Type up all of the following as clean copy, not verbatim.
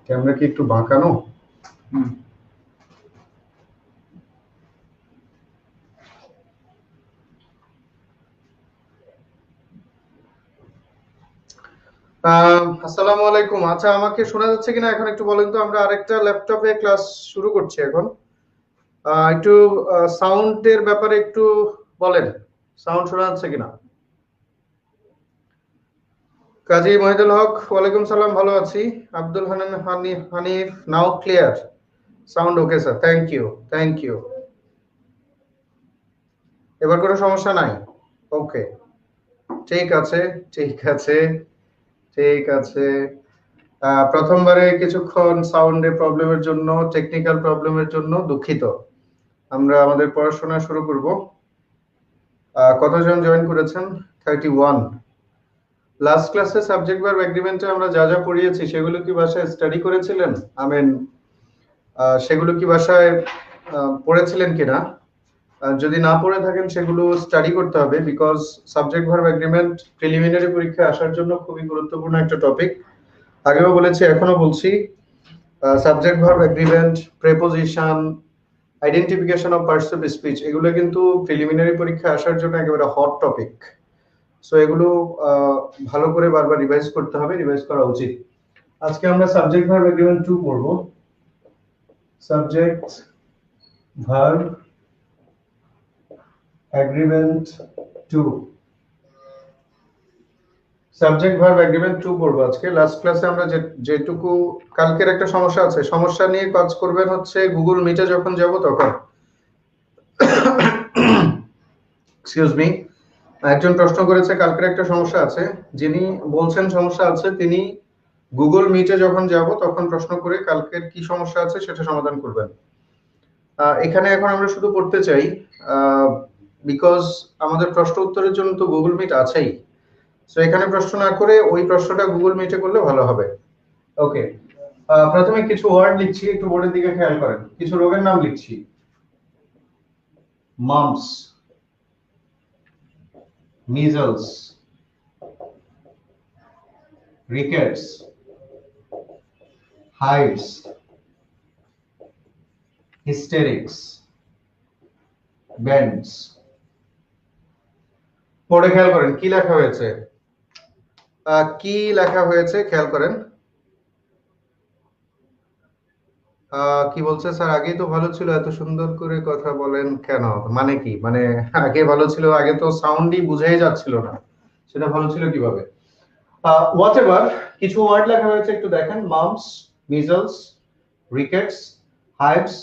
Camera কি একটু বাঁকানো? আসসালামু আলাইকুম। আচ্ছা, আমাকে শোনা যাচ্ছে কিনা এখন একটু বলেন তো। আমরা আরেকটা ল্যাপটপে ক্লাস শুরু করছি এখন। একটু সাউন্ডের ব্যাপারে একটু বলেন, সাউন্ড শোনা যাচ্ছে কিনা? কাজী মহিদুল হক, ওয়ালাইকুম সালাম, ভালো আছি। Abdul Hanan Hanif, now clear sound. Okay sir, thank you, thank you. এবার কোনো সমস্যা নাই? ওকে, ঠিক আছে, ঠিক আছে, ঠিক আছে। প্রথমবারে কিছুক্ষণ সাউন্ডের প্রবলেমের জন্য, টেকনিক্যাল প্রবলেমের জন্য দুঃখিত। আমরা আমাদের পড়াশোনা শুরু করব। কতজন জয়েন করেছেন? 31। লাস্ট ক্লাসে সাবজেক্ট ভার্ব এগ্রিমেন্টে আমরা যা যা পড়িয়েছি সেগুলো কি বাসায় স্টাডি করেছিলেন? সেগুলো কি বাসায় পড়েছিলেন কিনা? যদি না পড়ে থাকেন সেগুলো স্টাডি করতে হবে, because subject verb agreement preliminary পরীক্ষায় আসার জন্য খুবই গুরুত্বপূর্ণ একটা টপিক। আগেও বলেছি, এখনো বলছি, subject verb agreement, preposition, identification of parts of speech, এগুলো কিন্তু প্রিলিমিনারি পরীক্ষায় আসার জন্য একেবারে হট টপিক। সো এগুলো ভালো করে বারবার রিভাইজ করতে হবে, রিভাইজ করা উচিত। আজকে আমরা সাবজেক্ট ভার্ব এগ্রিমেন্ট 2 পড়ব। Subject verb agreement 2, subject verb agreement 2 পড়ব আজকে। লাস্ট ক্লাসে আমরা যেটুকু, কালকের একটা সমস্যা আছে, সমস্যা নিয়ে কাজ করবেন হচ্ছে গুগল মিটে যখন যাব তখন। এক্সকিউজ মি, একজন প্রশ্ন করেছে কালকের একটা সমস্যা আছে, যিনি বলছেন সমস্যা আছে তিনি গুগল মিটে যখন যাব তখন প্রশ্ন করে কালকের কি সমস্যা আছে সেটা সমাধান করবেন। এখানে এখন আমরা শুধু পড়তে চাই, বিকজ আমাদের প্রশ্ন উত্তরের জন্য তো গুগল মিট আছেই। সো এখানে প্রশ্ন না করে ওই প্রশ্নটা গুগল মিটে করলে ভালো হবে। ওকে, প্রথমে কিছু ওয়ার্ড লিখছি, একটু বোর্ডের দিকে খেয়াল করেন। কিছু রোগের নাম লিখছি। Mumps, measles, rickets, hives, hysterics, bends. পড়ে খেয়াল করেন কি লেখা হয়েছে, কি লেখা হয়েছে খেয়াল করেন। কি বলছে স্যার? আগেই তো ভালো ছিল, এত সুন্দর করে কথা বলেন কেন? মানে কি, মানে আগে ভালো ছিল? আগে তো সাউন্ডই বুঝাই যাচ্ছিল না, সেটা ভালো ছিল কিভাবে? হোয়াট এভার, কিছু ওয়ার্ড লেখা হয়েছে, একটু দেখেন। Mumps, measles, rickets, hives,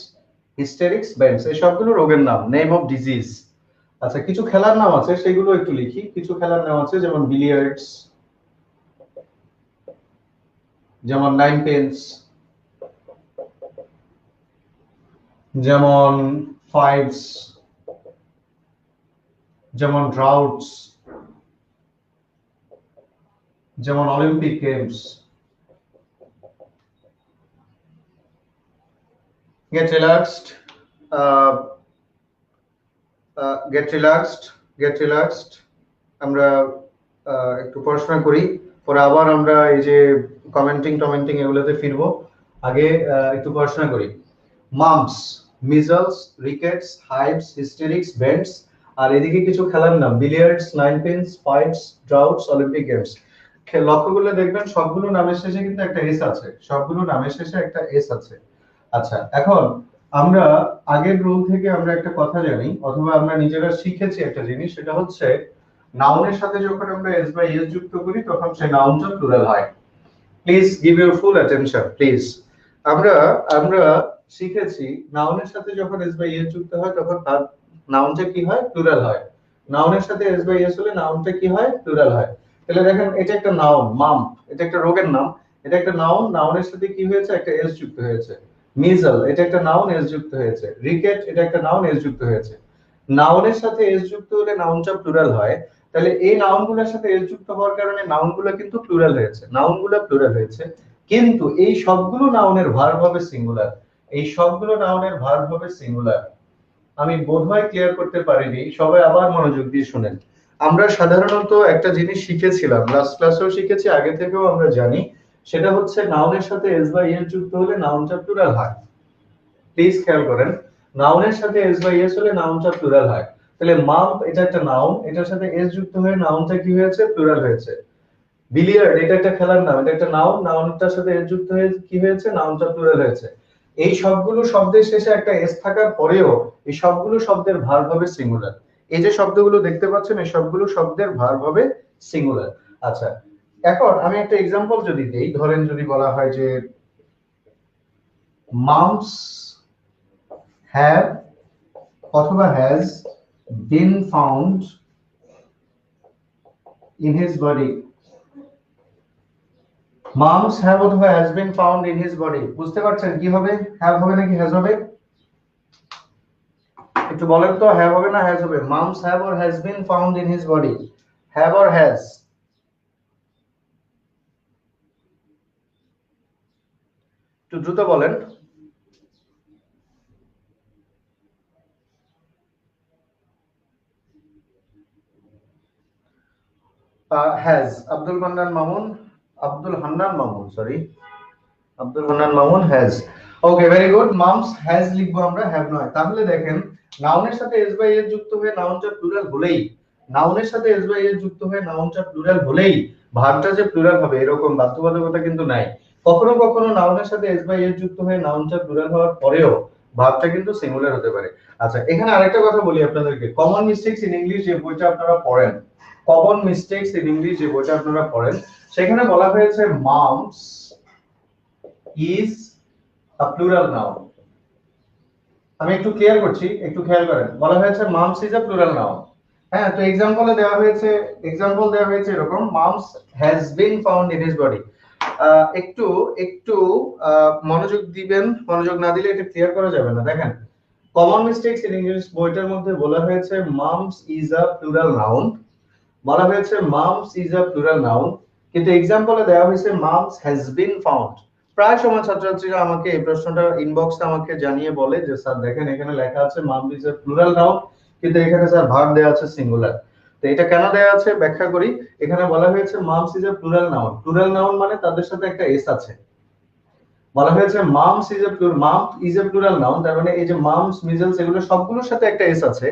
hysterics, bands, এই সবগুলো রোগের নাম, নেম অফ ডিজিজ। আচ্ছা, কিছু খেলার নাম আছে, সেগুলো একটু লিখি। কিছু খেলার নাম আছে, যেমন বিলিয়ার্ডস, যেমন নাইন পেন্স, যেমন ফাইভস, যেমন ড্রাউটস, যেমন Olympic games. Get relaxed, get relaxed, get relaxed. আমরা একটু পড়াশোনা করি, পরে আবার আমরা এই যে কমেন্টিং এগুলোতে ফিরবো। আগে একটু পড়াশোনা করি। Mumps, measles, rickets, hives, hysterics, bends. আর এদিকে কিছু খেলার নাম, billiards, nine pins, fives, draughts, Olympic games. লক্ষ্য করলে দেখবেন সবগুলো নামের শেষে কিন্তু একটা এস আছে, সবগুলো নামের শেষে একটা এস আছে। আচ্ছা, এখন আমরা আগের রুল থেকে আমরা একটা কথা জানি, অথবা আমরা নিজেরা শিখেছি একটা জিনিস, সেটা হচ্ছে নাউনের সাথে যখন আমরা এস বাই এস যুক্ত করি তখন সেই নাউনটা প্লুরাল হয়। Please give your full attention, please. আমরা আমরা শিখেছি নাউনের সাথে যখন এস বাই এস যুক্ত হয় তখন তার নাউনটা কি হয়? প্লুরাল হয়। নাউনের সাথে এস বাই এস হলে নাউনটা কি হয়? প্লুরাল হয়। তাহলে দেখেন, এটা একটা নাউন, মাম, এটা একটা রোগের নাম, এটা একটা নাউন, নাউনের সাথে কি হয়েছে? একটা এস যুক্ত হয়েছে। মিজল, এটা একটা নাউন, এস যুক্ত হয়েছে। রিকেট, এটা একটা নাউন, এস যুক্ত হয়েছে। নাউনের সাথে এস যুক্ত হলে নাউনটা প্লুরাল হয়। তাহলে এই নাউনগুলোর সাথে এস যুক্ত হওয়ার কারণে নাউনগুলো কিন্তু প্লুরাল হয়েছে, নাউনগুলো প্লুরাল হয়েছে। কিন্তু এই সবগুলো নাউনের ভার্ব হবে সিঙ্গুলার, এই সবগুলো নাউনের ভার্ব হবে সিঙ্গুলার। আমি বোধহয় ক্লিয়ার করতে পারিনি, সবাই আবার মনোযোগ দিয়ে শুনেন। আমরা সাধারণত একটা জিনিস শিখেছিলাম, লাস্ট ক্লাসেও শিখেছি, আগে থেকেও আমরা জানি, সেটা হচ্ছে নাউনের সাথে এস বা ইএস যুক্ত হলে নাউনটা প্লুরাল হয়। প্লিজ খেয়াল করেন, নাউনের সাথে এস বা ইএস হলে নাউনটা প্লুরাল হয়। তাহলে মাম্প এটা একটা নাউন, এটার সাথে এস যুক্ত হয়ে নাউনটা কি হয়েছে? প্লুরাল হয়েছে। বিলিয়ার্ড এটা একটা খেলার নাম, এটা একটা নাউন, নাউনটার সাথে এস যুক্ত হয়ে কি হয়েছে? নাউনটা প্লুরাল হয়েছে। এই সবগুলো শব্দের শেষে একটা এস থাকার পরেও এই সবগুলো শব্দের ভার্ব হবে সিঙ্গুলার। এই যে শব্দগুলো দেখতে পাচ্ছেন এই সবগুলো শব্দের ভার্ব হবে সিঙ্গুলার। আচ্ছা, এখন আমি একটা এক্সাম্পল যদি দেই, ধরেন যদি বলা হয় যে মামস হ্যাভ অথবা has been found in his body. Mumps have অথবা has been found in his body, বুঝতে পারছেন কি হবে? হ্যাভ হবে নাকি হ্যাজ হবে? একটু বলেন তো, হ্যাভ হবে না হ্যাজ হবে? Mum's have or has been found in his body, have or has? একটু দ্রুত বলেন। Has. Abdul Mannan Mamun, Abdul Hannan Mamun, sorry, Abdul Hannan Mamun has. Okay, very good. Mum's has লিখবো আমরা, হ্যাভ নয়। তাহলে দেখেন, নাউনের সাথে এস বাই এস যুক্ত হয়ে নাউনটা প্লুরাল হলেই, নাউনের সাথে এস বাই এস যুক্ত হয়ে নাউনটা প্লুরাল হলেই ভার্বটা যে প্লুরাল হবে এরকম বাধ্যবাধকতা কিন্তু নাই। কখনো কখনো নাউনের সাথে এস বাই এস যুক্ত হয়ে নাউনটা প্লুরাল হওয়ার পরেও ভার্বটা কিন্তু সিঙ্গুলার হতে পারে। আচ্ছা, এখানে আরেকটা কথা বলি আপনাদেরকে, কমন মিস্টেকস ইন ইংলিশ যে বইটা আপনারা পড়েন, কমন মিস্টেকস ইন ইংলিশ যে বইটা আপনারা পড়েন, সেখানে বলা হয়েছে mum's is a plural noun। আমি একটু ক্লিয়ার করছি, একটু খেয়াল করেন। বলা হয়েছে mumps is a plural noun. হ্যাঁ, তো এক্সাম্পলে দেওয়া হয়েছে, এক্সাম্পল দেওয়া হয়েছে এরকম, mum's has been found in his body. একটু একটু মনোযোগ দিবেন, মনোযোগ না দিলে এটা ক্লিয়ার করা যাবে না। দেখেন, কমন মিস্টেকস ইন ইংলিশ বইটার মধ্যে বলা হয়েছে mumps is a plural noun, বলা হয়েছে mumps is a plural noun, কিন্তু এক্সাম্পলে দেওয়া হয়েছে মামস হ্যাজ বিন ফাউন্ড। প্রায় সময় ছাত্রছাত্রীরা আমাকে এই প্রশ্নটা ইনবক্সে আমাকে জানিয়ে বলে যে স্যার দেখেন এখানে লেখা আছে mum's is a plural noun, কিন্তু এখানে স্যার ভার্ব দেওয়া আছে সিঙ্গুলার। তো এটা কেন দেওয়া আছে ব্যাখ্যা করি। এখানে বলা হয়েছে mumps is a plural noun, plural noun মানে তাদের সাথে একটা এস আছে। বলা হয়েছে mumps is a plural, mum is a plural noun, তার মানে এই যে মামস মিজেলস এগুলো সবগুলোর সাথে একটা এস আছে।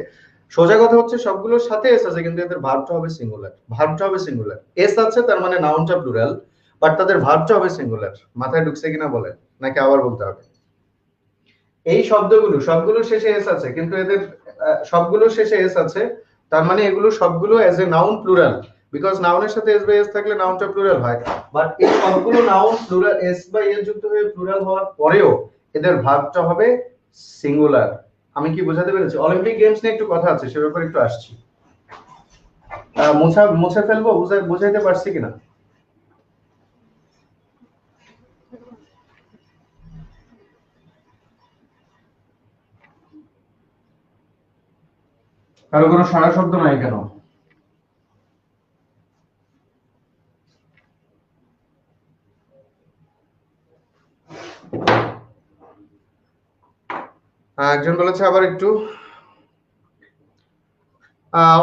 সোজা কথা হচ্ছে সবগুলোর সাথে এস আছে, কিন্তু এদের ভার্বটা হবে সিঙ্গুলার, ভার্বটা হবে সিঙ্গুলার। এস আছে তার মানে নাউনটা প্লুরাল, বাট তাদের ভার্বটা হবে সিঙ্গুলার। মাথায় ঢুকছে কিনা বলেন, নাকি আবার বলতে হবে? এই শব্দগুলো সবগুলোর শেষে এস আছে, কিন্তু এদের সবগুলোর শেষে এস আছে, তার মানে এগুলো সবগুলো as a noun plural, because নাউনের সাথে এস বাই এস থাকলে নাউনটা প্লুরাল হয়। বাট এই সবগুলো noun plural, S by S যুক্ত হয়ে প্লুরাল হওয়ার পরেও এদের ভার্বটা হবে সিঙ্গুলার। আমি কি বোঝাতে পেরেছি? অলিম্পিক গেমস নিয়ে একটু কথা আছে, সে ব্যাপারে একটু আসছি। মুছা মুছে ফেলবো, বুঝাইতে পারছি কিনা? কারো কোনো সারা শব্দ নাই কেন? একজন বলেছে আবার একটু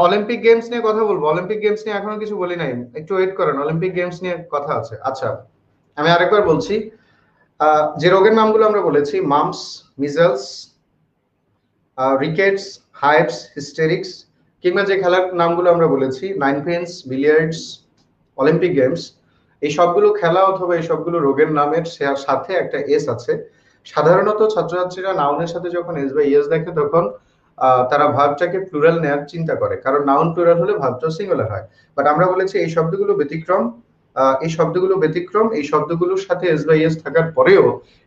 অলিম্পিক গেমস নিয়ে কথা বলবো। অলিম্পিক গেমস নিয়ে এখনো কিছু বলি নাই, একটু ওয়েট করেন, অলিম্পিক গেমস নিয়ে কথা আছে। আচ্ছা, আমি আরেকবার বলছি, যে রোগের নামগুলো আমরা বলেছি, মামস, মিজলস, রিকেটস, হাইভস, হিস্টেরিক্স, কিংবা যে খেলার নামগুলো আমরা বলেছি, nine pens, billiards, Olympic games, এই সবগুলো খেলা অথবা এই সবগুলো রোগের নামের সাথে একটা এস আছে। সাধারণত ছাত্রছাত্রীরা নাউনের সাথে যখন এস বা ইএস দেখে তখন তারা ভার্বটাকে প্লুরাল নেওয়ার চিন্তা করে, কারণ নাউন প্লুরাল হলে ভার্বটা সিঙ্গুলার হয়। বাট আমরা বলেছি এই শব্দগুলো ব্যতিক্রম, এই শব্দগুলো ব্যতিক্রম, এই শব্দগুলোর সাথে এস বা ইএস থাকার পরেও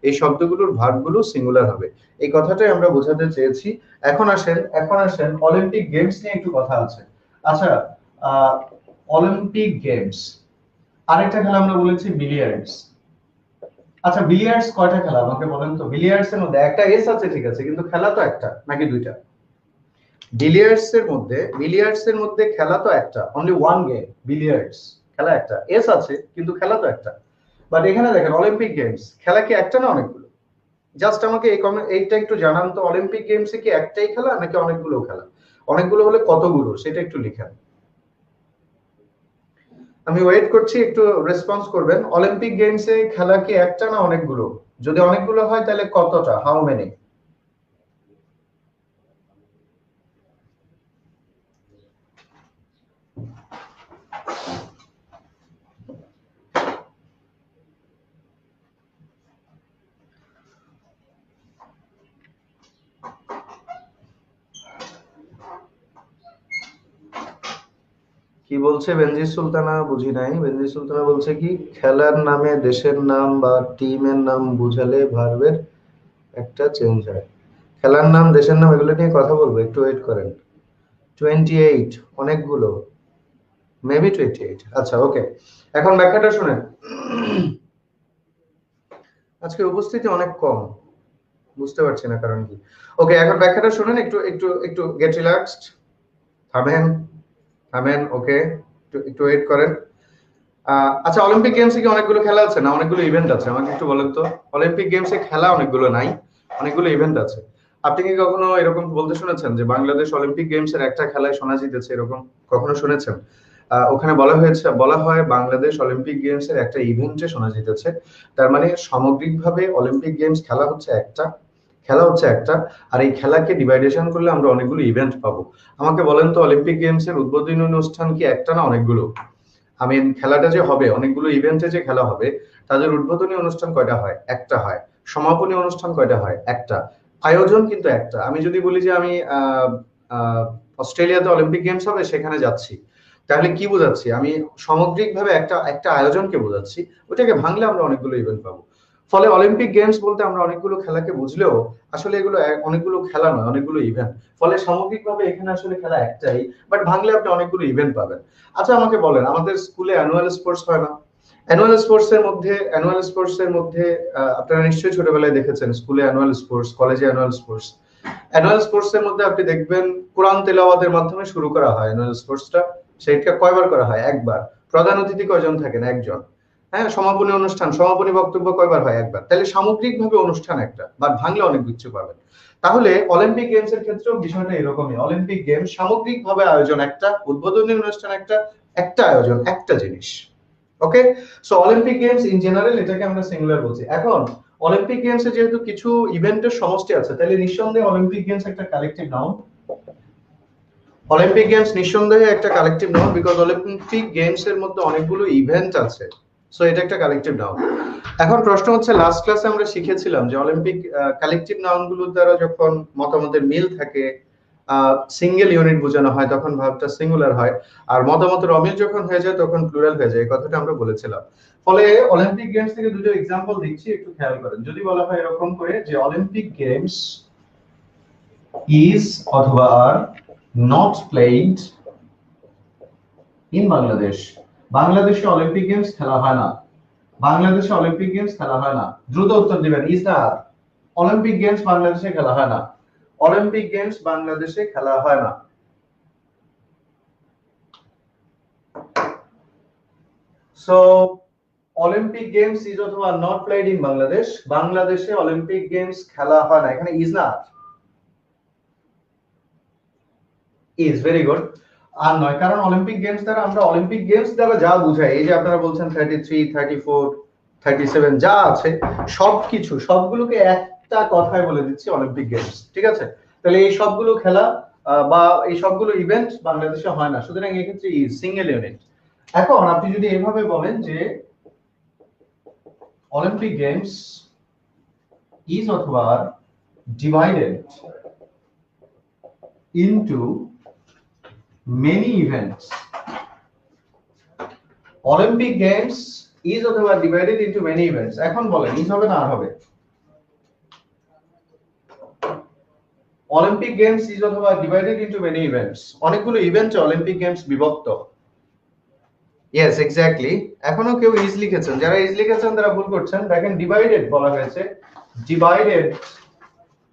এই শব্দগুলোর ভার্বগুলো সিঙ্গুলার হবে। এই কথাটাই আমরা বোঝাতে চেয়েছি। এখন আসেন অলিম্পিক গেমস নিয়ে একটু কথা আছে। আচ্ছা, অলিম্পিক গেমস, আরেকটা খেলা আমরা বলেছি বিলিয়ার্ডস। আচ্ছা, বিলিয়ার্ডস কয়টা খেলা আমাকে বলেন তো? বিলিয়ার্ডস এর মধ্যে একটা এস আছে ঠিক আছে, কিন্তু খেলা তো একটা নাকি দুইটা? বিলিয়ার্ডস এর মধ্যে খেলা তো একটা, অনলি ওয়ান গেম। বিলিয়ার্ডস খেলা একটা, এস আছে কিন্তু খেলা তো একটা। বাট এখানে দেখেন অলিম্পিক গেমস, খেলা কি একটা না অনেকগুলো? জাস্ট আমাকে এই এইটা একটু জানান তো, অলিম্পিক গেমসে কি একটাই খেলা নাকি অনেকগুলো খেলা? অনেকগুলো হলে কতগুলো সেটা একটু লিখেন। আমি ওয়েট করছি, একটু রেসপন্স করবেন। অলিম্পিক গেমসে খেলা কি একটা না অনেকগুলো? যদি অনেকগুলো হয় তাহলে কতটা, হাউ মেনি? কি বলছে বেনজি সুলতানা? বুঝি নাই। বেনজি সুলতানা বলছে কি, খেলার নামে দেশের নাম বা টিমের নাম বুঝালে ভার্বের একটা চেঞ্জ হয়। খেলার নাম, দেশের নাম এগুলো নিয়ে কথা বলবো, একটু ওয়েট করেন। 28 অনেকগুলো, মেবি 28। আচ্ছা ওকে, এখন ব্যাখ্যাটা শুনেন। আজকে উপস্থিতি অনেক কম, বুঝতে পারছি না কারণ কি। ওকে, এখন ব্যাখ্যাটা শুনেন, একটু একটু একটু গেট রিল্যাক্সড। থামেন, থামেন, ওকে, একটু একটু ওয়েট করেন। আচ্ছা, অলিম্পিক গেমসে কি অনেকগুলো খেলা আছে না অনেকগুলো ইভেন্ট আছে? আমাকে একটু বলেন তো। অলিম্পিক গেমসে খেলা অনেকগুলো নাই, অনেকগুলো ইভেন্ট আছে। আপনি কি কখনো এরকম বলতে শুনেছেন যে বাংলাদেশ অলিম্পিক গেমসের একটা খেলায় সোনা জিতেছে, এরকম কখনো শুনেছেন? ওখানে বলা হয় বাংলাদেশ অলিম্পিক গেমসের একটা ইভেন্টে সোনা জিতেছে। তার মানে সামগ্রিকভাবে অলিম্পিক গেমস খেলা হচ্ছে একটা, আর এই খেলাকে ডিভাইডেশন করলে আমরা অনেকগুলো ইভেন্ট পাবো। আমাকে বলেন তো, অলিম্পিক গেমসের উদ্বোধনী অনুষ্ঠান কি একটা না অনেকগুলো? আমি খেলাটা যে হবে, অনেকগুলো ইভেন্টে যে খেলা হবে, তাদের উদ্বোধনী অনুষ্ঠান কয়টা হয়? একটা হয়। সমাপনী অনুষ্ঠান কয়টা হয়? একটা। আয়োজন কিন্তু একটা। আমি যদি বলি যে আমি অস্ট্রেলিয়াতে অলিম্পিক গেমস হবে, সেখানে যাচ্ছি, তাহলে কি বোঝাচ্ছি? আমি সামগ্রিকভাবে একটা একটা আয়োজনকে বোঝাচ্ছি। ওটাকে ভাঙলে আমরা অনেকগুলো ইভেন্ট পাবো। ফলে অলিম্পিক গেমস বলতে আমরা অনেকগুলো খেলাকে বুঝলেও আসলে এগুলো অনেকগুলো খেলা নয়, অনেকগুলো ইভেন্ট। ফলে সামগ্রিকভাবে এখানে আসলে খেলা একটাই, বাট ভাঙলে আপনি অনেকগুলো ইভেন্ট পাবেন। আচ্ছা আমাকে বলেন, আমাদের স্কুলে অ্যানুয়াল স্পোর্টস হয় না? অ্যানুয়াল স্পোর্টস এর মধ্যে আপনারা নিশ্চয়ই ছোটবেলায় দেখেছেন, স্কুলে অ্যানুয়াল স্পোর্টস, কলেজে অ্যানুয়াল স্পোর্টস। অ্যানুয়াল স্পোর্টস এর মধ্যে আপনি দেখবেন কোরআন তেলাওয়াতের মাধ্যমে শুরু করা হয় অ্যানুয়াল স্পোর্টসটা। সেটা কয়বার করা হয়? একবার। প্রধান অতিথি কয়জন থাকেন? একজন। হ্যাঁ, সমাপনী বক্তব্য কয়বার হয়? একবার। তাহলে সামগ্রিকভাবে অনুষ্ঠান একটা, বাট ভাঙলে অনেক কিছু পাবেন। তাহলে অলিম্পিক গেমস এর ক্ষেত্রেও বিষয়টা এরকমই। অলিম্পিক গেমস সামগ্রিকভাবে আয়োজন একটা, উদ্বোধনী অনুষ্ঠান একটা, একটা আয়োজন, একটা জিনিস। Okay, so Olympic games in general এটাকে আমরা সিঙ্গুলার বলছি। এখন অলিম্পিক গেমসে যেহেতু কিছু ইভেন্টের সমষ্টি আছে, তাহলে নিঃসন্দেহে অলিম্পিক গেমস একটা কালেকটিভ নাউন। অলিম্পিক গেমস নিঃসন্দেহে একটা collective noun, because Olympic games এর মধ্যে অনেকগুলো ইভেন্ট আছে। সো এটা একটা কালেকটিভ নাউন। এখন প্রশ্ন হচ্ছে, লাস্ট ক্লাসে আমরা শিখেছিলাম যে অলিম্পিক কালেকটিভ নাউন গুলোর দ্বারা যখন মতামতের মিল থাকে, সিঙ্গেল ইউনিট বোঝানো হয়, তখন ভার্বটা সিঙ্গুলার হয়। আর মতামতের অমিল যখন হয়ে যায় তখন প্লুরাল হয়ে যায়। এই কথাটা আমরা বলেছিলাম। ফলে অলিম্পিক গেমস থেকে দুটো এক্সাম্পল দিচ্ছি, একটু খেয়াল করেন। যদি বলা হয় এরকম করে যে অলিম্পিক গেমস ইজ অথবা are not played in Bangladesh. বাংলাদেশে অলিম্পিক গেমস খেলা হয় না। বাংলাদেশে অলিম্পিক গেমস খেলা হয় না। দ্রুত উত্তর দিবেন, ইজ না আর? অলিম্পিক গেমস বাংলাদেশে খেলা হয় না। অলিম্পিক গেমস বাংলাদেশে খেলা হয় না। সো অলিম্পিক গেমস ইজ অথবা নট প্লেড ইন বাংলাদেশ। বাংলাদেশে অলিম্পিক গেমস খেলা হয় না। এখানে ইজ না, ইজ। Very good. আর নয়, কারণ অলিম্পিক গেমস দ্বারা আমরা অলিম্পিক গেমস দ্বারা যা বুঝাই, এই যে আপনারা বলছেন 33, 34, 37 যা আছে সবকিছু, সবগুলোকে একটা কথায় বলে দিচ্ছি অলিম্পিক গেমস। ঠিক আছে? তাহলে এই সবগুলো খেলা বা এই সবগুলো ইভেন্ট বাংলাদেশে হয় না, সুতরাং এক্ষেত্রে ইজ সিঙ্গেল ইউনিট। এখন আপনি যদি এভাবে বলেন যে অলিম্পিক গেমস ইজ অথবা divided into many events. Olympic Games is অথবা divided into many events. এখন বলেন ইজ হবে না আর হবে? Olympic Games is অথবা divided into many events. অনেকগুলো ইভেন্টে অলিম্পিক গেমস বিভক্ত। Yes, exactly. এখনো কেউ ইজ লিখেছেন? যারা ইজ লিখেছেন তারা ভুল করছেন। দেখেন ডিভাইডেড বলা হয়েছে, ডিভাইডেড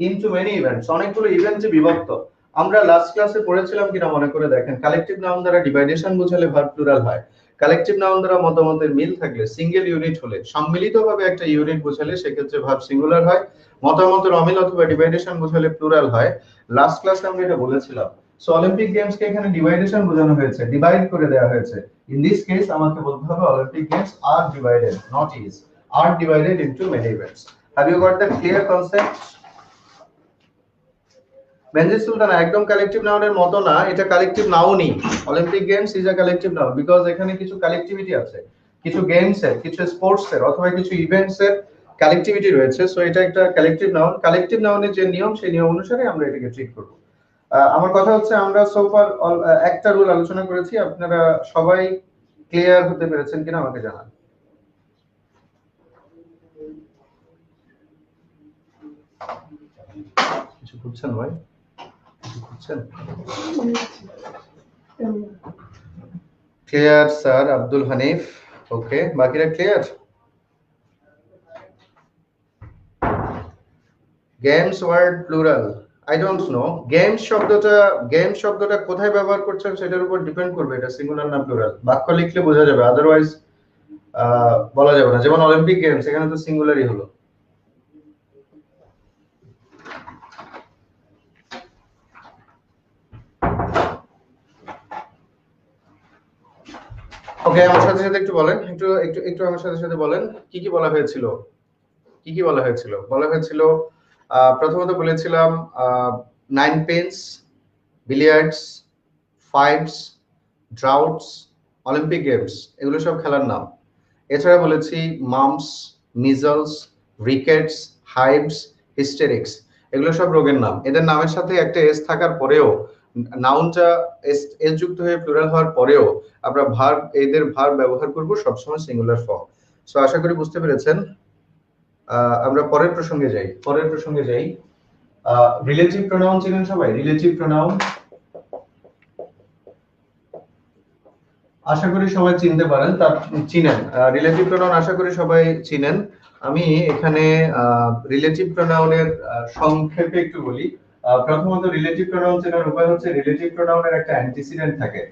ইনটু মেনি ইভেন্টস, অনেকগুলো ইভেন্টে বিভক্ত। আমরা লাস্ট ক্লাসে পড়েছিলাম কিনা মনে করে দেখেন, কালেকটিভ নাউন দ্বারা ডিভাইডেশন বোঝালে ভার্ব প্লুরাল হয়। কালেকটিভ নাউন দ্বারা মতামতের মিল থাকলে, সিঙ্গেল ইউনিট হলে, সম্মিলিতভাবে একটা ইউনিট বোঝালে সেক্ষেত্রে ভার্ব সিঙ্গুলার হয়। মতামতের অমিল অথবা ডিভাইডেশন বোঝালে প্লুরাল হয়। লাস্ট ক্লাসে আমরা এটা বলেছিলাম। সো অলিম্পিক গেমস কে এখানে ডিভাইডেশন বোঝানো হয়েছে, ডিভাইড করে দেওয়া হয়েছে। ইন দিস কেস আমাকে বলতে হবে অলিম্পিক গেমস আর divided, not is, are divided into many events. Have you got the clear concept? Benazir Sultana, একদম কালেকটিভ নাউনের মতো না, এটা কালেকটিভ নাউনই। Olympic games is a collective noun because এখানে কিছু কালেকটিভিটি আছে, কিছু গেমস এর, কিছু স্পোর্টস এর অথবা কিছু ইভেন্টস এর কালেকটিভিটি রয়েছে। সো এটা একটা কালেকটিভ নাউন। কালেকটিভ নাউনের যে নিয়ম, সেই নিয়ম অনুসারে আমরা এটাকে ট্রিট করব। আমার কথা হচ্ছে আমরা সোফার একটা রুল আলোচনা করেছি, আপনারা সবাই ক্লিয়ার হতে পেরেছেন কিনা আমাকে জানান। কিছু বুঝছেন ভাই? Clear sir Abdul Hanif, okay, বাকিরা clear? Games word plural, I don't know games শব্দটা কোথায় ব্যবহার করছেন সেটার উপর ডিপেন্ড করবে এটা সিঙ্গুলার না প্লুরাল। বাক্য লিখলে বোঝা যাবে, আদারওয়াইজ বলা যাবে না। যেমন অলিম্পিক গেমস, এখানে তো সিঙ্গুলারই হলো। ওকে, আমার সাথে সাথে একটু বলেন, একটু আমার সাথে সাথে বলেন কি কি বলা হয়েছিল। বলা হয়েছিল প্রথমত বলেছিলাম 9 pence, billiards, fives, draughts, Olympic Games, এগুলো সব খেলার নাম। এছাড়া বলেছি mumps, measles, rickets, hives, hysterics, এগুলো সব রোগের নাম। এদের নামের সাথে একটা এস থাকার পরেও, নাউনটা এস যুক্ত হয়ে প্লুরাল হওয়ার পরেও আমরা ভার্ব, এদের ভার্ব ব্যবহার করব সবসময় সিঙ্গুলার ফর্ম। সো আশা করি বুঝতে পেরেছেন। আমরা পরের প্রসঙ্গে যাই। রিলেটিভ প্রোনাউন চিনেন সবাই? রিলেটিভ প্রোনাউন আশা করি সবাই চিনতে পারেন, তার চিনেন। রিলেটিভ প্রোনাউন আশা করি সবাই চিনেন। আমি এখানে রিলেটিভ প্রোনাউনের সংক্ষেপে একটু বলি। প্রথমত রিলেটিভ প্রোনাউন চেনার উপায় হচ্ছে রিলেটিভ প্রোনাউনের একটা অ্যান্টিসিডেন্ট থাকে।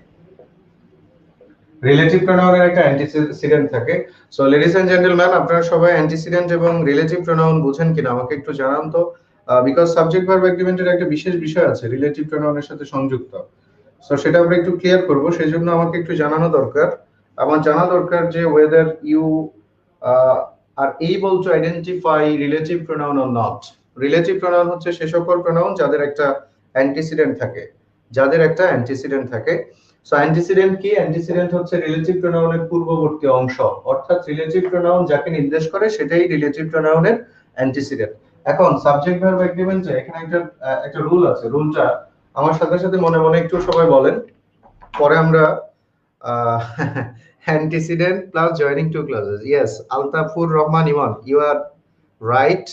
সো লেডিস এন্ড জেন্টলম্যান, আপনারা সবাই অ্যান্টিসিডেন্ট এবং রিলেটিভ প্রোনাউন বুঝেন কিনা আমাকে একটু জানান তো। বিকজ সাবজেক্ট ভার্ব এগ্রিমেন্টের একটা বিশেষ বিষয় আছে রিলেটিভ প্রোনাউনের সাথে সংযুক্ত। সো সেটা আমরা একটু ক্লিয়ার করব, সেই জন্য আমাকে একটু জানানো দরকার। আমার জানা দরকার যে whether you are able to identify relative pronoun or not. Relative pronoun হচ্ছে সে সকল প্রোনাউন যাদের একটা অ্যান্টিসিডেন্ট থাকে। সো অ্যান্টিসিডেন্ট কি? অ্যান্টিসিডেন্ট হচ্ছে রিলেটিভ প্রোনাউনের পূর্ববর্তী অংশ, অর্থাৎ রিলেটিভ প্রোনাউন যাকে নির্দেশ করে সেটাই রিলেটিভ প্রোনাউনের অ্যান্টিসিডেন্ট। এখন সাবজেক্ট ভার্ব এগ্রিমেন্টে এখানে একটা রুল আছে। রুলটা আমার সাথে সাথে মনে মনে একটু সবাই বলেন, পরে আমরা antecedent plus joining two clauses. Yes, Altafur Rahman Iman, you are right.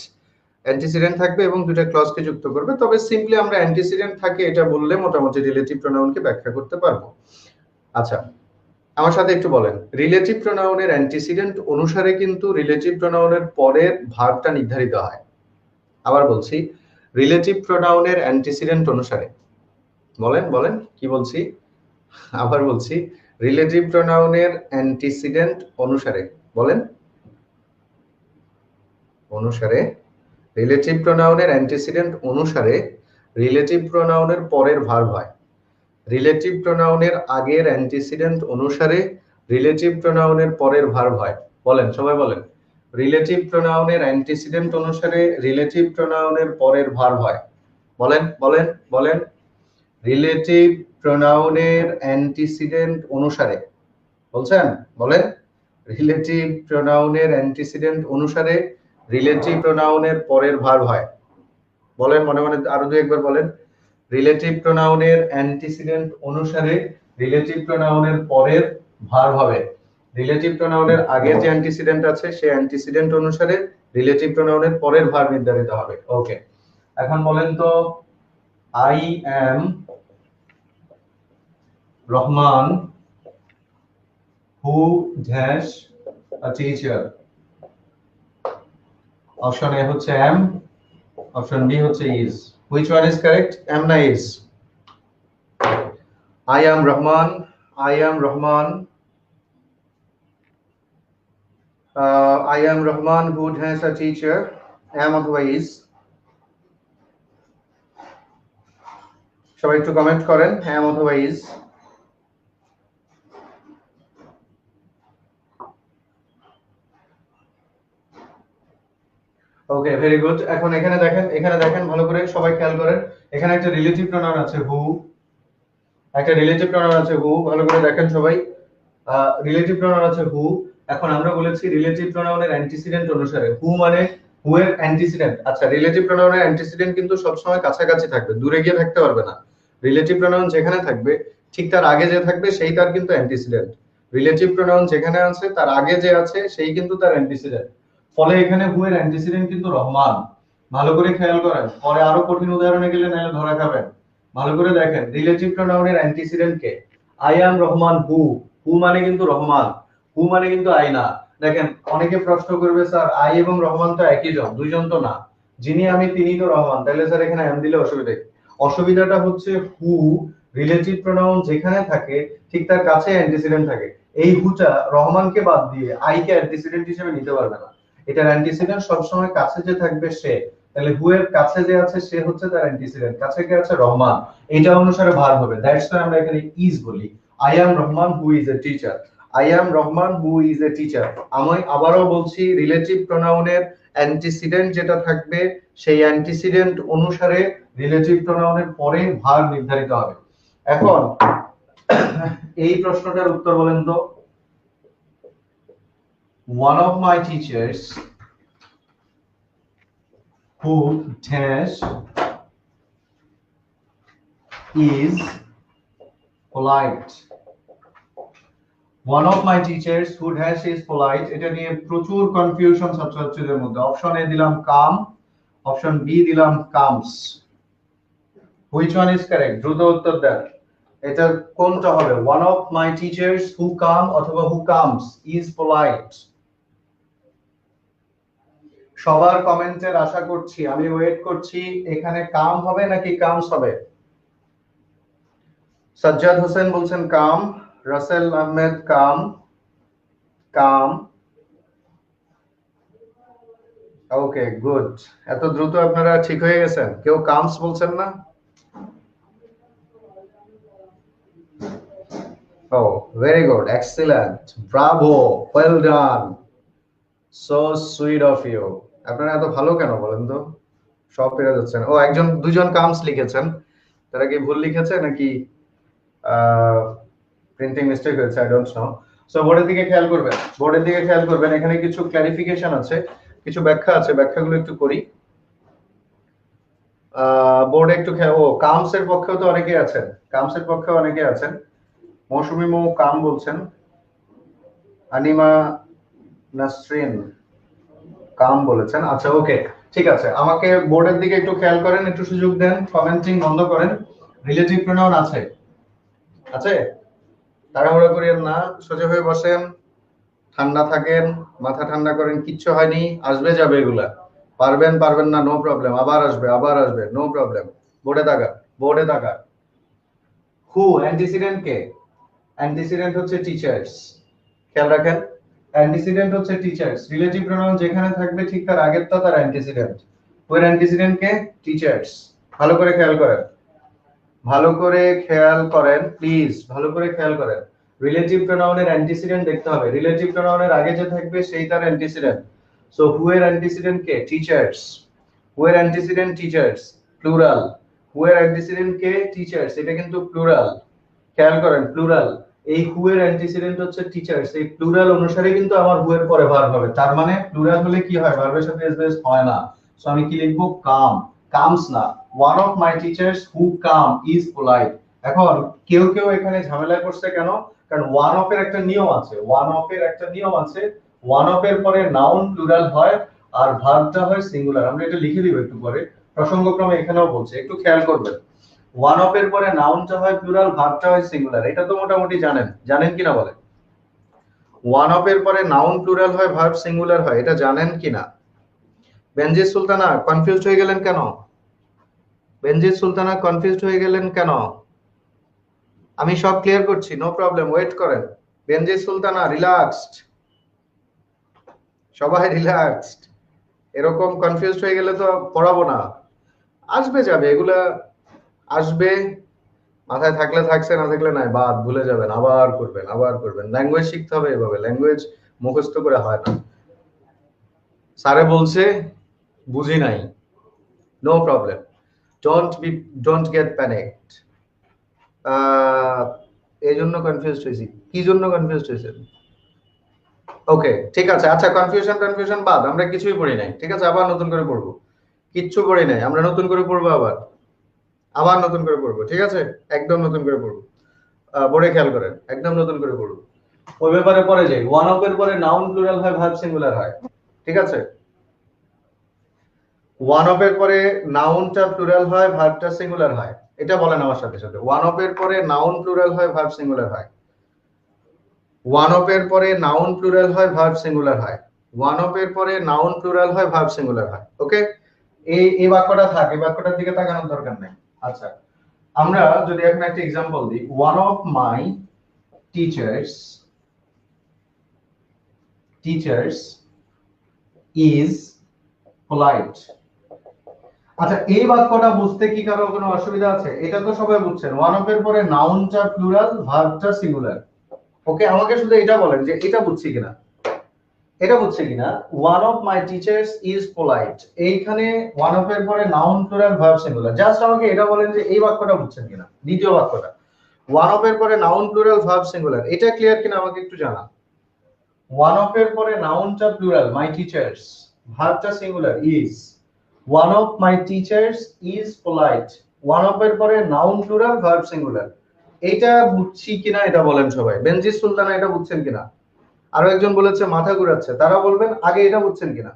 antecedent থাকবে এবং দুটো ক্লজকে যুক্ত করবে। তবে সিম্পলি আমরা antecedent থাকে এটা বললে মোটামুটি রিলেটিভ প্রোনাউনকে ব্যাখ্যা করতে পারবো। আচ্ছা, আমার সাথে একটু বলেন, রিলেটিভ প্রোনাউনের অ্যান্টিসিডেন্ট অনুসারে কিন্তু রিলেটিভ প্রোনাউনের পরের ভার্বটা নির্ধারিত হয়। আবার বলছি, রিলেটিভ প্রোনাউনের অ্যান্টিসিডেন্ট অনুসারে, বলেন কি বলছি, আবার বলছি, রিলেটিভ প্রোনাউনের অ্যান্টিসিডেন্ট অনুসারে, বলেন রিলেটিভ প্রোনাউনের অ্যান্টিসিডেন্ট অনুসারে রিলেটিভ প্রোনাউনের পরের ভার্ব হয়। রিলেটিভ প্রোনাউনের আগের অ্যান্টিসিডেন্ট অনুসারে রিলেটিভ প্রোনাউনের পরের ভার্ব হয়। বলেন, সবাই বলেন, রিলেটিভ প্রোনাউনের অ্যান্টিসিডেন্ট অনুসারে রিলেটিভ প্রোনাউনের পরের ভার্ব হয়। বলেন রিলেটিভ প্রোনাউনের অ্যান্টিসিডেন্ট অনুসারে, বলেন রিলেটিভ প্রোনাউনের অ্যান্টিসিডেন্ট অনুসারে রিলেটিভ প্রোনাউনের পরের ভার্ব হয়। বলেন মনে মনে আরো দুই একবার বলেন, রিলেটিভ প্রোনাউনের অ্যান্টিসিডেন্ট অনুসারে রিলেটিভ প্রোনাউনের পরের ভার্ব হবে। রিলেটিভ প্রোনাউনের আগের যে অ্যান্টিসিডেন্ট আছে সেই অ্যান্টিসিডেন্ট অনুসারে রিলেটিভ প্রোনাউনের পরের ভার্ব নির্ধারিত হবে। ওকে, এখন বলেন তো, I am Rahman who dash a teacher. Option A হচ্ছে am, অপশন বি হচ্ছে is. Which one is correct? Am না is? I am Rahman who dash a teacher. Am অথবা is? সবাই একটু কমেন্ট করেন হ্যাঁ অথবা ইজ। Okay very good. এখন এখানে দেখেন ভালো করে সবাই খেয়াল করেন, এখানে একটা রিলেটিভ প্রোনাউন আছে হু, একটা রিলেটিভ প্রোনাউন আছে হু, ভালো করে দেখেন সবাই, রিলেটিভ প্রোনাউন আছে হু। এখন আমরা বলেছি রিলেটিভ প্রোনাউনের অ্যান্টিসিডেন্ট অনুসারে হু মানে হু এর অ্যান্টিসিডেন্ট। আচ্ছা রিলেটিভ প্রোনাউনের অ্যান্টিসিডেন্ট কিন্তু সব সময় কাছাকাছি থাকবে, দূরে গিয়ে থাকতে পারবে না। রিলেটিভ প্রোনাউন যেখানে থাকবে ঠিক তার আগে যে থাকবে সেই তার কিন্তু অ্যান্টিসিডেন্ট। রিলেটিভ প্রোনাউন যেখানে আছে তার আগে যে আছে সেই কিন্তু তার অ্যান্টিসিডেন্ট। ফলে এখানে হু এর অ্যান্টিসিডেন্ট কিন্তু রহমান। ভালো করে খেয়াল করেন, পরে আরো কঠিন উদাহরণে গেলে নাহলে ধরা খাবেন। ভালো করে দেখেন রিলেটিভ প্রোনাউনের অ্যান্টিসিডেন্ট কে? I am Rahman who, who মানে কিন্তু রহমান, হু মানে কিন্তু আই না। দেখেন অনেকে প্রশ্ন করবে স্যার আই এবং রহমান তো একই জন, দুইজন তো না, যিনি আমি তিনি তো রহমান, তাহলে স্যার এখানে এম দিলে অসুবিধা কি? অসুবিধাটা হচ্ছে হু রিলেটিভ প্রোনাউন যেখানে থাকে ঠিক তার কাছে অ্যান্টিসিডেন্ট থাকে। এই হুটা রহমানকে বাদ দিয়ে আই কে অ্যান্টিসিডেন্ট হিসেবে নিতে পারবে না, এটার অ্যান্টিসিডেন্ট সবসময় কাছে যে থাকবে সে। তাহলে হু এর কাছে যে আছে সে হচ্ছে তার অ্যান্টিসিডেন্ট, কাছে কে আছে রহমান, এটা অনুসারে ভার হবে। দ্যাটস ওয়াই আমরা এখানে ইজ বলি। I am Rahman who is a teacher, I am Rahman who is a teacher. আমি আবারও বলছি রিলেটিভ প্রোনাউনের অ্যান্টিসিডেন্ট যেটা থাকবে সেই অ্যান্টিসিডেন্ট অনুসারে রিলেটিভ প্রোনাউনের পরে ভার নির্ধারিত হবে। এখন এই প্রশ্নটার উত্তর বলেন তো। One of my teachers who dash is polite. One of my teachers who dash is polite, এটা নিয়ে প্রচুর কনফিউশন ছাত্রছাত্রীদের মধ্যে। অপশন এ দিলাম কাম, অপশন বি দিলাম comes. Which one is correct? দ্রুত উত্তর দেন, এটা কোনটা হবে? One of my teachers who come অথবা who comes is polite। সবার কমেন্টের আশা করছি, আমি ওয়েট করছি। এখানে কাম হবে নাকি কামস হবে? সাজ্জাদ হোসেন বলছেন কাম, রাসেল আহমেদ কাম, কাম। ওকে গুড, এত দ্রুত আপনারা ঠিক হয়ে গেছেন, কেউ কামস বলছেন না? Oh very good, excellent, bravo, well done, so sweet of you. আপনারা এত ভালো কেন বলেন তো, সব পেরে যাচ্ছেন। ও একজন দুজন কামস লিখেছেন, তারা কি ভুল লিখেছে নাকি প্রিন্টিং মিস্টেক হয়েছে, আই ডোন্ট নো। সো বোর্ডের দিকে খেয়াল করবেন, বোর্ডের দিকে খেয়াল করবেন, এখানে কিছু ক্লারিফিকেশন আছে, কিছু ব্যাখ্যা আছে, ব্যাখ্যাগুলো একটু করি। বোর্ডে একটু খেয়াল, ও কামস এর পক্ষেও তো অনেকে আছেন, কামস এর পক্ষেও অনেকে আছেন। মৌসুমী মৌ কাম বলছেন, আনিমা নাসরিন কাম বলেছেন। আচ্ছা ওকে ঠিক আছে, আমাকে বোর্ডের দিকে একটু খেয়াল করেন, একটু সুযোগ দেন, কমেন্টিং বন্ধ করেন। রিলেটিভ প্রোনাউন আছে, আছে, তাড়াহুড়া করিয়েন না, সোজা হয়ে বসেন, ঠান্ডা থাকেন, মাথা ঠান্ডা করেন, কিচ্ছু হয়নি, আসবে যাবে এগুলা, পারবেন পারবেন না নো প্রবলেম, আবার আসবে আবার আসবে নো প্রবলেম। বোর্ডে তাকা, বোর্ডে তাকা। হু অ্যান্টিসিডেন্ট কে? অ্যান্টিসিডেন্ট হচ্ছে টিচার্স, খেয়াল রাখেন, অ্যান্টিসিডেন্ট হচ্ছে টিচার্স। রিলেটিভ প্রোনাউন যেখানে থাকবে ঠিক তার আগেরটা তার অ্যান্টিসিডেন্ট। হু এর অ্যান্টিসিডেন্ট কে? টিচার্স। ভালো করে খেয়াল করেন, ভালো করে খেয়াল করেন প্লিজ, ভালো করে খেয়াল করেন। রিলেটিভ প্রোনাউনের অ্যান্টিসিডেন্ট দেখতে হবে, রিলেটিভ প্রোনাউনের আগে যে থাকবে সেই তার অ্যান্টিসিডেন্ট। সো হু এর অ্যান্টিসিডেন্ট কে? টিচার্স। হু এর অ্যান্টিসিডেন্ট টিচার্স, প্লুরাল। হু এর অ্যান্টিসিডেন্ট কে? টিচার্স, এটা কিন্তু প্লুরাল, খেয়াল করেন প্লুরাল। এই হু এর অ্যান্টিসিডেন্ট হচ্ছে টিচার্স, এই প্লুরাল অনুসারে কিন্তু আমার হু এর পরে ভার্ব হবে। তার মানে প্লুরাল হলে কি হয়, ভার্বের সাথে এস বেস হয় না। সো আমি কি লিখবো? কাম, কামস না। One of my teachers who come is polite. এখন কেউ কেউ এখানে ঝামেলায় পড়ছে কেন? কারণ ওয়ান অফ এর একটা নিয়ম আছে, ওয়ান অফ এর একটা নিয়ম আছে, ওয়ান অফ এর পরে নাউন প্লুরাল হয় আর ভার্বটা হয় সিঙ্গুলার। আমরা এটা লিখে দিব একটু পরে, প্রসঙ্গক্রমে এখানেও বলছে, একটু খেয়াল করবেন। ওয়ান অফ এর পরে নাউনটা হয় প্লুরাল, ভার্বটা হয় সিঙ্গুলার, এটা তো মোটামুটি জানেন, জানেন কিনা বলেন? ওয়ান অফ এর পরে নাউন প্লুরাল হয়, ভার্ব সিঙ্গুলার হয়, এটা জানেন কিনা? বেনজির সুলতানা কনফিউজড হয়ে গেলেন কেন? বেনজির সুলতানা কনফিউজড হয়ে গেলেন কেন? আমি সব ক্লিয়ার করছি, নো প্রবলেম, ওয়েট করেন। বেনজির সুলতানা রিল্যাক্সড, সবাই রিল্যাক্সড। এরকম কনফিউজড হয়ে গেলে তো পড়াবো না, আসবে যাবে এগুলা, আসবে মাথায় থাকলে থাকছে, না থাকলে নাই, বাদ, ভুলে যাবেন, আবার করবেন, আবার করবেন। ল্যাঙ্গুয়েজ শিখতে হবে এভাবে, ল্যাঙ্গুয়েজ মুখস্থ করে হয় না। স্যারে বলছে বুঝি নাই, no problem, don't get panicked. এই জন্য কনফিউজড হয়েছি, কি জন্য কনফিউজড হয়েছেন? ওকে, ঠিক আছে। আচ্ছা, কনফিউশন বাদ, আমরা কিছুই পড়ি নাই, ঠিক আছে? আবার নতুন করে পড়বো। কিচ্ছু পড়ি নাই, আমরা নতুন করে পড়বো, আবার আবার নতুন করে পড়বো, ঠিক আছে? একদম নতুন করে পড়বো। বোর্ডে খেয়াল করেন, একদম নতুন করে পড়বো। ওই ব্যাপারে পরে যাই। ওয়ান অফ এর পরে নাউন প্লুরাল হয়, ভার্ব সিঙ্গুলার হয়, ঠিক আছে? ওয়ান অফ এর পরে নাউনটা প্লুরাল হয়, ভার্বটা সিঙ্গুলার হয়। এটা বলেন আমার সাথে সাথে। ওয়ান অফ এর পরে নাউন প্লুরাল হয়, ভার্ব সিঙ্গুলার হয়। ওয়ান অফ এর পরে নাউন প্লুরাল হয়, ভার্ব সিঙ্গুলার হয়। ওয়ান অফ এর পরে নাউন প্লুরাল হয়, ভার্ব সিঙ্গুলার হয়। ওকে, এই বাক্যটা থাক, এই বাক্যটার দিকে তাকানোর দরকার নেই। আচ্ছা, আমরা যদি এখন একটা এক্সাম্পল দিই, one of my teachers is polite. আচ্ছা, এই বাক্যটা বুঝতে কি কারো কোনো অসুবিধা আছে? এটা তো সবাই বুঝছেন, ওয়ান অফ এর পরে নাউনটা প্লুরাল, ভার্বটা সিঙ্গুলার। ওকে, আমাকে শুধু এটা বলেন যে এটা বুঝছি কিনা, এটা বুঝছে কিনা। One of my teachers is polite, এইখানে ওয়ান অফ এর পরে noun plural, verb singular. Just আমাকে এটা বলেন যে এই বাক্যটা বুঝছেন কিনা, দ্বিতীয় বাক্যটা ওয়ান অফ এর পরে নাউন প্লুরাল, ভার্ব সিঙ্গুলার, এটা ক্লিয়ার কিনা আমাকে একটু জানান। ওয়ান অফ এর পরে নাউনটা প্লুরাল, মাই টিচার্স, ভার্বটা singular, is. One of my teachers is polite, one of এর পরে নাউন প্লুরাল, ভার্ব সিঙ্গুলার। এটা বুঝছি কিনা এটা বলেন সবাই। বেনজির সুলতানা, এটা বুঝছেন কিনা? আরো একজন বলেছে মাথা ঘুরাচ্ছে, তারা বলবেন আগে এটা বুঝছেন কিনা।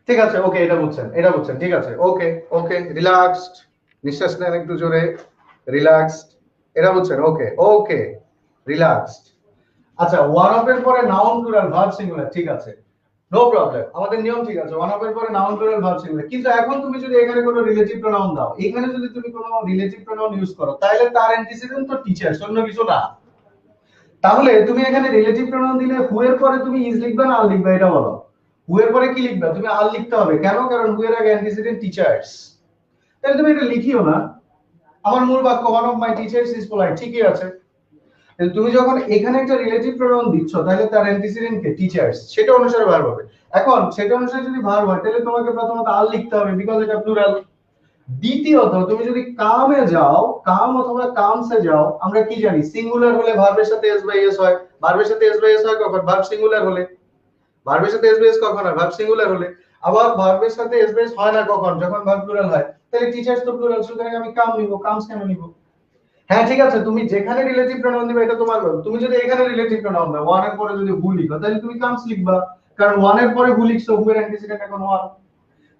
ঠিক আছে, ওকে, এটা বুঝছেন, এটা বুঝছেন, ঠিক আছে। ওকে, ওকে, রিল্যাক্সড, নিঃশ্বাস নেন একটু জোরে, রিল্যাক্সড, এটা বুঝছেন। ওকে, ওকে, রিল্যাক্সড। আচ্ছা, ওয়ান অফ এর পরে নাউন প্লুরাল, ভার্ব সিঙ্গুলার, ঠিক আছে, নো প্রবলেম, আমাদের নিয়ম ঠিক আছে, ওয়ান অফ এর পরে নাউন প্লুরাল, ভার্ব সিঙ্গুলার। কিন্তু এখন তুমি যদি এখানে কোনো রিলেটিভ প্রোনাউন দাও, এখানে যদি তুমি কোনো রিলেটিভ প্রোনাউন ইউজ করো, তাহলে তার অ্যান্টিসিডেন্ট তো টিচার্স, অন্য কিছু না। তাহলে তুমি এখানে রিলেটিভ প্রোনাউন দিলে হু এর পরে তুমি ইজ লিখবে না আর লিখবে, এটা বলো। হু এর পরে কি লিখবে? তুমি আর লিখতে হবে। কেন? কারণ হু এর আগে অ্যান্টিসিডেন্ট টিচার্স। তাহলে তুমি এটা লিখিও না। আমার মূল বাক্য one of my teachers is polite, ঠিকই আছে। তুমি যখন এখানে একটা রিলেটিভ প্রোনাউন দিচ্ছ, তাহলে তার অ্যান্টিসিডেন্ট কে? টিচার্স। সেটা অনুসারে ভার্ব হবে। এখন সেটা অনুসারে যদি ভার্ব হয়, তাহলে তোমাকে প্রথমত আর লিখতে হবে, বিকজ এটা প্লুরাল। দ্বিতীয়ত, তুমি যদি কামে যাও, কাম অথবা কামসে যাও, আমরা কি জানি সিঙ্গুলার হলে ভার্বের সাথে এস বাই এস হয়। ভার্বের সাথে এস বাই এস হয় কখন? ভার্ব সিঙ্গুলার হলে। ভার্বের সাথে এস বাই এস কখন হয়? ভার্ব সিঙ্গুলার হলে। আবার ভার্বের সাথে এস বাই এস হয় না কখন? যখন ভার্ব প্লুরাল হয়। তাহলে টিচার্স তো প্লুরাল, সুতরাং আমি কাম নিব, কামস কেন নিব? হ্যাঁ, ঠিক আছে, তুমি যেখানে রিলেটিভ প্রোনাউন দিবে এটা তোমার ব্যাপার। তুমি যদি এখানে রিলেটিভ প্রোনাউন দাও, ওয়ান এর পরে যদি হু লিখো, তাহলে তুমি কামস লিখবা, কারণ ওয়ান এর পরে হু লিখছো, হু এর অ্যান্টিসিডেন্ট এখন ওয়ান।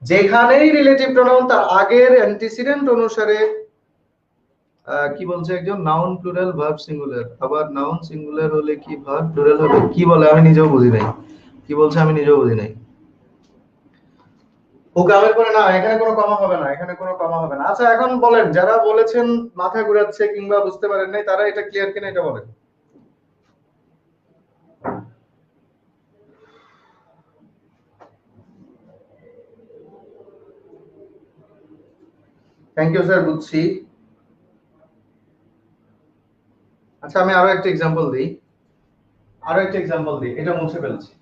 যেখানেই রিলেটিভ প্রোনাউন তার আগের অ্যান্টিসিডেন্ট অনুসারে কি বলছে একজন, নাউন প্লুরাল, ভার্ব সিঙ্গুলার। আবার নাউন সিঙ্গুলার হলে কি ভার্ব প্লুরাল হবে? কি বলে আমি নিজেও বুঝি নাই, কি বলছে আমি নিজেও বুঝি নাই। ও কামের পরে না, এখানে কোনো কমা হবে না, এখানে কোনো কমা হবে না। আচ্ছা, এখন বলেন, যারা বলেছেন মাথা ঘুরাচ্ছে কিংবা বুঝতে পারেন নাই, তারা এটা ক্লিয়ার কিনা এটা বলেন। থ্যাংক ইউ স্যার, বুঝছি। আচ্ছা, আমি আরো একটা এক্সাম্পল দিই, এটা মুছে ফেলছি।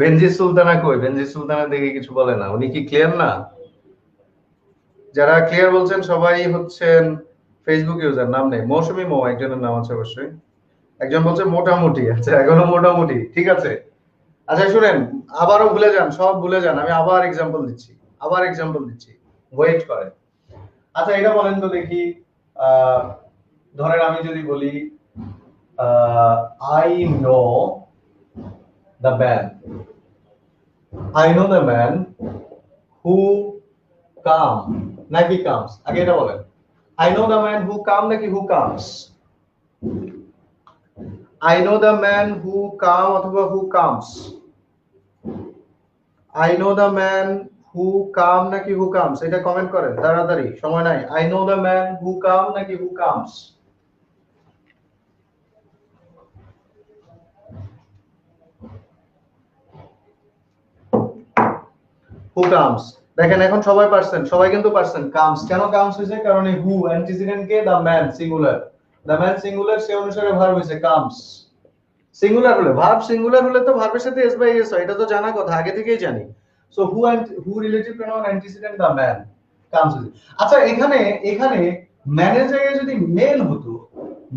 বেনজির সুলতানা কই? বেনজির সুলতানা দেখে কিছু বলে না, উনি কি ক্লিয়ার না? যারা ক্লিয়ার বলছেন সবাই হচ্ছেন ফেসবুক ইউজার, নাম নেই। মৌসুমী মৌ একজনের নাম আছে অবশ্যই। একজন বলছে মোটামুটি, আচ্ছা এখনো মোটামুটি, ঠিক আছে। আচ্ছা শুনেন, আবারও ভুলে যান, সব ভুলে যান, আমি আবার এক্সাম্পল দিচ্ছি, ওয়েট করেন। আচ্ছা, এটা বলেন তো দেখি, ধরেন আমি যদি বলি I know the man, who come নাকি কামস? আগে এটা বলেন, I know the man who come নাকি who comes? I know the man who come অথবা who comes? I know the man who come নাকি হু কামস? এটা comment করেন তাড়াতাড়ি, সময় নাই। I know the man who come নাকি who comes? Who comes. দেখেন এখন সবাই পারছেন, সবাই কিন্তু পারছেন কামস। কেন কামস হয়েছে? কারণ এই হু অ্যান্টিসিডেন্ট কে the man singular, the man singular, সে অনুসারে ভার্ব হয়েছে কামস। সিঙ্গুলার হলে, ভার্ব সিঙ্গুলার হলে তো ভার্বের সাথে এস বাই এস হয়, এটা তো জানা কথা, আগে থেকেই জানি। So who and who relative pronoun antecedent the man comes. আচ্ছা এখানে এখানে ম্যানের জায়গায় যদি মেন হতো,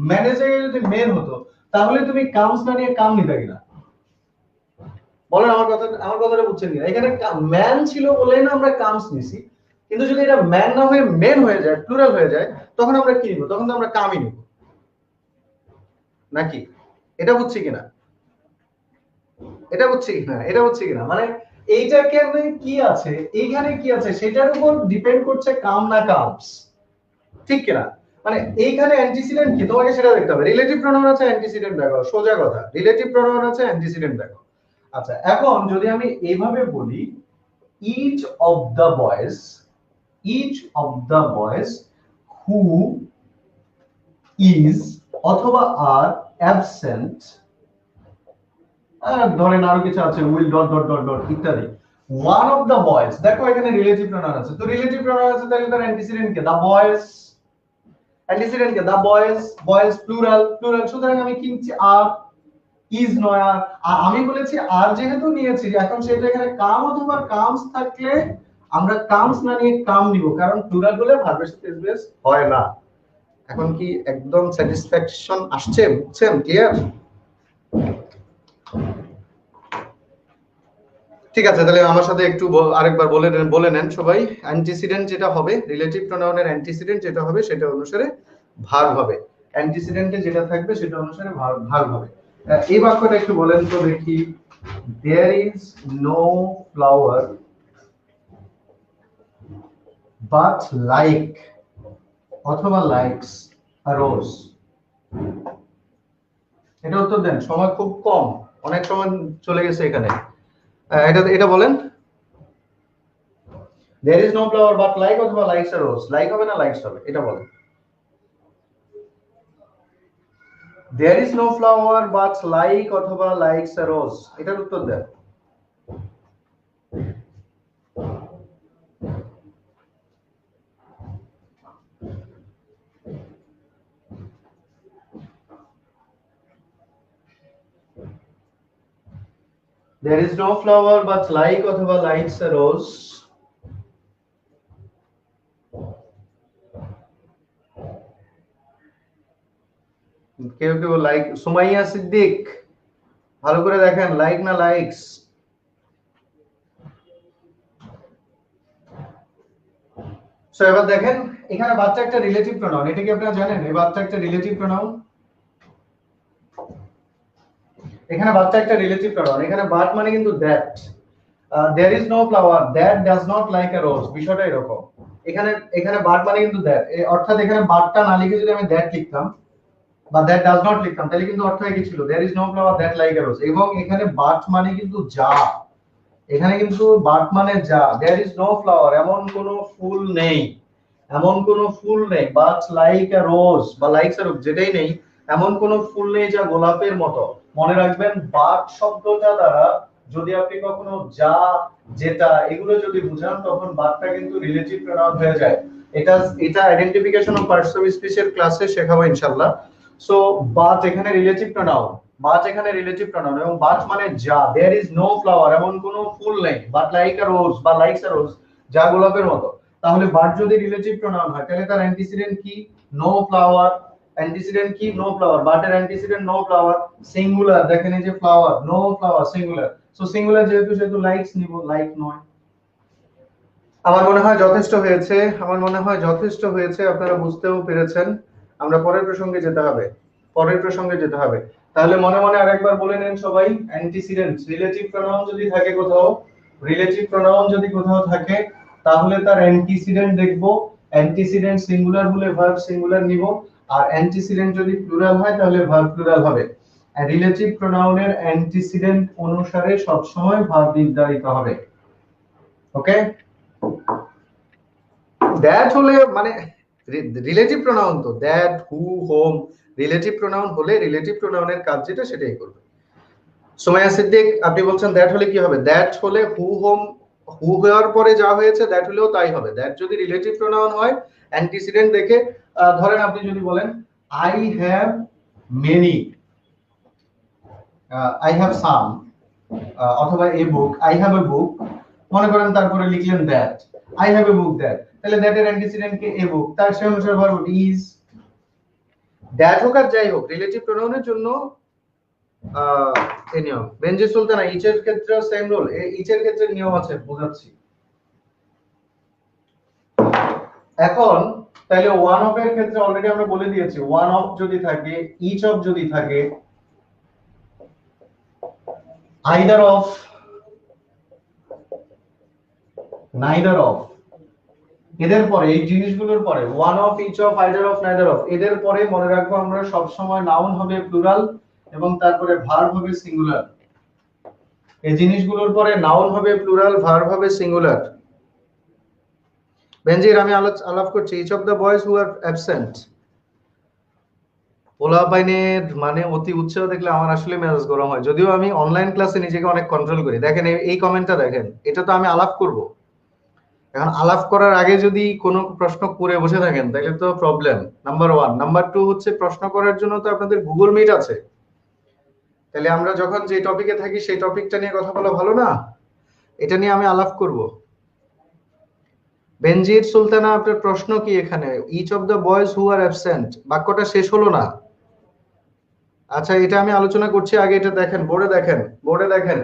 ম্যানের জায়গায় যদি মেন হতো, তাহলে তুমি কামস না নিয়ে কাম নিতে কিনা? বলেন আমার কথা, আমার কথাটা বুঝছেন কিনা? এখানে ম্যান ছিল বলেই না আমরা কামস নিছি, কিন্তু যদি এটা ম্যান না হয়ে মেন হয়ে যায়, প্লুরাল হয়ে যায়, তখন আমরা কি নিব? তখন তো আমরা কামই নিব নাকি? এটা বুঝছি কিনা? এটা বুঝছি কিনা? এটা বুঝছি কিনা? মানে এইটাকে কি আছে, এইখানে কি আছে সেটার উপর ডিপেন্ড করছে কাম না কামস, ঠিক কিনা? মানে এইখানে অ্যান্টিসিডেন্ট কি তোমাকে সেটা দেখতে হবে। রিলেটিভ প্রোনাউন আছে, অ্যান্টিসিডেন্ট দেখো, সোজা কথা। রিলেটিভ প্রোনাউন আছে, অ্যান্টিসিডেন্ট দেখো। আচ্ছা এখন যদি আমি এইভাবে বলি, each of the boys, each of the boys who is অথবা are absent, ধরেন আরো কিছু আছে, will dot dot dot dot ইত্যাদি, one of the boys, দেখো এখানে রিলেটিভ প্রোনাউন আছে, তো রিলেটিভ প্রোনাউন আছে তাহলে তার antecedent K? the boys, antecedent K? the boys, boys plural, plural, সুতরাং আমি কি নিচ্ছি? are, is নয় আর আমি বলেছি আর যেহেতু নিয়েছি, এখন সেটা এখানে কাম অথবা কামস থাকলে আমরা কামস না নিয়ে কাম নিব, কারণ প্লুরাল হলে ভার্বের সাথে এসবেস হয় না। এখন কি একদম স্যাটিসফ্যাকশন আসছে? বুঝছেন? ক্লিয়ার? ঠিক আছে, তাহলে আমার সাথে একটু আরেকবার বলে নেন সবাই। অ্যান্টিসিডেন্ট যেটা হবে, রিলেটিভ প্রোনাউনের অ্যান্টিসিডেন্ট যেটা হবে সেটা অনুসারে ভার্ব হবে। অ্যান্টিসিডেন্টে যেটা থাকবে সেটা অনুসারে ভার্ব হবে। এই বাক্যটা একটু বলেন তো দেখি। There is no flower but like অথবা likes a rose। এটা উত্তর দেন, সময় খুব কম, অনেক সময় চলে গেছে এখানে। এটা এটা বলেন। There is no flower but like অথবা likes a rose, like হবে না likes হবে? এটা বলেন। There is no flower but like অথবা likes a rose, এটার উত্তর দেন। There is no flower but like অথবা likes a rose। কেউ কেউ লাইক, সুমাইয়া সিদ্দিক, ভালো করে দেখেন লাইক না লাইকস। সো এবার দেখেন এখানে বাচ্চা একটা রিলেটিভ প্রোনাউন, এটা কি আপনারা জানেন? এই বাচ্চা একটা রিলেটিভ প্রোনাউন, এখানে বাচ্চা একটা রিলেটিভ প্রোনাউন, এখানে বাট মানে কিন্তু that. there is no flower that does not like a rose, বিষয়টা এরকম। এখানে এখানে বাট মানে কিন্তু দ্যাট, অর্থাৎ এখানে বাটটা না লিখে যদি আমি দ্যাট লিখতাম বা that does not লিখতাম, তাহলে কিন্তু অর্থ কি ছিল? there is no flower that like a rose। এবং এখানে বাট মানে কিন্তু যা, এখানে কিন্তু বাট মানে যা। there is no flower, এমন কোনো ফুল নেই, এমন কোনো ফুল নেই, but like a rose বা likes a rose, যেটাই নেই, এমন কোনো ফুল নেই যা গোলাপের মতো। মনে রাখবেন বাট শব্দটা দ্বারা যদি আপনি কখনো যা, যেটা, এগুলো যদি বুঝান তখন বাটটা কিন্তু রিলেটিভ প্রোনাউন হয়ে যায়। এটা এটা identification of parts of speech এর ক্লাসে শেখাবো ইনশাআল্লাহ। সো বাট এখানে রিলেটিভ প্রোনাউন, বাট এখানে রিলেটিভ প্রোনাউন, এবং বাট মানে যা। there is no flower, এমন কোনো ফুল নেই, but like a rose বা likes a rose, যা গোলাপের মতো। তাহলে বাট যদি রিলেটিভ প্রোনাউন হয় তাহলে তার অ্যান্টিসিডেন্ট কি? No flower. অ্যান্টিসিডেন্ট কি? No flower. বাটের অ্যান্টিসিডেন্ট নো ফ্লাওয়ার। সিঙ্গুলার, দেখেন এই যে flower, no flower, singular. So singular যেহেতু সেহেতু লাইকস নিব, লাইক নয়। আমার মনে হয় যথেষ্ট হয়েছে, আমার মনে হয় যথেষ্ট হয়েছে, আপনারা বুঝতেও পেরেছেন। আমরা পরের প্রসঙ্গে যেতে হবে, পরের প্রসঙ্গে যেতে হবে। তাহলে মনে মনে আরেকবার বলে নেন সবাই। অ্যান্টিসিডেন্ট রিলেটিভ প্রোনাউন যদি থাকে কোথাও, রিলেটিভ প্রোনাউন যদি কোথাও থাকে তাহলে তার অ্যান্টিসিডেন্ট দেখব। অ্যান্টিসিডেন্ট সিঙ্গুলার হলে ভার্ব সিঙ্গুলার নিব, আর অ্যান্টিসিডেন্ট যদি প্লুরাল হয় তাহলে ভার্ব প্লুরাল হবে। আর রিলেটিভ প্রোনাউনের অ্যান্টিসিডেন্ট অনুসারে সব সময় ভার্ব নির্ধারিত হবে। ওকে? দ্যাট হলে মানে রিলেটিভ প্রোনাউন তো, that, who, home, relative pronoun হলে রিলেটিভ প্রোনাউনের কাজ যেটা সেটাই করবে। সুমাইয়া সিদ্দিক আপনি বলছেন দ্যাট হলে কি হবে? দ্যাট হলে হু, হোম হু হওয়ার পরে যা হয়েছে দ্যাট হলেও তাই হবে। দ্যাট যদি রিলেটিভ প্রোনাউন হয় অ্যান্টিসিডেন্ট দেখে, ধরেন আপনি যদি বলেন I have many, I have some, অথবা এ বুক, আই হ্যাভ এ বুক, মনে করেন তারপরে লিখলেন that, I have a book that, তাহলে দ্যাট এর অ্যান্টিসিডেন্ট কে এ বুক, তার সে অনুসারে ভার্ব ইজ। দ্যাট হোক আর যাই হোক রিলেটিভ প্রোনাউনের জন্য এই নিয়ম। বেনজি সুলতানা ইচ এর ক্ষেত্রে সেম রুল, ইচ এর ক্ষেত্রে নিয়ম আছে, বোঝাচ্ছি। এখন তাহলে ওয়ান অফ এর ক্ষেত্রে অলরেডি আমরা বলে দিয়েছি, ওয়ান অফ যদি থাকে, ইচ অফ যদি থাকে, আইদার অফ, নাইদার অফ, এদের পরে এই জিনিসগুলোর পরে one of, each of, either of, neither of, এদের পরে মনে রাখবো আমরা সব সময় নাউন হবে প্লুরাল এবং তারপরে ভার্ব হবে সিঙ্গুলার। এই জিনিসগুলোর পরে নাউন হবে প্লুরাল, ভার্ব হবে সিঙ্গুলার। বেনজির আমি আলাপ করছি, each of the boys who are absent. পোলাপাইনের মানে অতি উৎসাহ দেখলে আমার আসলে মেজাজ গরম হয়, যদিও আমি অনলাইন ক্লাসে নিজেকে অনেক কন্ট্রোল করি। দেখেন এই কমেন্টটা দেখেন, এটা তো আমি আলাপ করব। এখন আলাপ করার আগে যদি কোনো প্রশ্ন করে বসে থাকেন তাহলে তো problem, number one. Number two হচ্ছে প্রশ্ন করার জন্য তো আপনাদের গুগল মিট আছে, তাহলে আমরা যখন যে টপিকে থাকি সেই টপিকটা নিয়ে কথা বলা ভালো না? এটা নিয়ে আমি আলাপ করব। বেনজির সুলতানা আপনার প্রশ্ন কি এখানে? Each of the boys who are absent, বাক্যটা শেষ হলো না। আচ্ছা এটা আমি আলোচনা করছি, আগে এটা দেখেন, বোর্ডে দেখেন, বোর্ডে দেখেন।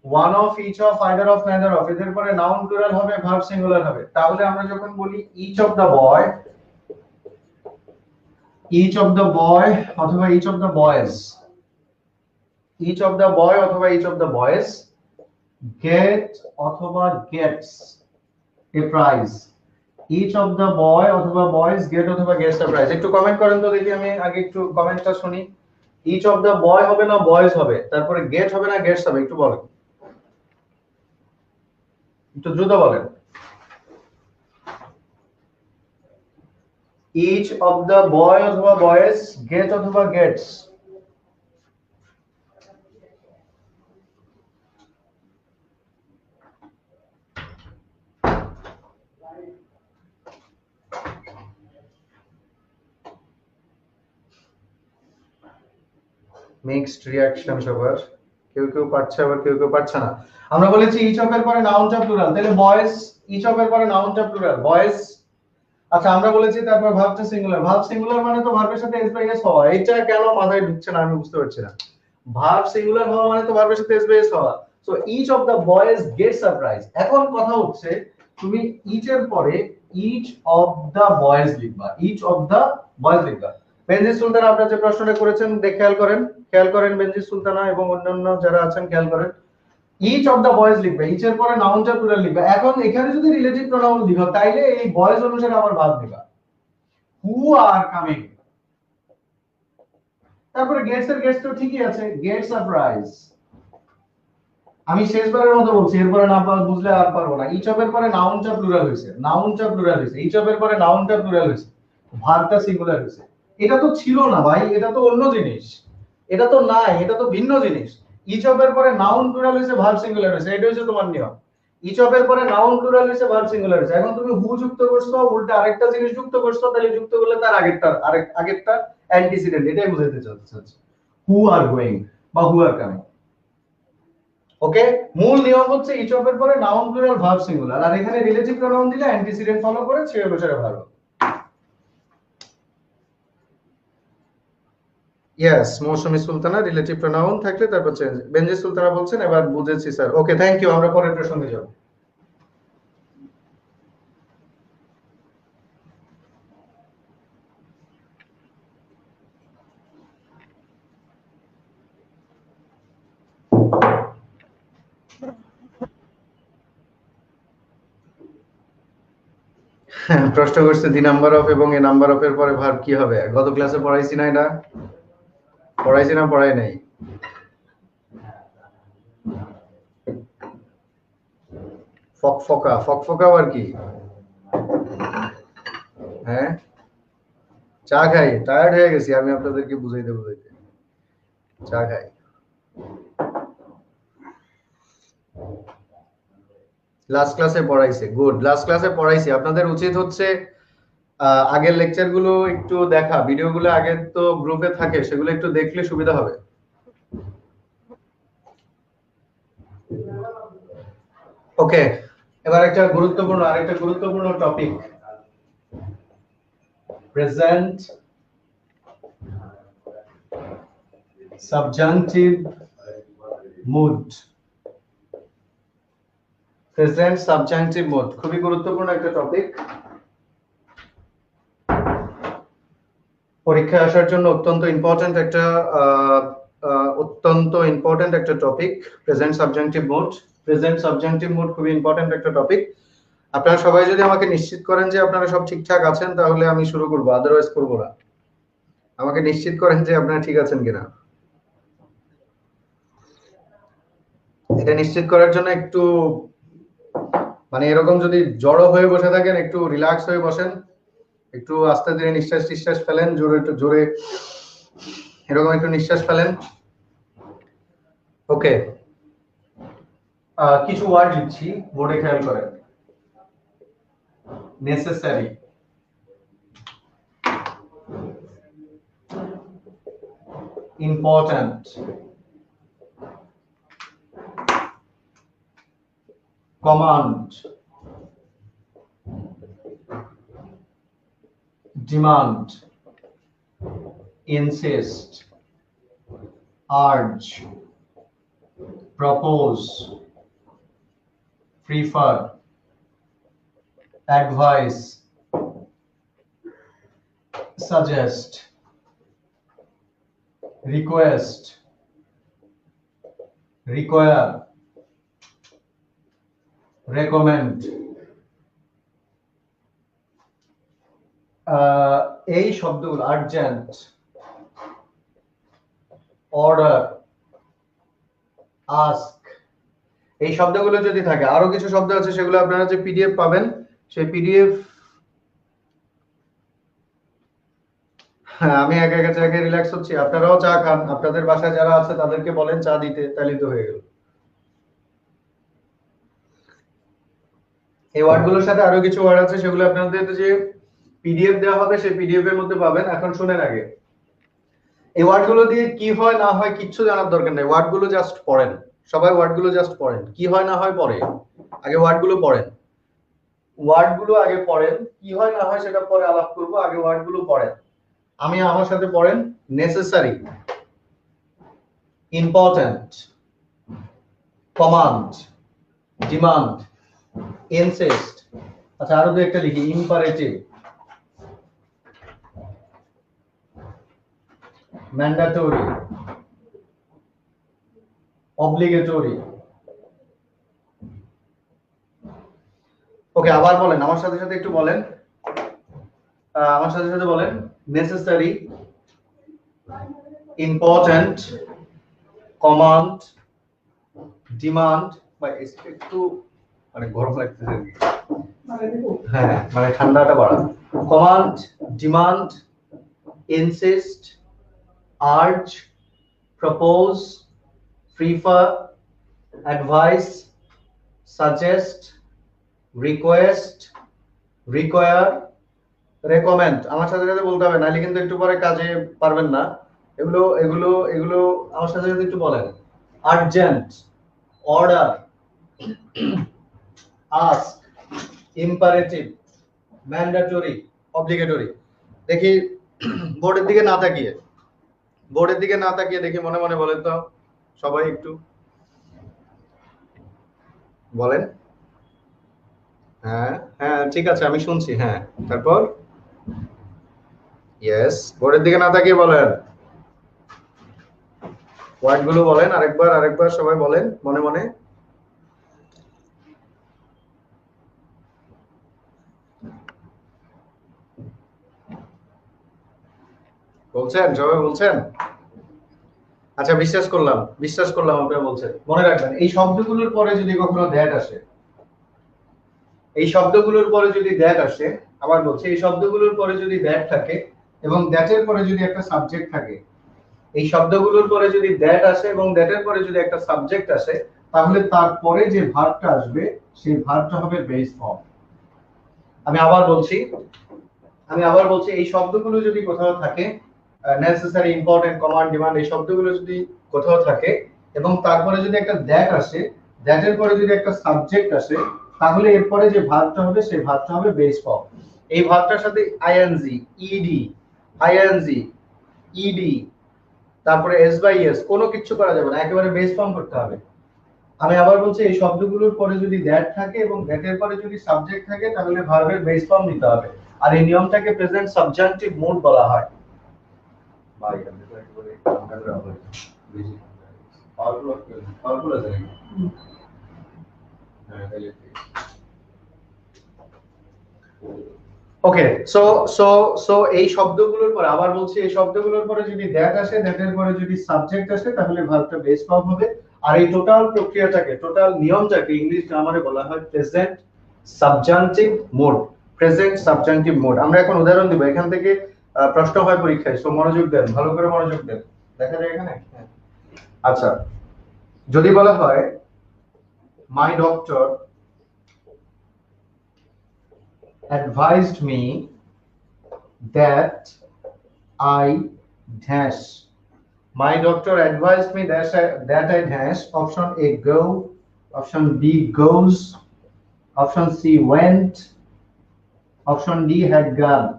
One of, each of, either of, neither of, এদের পরে নাউন প্লুরাল হবে, ভার্ব সিঙ্গুলার হবে। তাহলে আমরা যখন বলি each of the boy, each of the boy অথবা each of the boys, each of the boy অথবা each of the boys get অথবা gets a prize, each of the boy অথবা বয়েজ গেট অথবা গেটস এ প্রাইজ। একটু comment করেন তো দেখি, আমি আগে একটু কমেন্টটা শুনি। ইচ অফ দ্য বয় হবে না বয়েজ হবে, তারপরে গেট হবে না গেটস হবে, একটু বলেন, একটু দ্রুত বলেন। ইচ অফ দ্য বয় অথবা বয়েজ গেট অথবা গেটস। মিক্সড রিঅ্যাকশন সবার, কেউ কেউ পারছে আবার কেউ কেউ পারছে না। আমরা বলেছি ইচ অফ এর পরে নাউনটা প্লুরাল, তাহলে বয়েজ, ইচ অফ এর পরে নাউনটা প্লুরাল বয়েজ। আচ্ছা আমরা বলেছি তারপর ভার্বটা সিঙ্গুলার, ভার্ব সিঙ্গুলার মানে তো ভার্বের সাথে এস বাই এস হওয়া। এটা কেন মাথায় ঢুকছে না আমি বুঝতে পারছি না। ভার্ব সিঙ্গুলার হওয়া মানে তো ভার্বের সাথে এস বাই এস হওয়া। So each of the boys get surprise. এখন কথা হচ্ছে তুমি ইচ এর পরে ইচ অফ দ্য বয়েজ লিখবা, ইচ অফ দ্য বয়েজ লিখবা। বেনজির সুলতানা আপনারা যে প্রশ্নটা করেছেন খেয়াল করেন, খেয়াল করেন বেনজির সুলতানা এবং অন্যান্য যারা আছেন খেয়াল করেন। ইচ অফ দা বয়েজ লিখবে, ইচ এর পরে নাউনটা প্লুরাল লিখবে। এখন এখানে যদি রিলেটিভ প্রোনাউন লিখো তাইলে এই বয়েজ অনুসারে আবার ভার্ব দিবা, হু আর কামিং। তারপরে গেটস এর গেটস তো ঠিকই আছে, গেট সারপ্রাইজ। আমি শেষবারের মতো বলছি, এরপরে না বুঝলে আর পারবো না। ইচ অফ এর পরে নাউনটা প্লুরাল হইছে, নাউনটা প্লুরাল হইছে, ইচ অফ এর পরে নাউনটা প্লুরাল হইছে, ভার্বটা সিঙ্গুলার হইছে। এটা তো ছিল না ভাই, এটা তো অন্য জিনিস, এটা তো নাই, এটা তো ভিন্ন জিনিস। ইচ অফ এর পরে নাউন প্লুরাল হইছে, ভার্ব সিঙ্গুলার হইছে, এটা হচ্ছে তোমার নিয়ম। ইচ অফ এর পরে নাউন প্লুরাল হইছে, ভার্ব সিঙ্গুলার হইছে। এখন তুমি হু যুক্ত করছো, উল্টা আরেকটা জিনিস যুক্ত করছো, তাহলে যুক্ত করলে তার আগেরটা অ্যান্টিসিডেন্ট, এটাই বোঝাতে চাচ্ছি। হু আর গোইং বা হু আর কামিং। ওকে, মূল নিয়ম হচ্ছে ইচ অফ এর পরে নাউন প্লুরাল ভার্ব সিঙ্গুলার, আর এখানে রিলেটিভ প্রোনাউন দিলে অ্যান্টিসিডেন্ট ফলো করে সেই অনুসারে ভার্ব। ইয়েস, মৌসুমী সুলতানা রিলেটিভ প্রোনাউন থাকলে তারপর চেঞ্জ। বেনজি সুলতানা বলছেন এবার বুঝেছি স্যার। ওকে থ্যাংক ইউ, আমরা পরের প্রসঙ্গে যাব। প্রশ্ন করছে দি নাম্বার অফ এবং এ নাম্বার অফ এর পরে ভার্ব কি হবে? গত ক্লাসে পড়াইছি না, এটা পড়াইছি না পড়াই নাই? ফকফকা, ফকফকা আর কি? হ্যাঁ চা খাই, টায়ার্ড হয়ে গেছি আমি আপনাদেরকে বুঝাইতে বুঝাইতে। চা খাই। লাস্ট ক্লাসে পড়াইছে, গুড, লাস্ট ক্লাসে পড়াইছি। আপনাদের উচিত হচ্ছে আগের লেকচারগুলো একটু দেখা, ভিডিওগুলো আগে তো গ্রুপে থাকে, সেগুলো একটু দেখলে সুবিধা হবে। ওকে, এবার আরেকটা গুরুত্বপূর্ণ topic, present subjunctive mood. Present subjunctive mood খুবই গুরুত্বপূর্ণ একটা টপিক, পরীক্ষায় আসার জন্য অত্যন্ত ইম্পর্টেন্ট একটা topic, present subjunctive mood. Present subjunctive mood খুবই ইম্পর্টেন্ট একটা টপিক। আপনারা সবাই যদি আমাকে নিশ্চিত করেন যে আপনারা সব ঠিকঠাক আছেন, তাহলে আমি শুরু করব, আদারওয়াইজ করব না। আমাকে নিশ্চিত করেন যে আপনারা ঠিক আছেন কিনা। এটা নিশ্চিত করার জন্য একটু মানে এরকম যদি জড়ো হয়ে বসে থাকেন, একটু রিল্যাক্স হয়ে বসেন, একটু আস্তে ধীরে নিঃশ্বাস ফেলেন, জোরে এরকম একটু নিঃশ্বাস ফেলেন। ওকে, কিছু ওয়ার্ড লিখছি, বোর্ডে খেয়াল করেন। Necessary, important, command, demand, insist, urge, propose, prefer, advise, suggest, request, require, recommend। এই শব্দগুলো আর্জেন্ট, অর্ডার, আস্ক, এই শব্দগুলো যদি থাকে, আরো কিছু শব্দ আছে সেগুলো আপনারা যে পিডিএফ পাবেন, সেই পিডিএফ আমি একা রিল্যাক্স হচ্ছি, আপনারাও চা খান, আপনাদের বাসায় যারা আছে তাদেরকে বলেন চা দিতে, তাহলে তো হয়ে গেল। এই ওয়ার্ডগুলোর সাথে আরো কিছু ওয়ার্ড আছে, সেগুলো আপনাদের যে পিডিএফ দেওয়া হবে সেই পিডিএফ এর মধ্যে পাবেন। এখন শুনেন, আগে এই ওয়ার্ডগুলো দিয়ে কি হয় না হয় কিচ্ছু জানার দরকার নেই, ওয়ার্ডগুলো জাস্ট পড়েন। সবাই ওয়ার্ডগুলো জাস্ট পড়েন, কি হয় না হয় পরে, আগে ওয়ার্ডগুলো পড়েন। ওয়ার্ডগুলো আগে পড়েন, কি হয় না হয় সেটা পরে আলাপ করব, আগে ওয়ার্ডগুলো পড়েন। আমি আমার সাথে পড়েন। Necessary, important, command, demand, insist, আচ্ছা আরো একটা লিখি, ইম্পারেটিভ, ম্যান্ডেটরি, অব্লিগেটরি। ওকে, আবার বলেন আমার সাথে একটু বলেন, আমার সাথে বলেন। নেসেসারি, ইম্পর্ট্যান্ট, কমান্ড, ডিমান্ড, বা একটু মানে গরম লাগতেছে, হ্যাঁ মানে ঠান্ডাটা বাড়া। Command, demand, insist, urge, propose, prefer, advice, suggest, request, require, recommend. আমার সাথে বলতে হবে, নাহলে কিন্তু একটু পরে কাজে পারবেন না। এগুলো আমার সাথে একটু বলেন। Urgent, order, ask, imperative, mandatory, obligatory. দেখি বোর্ডের দিকে না তাকিয়ে দেখি মনে মনে বলেন তো সবাই, একটু বলেন। হ্যাঁ হ্যাঁ ঠিক আছে, আমি শুনছি, হ্যাঁ তারপর ইয়েস, বোর্ডের দিকে না তাকিয়ে বলেন, ওয়ার্ডগুলো বলেন, আরেকবার সবাই বলেন মনে মনে। বলছেন সবাই, বলছেন? আচ্ছা, বিশ্বাস করলাম আপনারা বলছেন। মনে রাখবেন, এই শব্দগুলোর পরে যদি কখনো দ্যাট আসে, আবার বলছি, এই শব্দগুলোর পরে যদি দ্যাট থাকে এবং দ্যাটের পরে যদি একটা সাবজেক্ট থাকে, এই শব্দগুলোর পরে যদি দ্যাট আসে এবং দ্যাটের পরে যদি একটা সাবজেক্ট আসে, তাহলে তারপরে যে ভার্বটা আসবে সেই ভার্বটা হবে বেস ফর্ম। আমি আবার বলছি এই শব্দগুলো যদি কোথাও থাকে, নেসেসারি, ইম্পর্টেন্ট, কমান্ড, ডিমান্ড, এই শব্দগুলো যদি কোথাও থাকে এবং তারপরে যদি একটা দ্যাট আসে, দ্যাটের পরে যদি একটা সাবজেক্ট আসে, তাহলে এরপরে যে ভার্বটা হবে সেই ভার্বটা হবে বেস ফর্ম। এই ভার্বটার সাথে আইএনজি, ইডি, আইএনজি, ইডি, তারপরে এস বাই এস কোনো কিছু করা যাবে না, একেবারে বেস ফর্ম করতে হবে। আমি আবার বলছি এই শব্দগুলোর পরে যদি দ্যাট থাকে এবং দ্যাটের পরে যদি সাবজেক্ট থাকে তাহলে ভার্বের বেস ফর্ম নিতে হবে। আর এই নিয়মটাকে প্রেজেন্ট সাবজাংটিভ মুড বলা হয়। ভাই আমি তো একেবারে কাঙ্গাল হবে বেশি পাওয়ারফুল আছে নাকি? হ্যাঁ তাহলে ওকে। সো সো সো এই শব্দগুলোর পরে আবার বলছি এই শব্দগুলোর পরে যদি দ্যাট আসে, দ্যাটের পরে যদি সাবজেক্ট আসে তাহলে ভার্বটা বেস ফর্ম হবে। আর এই টোটাল প্রক্রিয়াটাকে, টোটাল নিয়মটাকে ইংলিশ গ্রামারে বলা হয় present subjunctive mode. Present subjunctive mode. আমরা এখন উদাহরণ দিব, এখান থেকে প্রশ্ন হয় পরীক্ষায়, সো মনোযোগ দেন, ভালো করে মনোযোগ দেন। দেখা যায় এখানে? আচ্ছা, যদি বলা হয় মাই doctor advised me that I dash. My doctor advised me that I dash. Option A go, option B goes, option C went, option D had gone.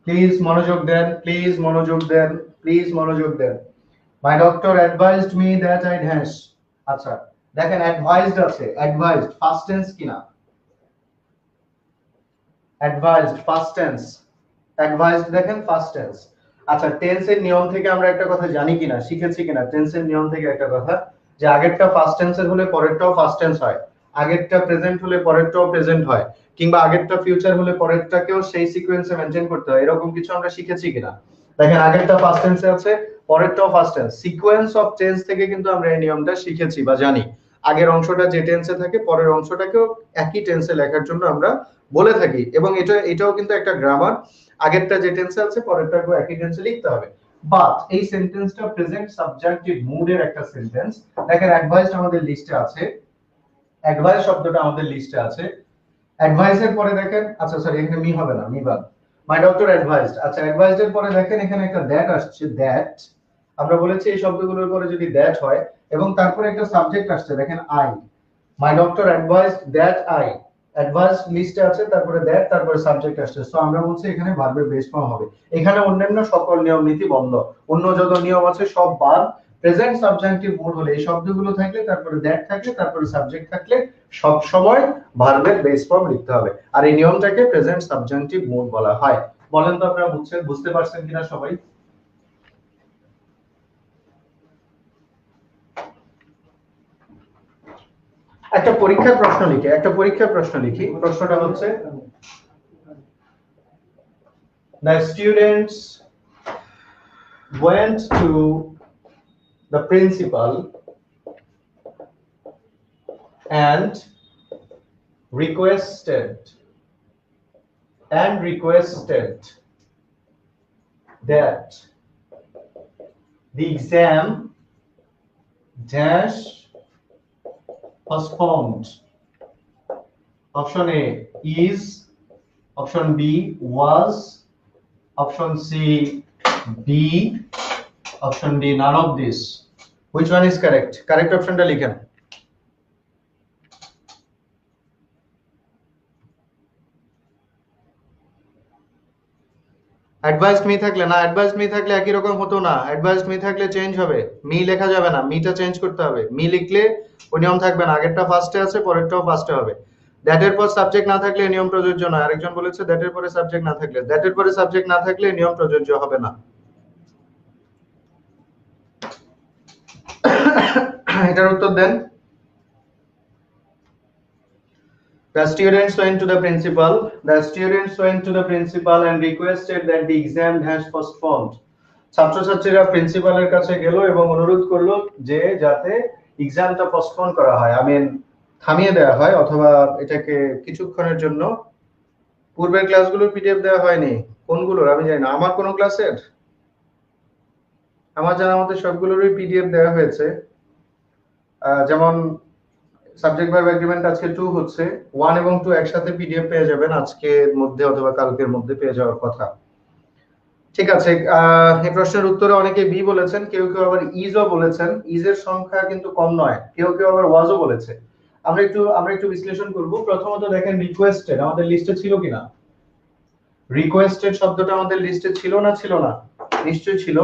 Please monologue then, please monologue then, please monologue then. My doctor advised me that I dash. আচ্ছা দেখেন advised আছে, advised past tense কিনা? advised past tense, advised দেখেন past tense। আচ্ছা টেন্সের নিয়ম থেকে আমরা একটা কথা জানি কিনা, শিখেছি কিনা টেন্সের নিয়ম থেকে একটা কথা, যে আগেরটা ফার্স্ট টেন্সের হলে পরেরটাও ফার্স্ট টেন্স হয়, আগেরটা প্রেজেন্ট হলে পরেরটাও প্রেজেন্ট হয়, কিংবা আগেরটা ফিউচার হলে পরেরটাকেও সেই সিকোয়েন্সে মেনটেন করতে হয়, এরকম কিছু আমরা শিখেছি কিনা? দেখেন আগেরটা ফার্স্ট টেন্সে আছে, পরেরটাও past tense, sequence of tense থেকে কিন্তু আমরা এই নিয়মটা শিখেছি বা জানি। আগের অংশটা যে টেন্সে থাকে পরের অংশটাকেও একই টেন্সে লেখার জন্য আমরা বলে থাকি, এবং এটাও কিন্তু একটা গ্রামার, আগেরটা যে টেন্সে আছে পরেরটাকেও একই টেন্সে লিখতে হবে। বাট এই সেন্টেন্সটা প্রেজেন্ট সাবজেক্টিভ মুডের একটা সেন্টেন্স। দেখেন অ্যাডভাইসড আমাদের লিস্টে আছে, অ্যাডভাইস শব্দটা আমাদের লিস্টে আছে। অ্যাডভাইসের পরে দেখেন, আচ্ছা সরি এখানে মি হবে না, মি বাদ, মাই ডক্টর অ্যাডভাইসড। আচ্ছা অ্যাডভাইসড এর পরে দেখেন এখানে একটা দ্যাট আসছে, দ্যাট। আমরা বলেছি এই শব্দগুলোর পরে যদি দ্যাট হয় এবং তারপরে একটা সাবজেক্ট আসছে, দেখেন I, my doctor advised that I, advice লিস্টে আছে, তারপরে দ্যাট, তারপরে সাবজেক্ট আসছে, সো আমরা বলছি এখানে ভার্বের বেস ফর্ম হবে। এখানে অন্যান্য সকল নিয়ম নীতি বন্ধ, অন্য যত নিয়ম আছে সব বাদ। প্রেজেন্ট সাবজেক্টিভ মুড হলে এই শব্দগুলো থাকলে, তারপরে দ্যাট থাকলে, তারপরে সাবজেক্ট থাকলে সব সময় ভার্বের বেস ফর্ম লিখতে হবে। আর এই নিয়মটাকে প্রেজেন্ট সাবজেক্টিভ মুড বলা হয়। বলেন তো আপনারা বুঝতে পারছেন কিনা সবাই? একটা পরীক্ষার প্রশ্ন লিখি, প্রশ্নটা হচ্ছে the students went to the principal and requested that the exam dash postponed. Option A is, option B was, option C B, option D none of this. Which one is correct? Correct option টা লিখেন। Advised me থাকলে না, advised me থাকলে একই রকম হতো না, advised me থাকলে চেঞ্জ হবে, মি লেখা যাবে না, মিটা চেঞ্জ করতে হবে। মি লিখলে ওই নিয়ম থাকবে না, আগেরটা ফার্স্টে আছে পরেরটাও ফার্স্টে হবে। দ্যাটের পর সাবজেক্ট না থাকলে নিয়ম প্রযোজ্য নয়। আরেকজন বলেছে দ্যাটের পরে সাবজেক্ট না থাকলে, দ্যাটের পরে সাবজেক্ট না থাকলে নিয়ম প্রযোজ্য হবে না। এটার উত্তর দেন। The students went to the principal and requested that the exam has postponed. ছাত্রছাত্রীরা প্রিন্সিপালের কাছে গেল এবং অনুরোধ করলো যে যাতে এক্সামটা পোস্টপোন করা হয়, থামিয়ে দেওয়া হয়, অথবা এটাকে কিছুক্ষণের জন্য। পূর্বের ক্লাসগুলোর পিডিএফ দেওয়া হয়নি, কোনগুলোর আমি জানি না, আমার কোন ক্লাসের, আমার জানা মতে সবগুলোরই পিডিএফ দেওয়া হয়েছে। যেমন সাবজেক্ট ভার্ব এগ্রিমেন্ট আজকে 2 হচ্ছে, 1 এবং 2 একসাথে পিডিএফ পেয়ে যাবেন আজকের মধ্যে অথবা কালকের মধ্যে পেয়ে যাওয়ার কথা। ঠিক আছে, এই প্রশ্নের উত্তরে অনেকে বি বলেছেন, কেউ কেউ আবার ইজও বলেছেন। ইজের সংখ্যা কিন্তু কম নয়, কেউ কেউ আবার ওয়াজও বলেছে। আমরা একটু বিশ্লেষণ করব। প্রথমত দেখেন রিকোয়েস্টেড আমাদের লিস্টে ছিল কিনা। রিকোয়েস্টেড শব্দটা আমাদের লিস্টে ছিল না, ছিল না? নিশ্চয়ই ছিল।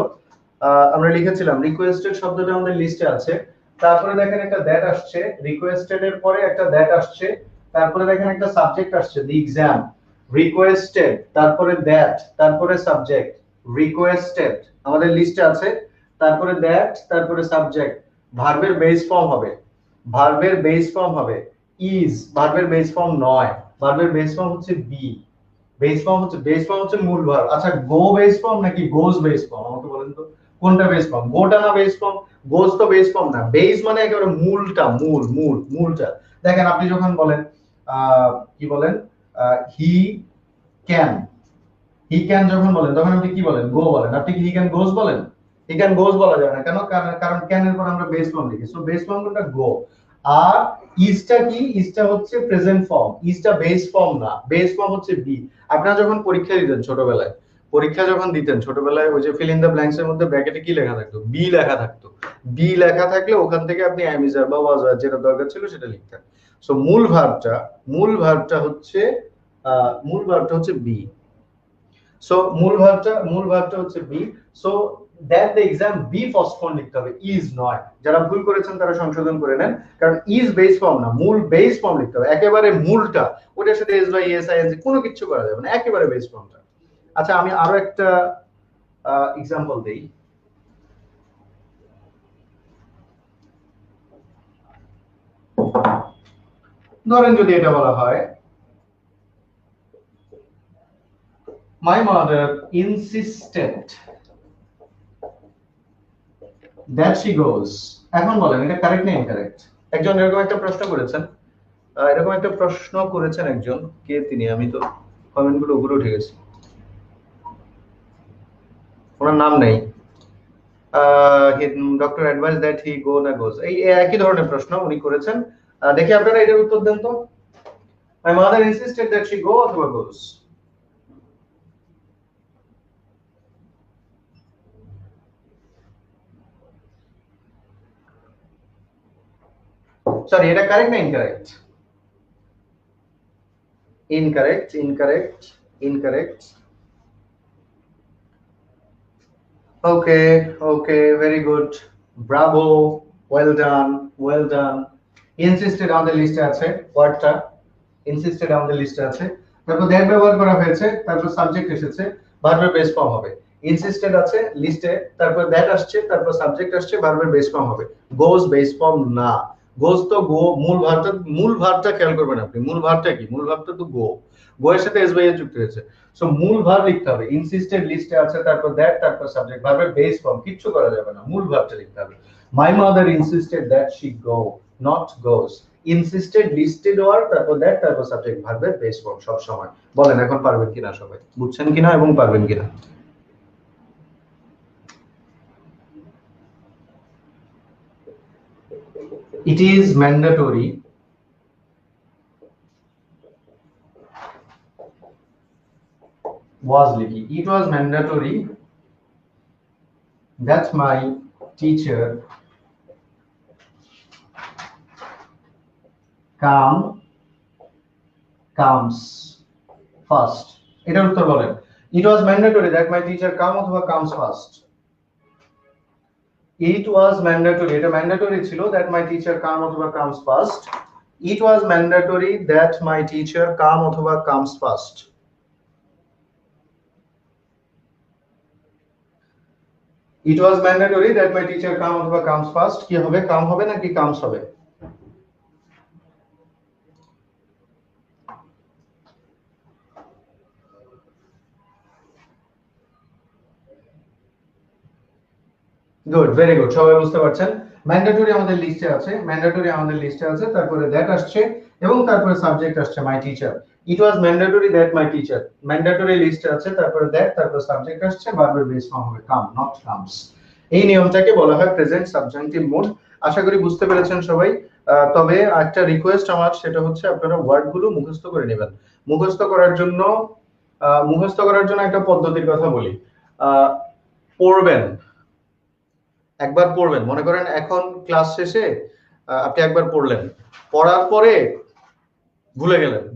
আমরা লিখেছিলাম রিকোয়েস্টেড শব্দটা আমাদের লিস্টে আছে। তারপরে দেখেন একটা দ্যাট আসছে, রিকোয়েস্টেড এর পরে একটা দ্যাট আসছে, তারপরে দেখেন একটা সাবজেক্ট আসছে, দি এক্সাম। রিকোয়েস্টেড, তারপরে দ্যাট, তারপরে সাবজেক্ট। রিকোয়েস্টেড আমাদের লিস্টে আছে, তারপরে দ্যাট, তারপরে সাবজেক্ট। ভার্বের বেস ফর্ম হবে, ভার্বের বেস ফর্ম হবে ইজ। ভার্বের বেস ফর্ম নয়, ভার্বের বেস ফর্ম হচ্ছে বি। বেস ফর্ম হচ্ছে মূল ভার্ব। আচ্ছা, গো বেস ফর্ম নাকি গোজ বেস ফর্ম আমাকে বলেন তো, কোনটা বেস ফর্ম? গোটা না বেস ফর্ম? গোজ তো বেস ফর্ম না, বেস মানে একেবারে মূলটা, মূলটা। দেখেন আপনি যখন বলেন কি বলেন, হি ক্যান, যখন বলেন তখন আপনি কি বলেন? গো বলেন। আপনি কি হি ক্যান গোজ বলেন? হি ক্যান গোজ বলা যায় না, কেন? কারণ ক্যান এর পর আমরা বেস ফর্ম লিখি, সো বেস ফর্ম কোনটা? গো। আর ইজটা কি? ইজটা হচ্ছে প্রেজেন্ট ফর্ম, ইজটা বেস ফর্ম না, বেস ফর্ম হচ্ছে বি। আপনারা যখন পরীক্ষা দিতেন ছোটবেলায়, ছোটবেলায় ওই যে ফিল ইন দ্য ব্ল্যাঙ্কস এর মধ্যে ব্র্যাকেটে কি লেখা থাকতো? বি লেখা থাকতো। বি লেখা থাকলে ওখান থেকে আপনি অ্যামিজার বা ওয়াজার যেটা দরকার ছিল সেটা লিখতেন। সো মূল ভার্বটা হচ্ছে বি। সো মূল ভার্বটা হচ্ছে be. So that the exam be postpone লিখতে হবে, ইজ নয়। যারা ভুল করেছেন তারা সংশোধন করে নেন, কারণ ইজ বেস ফর্ম না, মূল বেস ফর্ম লিখতে হবে, একেবারে মূলটা। ওটার সাথে S by S I N G কোনো কিছু করা যাবে না, একেবারে বেস ফর্মটা। আচ্ছা, আমি আরো একটা এক্সাম্পল দেই। ধরেন যদি এটা বলা হয়, my mother insisted that she goes। এখন বলেন এটা কারেক্ট না ইনকারেক্ট? একজন এরকম একটা প্রশ্ন করেছেন, একজন, কে তিনি? আমি তো কমেন্ট গুলো উপরে উঠে গেছি, ওনার নাম নেই। ডক্টর অ্যাডভাইস দ্যাট হি গো না গোজ, এই একই ধরনের প্রশ্ন উনি করেছেন। দেখি আপনারা এটার উত্তর দেন তো। My mother insisted that she go অথবা গোজ। সরি, এটা কারেক্ট না incorrect? Incorrect. Okay, very good, bravo, well done. Insisted আমাদের লিস্টে আছে, ওয়ার্ডটা ইনসিস্টেড আমাদের লিস্টে আছে। তারপর দ্যাট ব্যবহার করা হয়েছে, তারপর সাবজেক্ট এসেছে, ভার্বের বেস ফর্ম হবে। ইনসিস্টেড আছে লিস্টে, তারপর দ্যাট আসছে, তারপর সাবজেক্ট আসছে, ভার্বের বেস ফর্ম হবে। গোজ বেস ফর্ম না, গোজ তো গো। মূল ভার্বটা খেয়াল করবেন আপনি, মূল ভার্বটা কি? মূল ভার্বটা তো গো, গো এর সাথে এস বাই এস যুক্ত হয়েছে। সো মূল ভার্ব লিখতে হবে। ইনসিস্টেড লিস্টে আছে, তারপর দ্যাট, তারপর সাবজেক্ট, ভার্বের বেস ফর্ম, কিচ্ছু করা যাবে না, মূল ভার্বটা লিখতে হবে। My mother insisted that she go, not goes. Insisted listed word, তারপর দ্যাট, তারপর সাবজেক্ট, ভার্বের বেস ফর্ম সব সময়। বলেন এখন পারবেন কিনা, সবাই বুঝছেন কিনা এবং পারবেন কিনা? It is mandatory was লিখি, it was mandatory that my teacher comes first। এটার উত্তর বলেন। It was mandatory that my teacher come অথবা comes first? It was mandatory, এটা ম্যান্ডেটরি ছিল, that my teacher come অথবা comes first। It was mandatory that my teacher come অথবা comes first। It was mandatory that my teacher come অথবা comes first। কি হবে, কাম হবে নাকি comes হবে? গুড, ভেরি গুড, সবাই বুঝতে পারছেন। ম্যান্ডেটরি আমাদের লিস্টে আছে, তারপরে দ্যাট আসছে এবং তারপরে সাবজেক্ট আসছে my teacher. It was mandatory that my teacher, mandatory লিস্টে আছে, তারপরে দ্যাট, তারপর সাবজেক্ট আসছে, ভার্বের বেস ফর্ম হবে কাম, নট কামস। এই নিয়মটাকে বলা হয় প্রেজেন্ট সাবজেক্টিভ মুড। আশা করি বুঝতে পেরেছেন সবাই। তবে একটা রিকোয়েস্ট আমার, সেটা হচ্ছে আপনারা ওয়ার্ডগুলো মুখস্থ করে নেবেন। মুখস্থ করার জন্য একটা পদ্ধতির কথা বলি। পড়বেন, একবার পড়বেন। মনে করেন এখন ক্লাস শেষে আপনি একবার পড়লেন, পড়ার পরে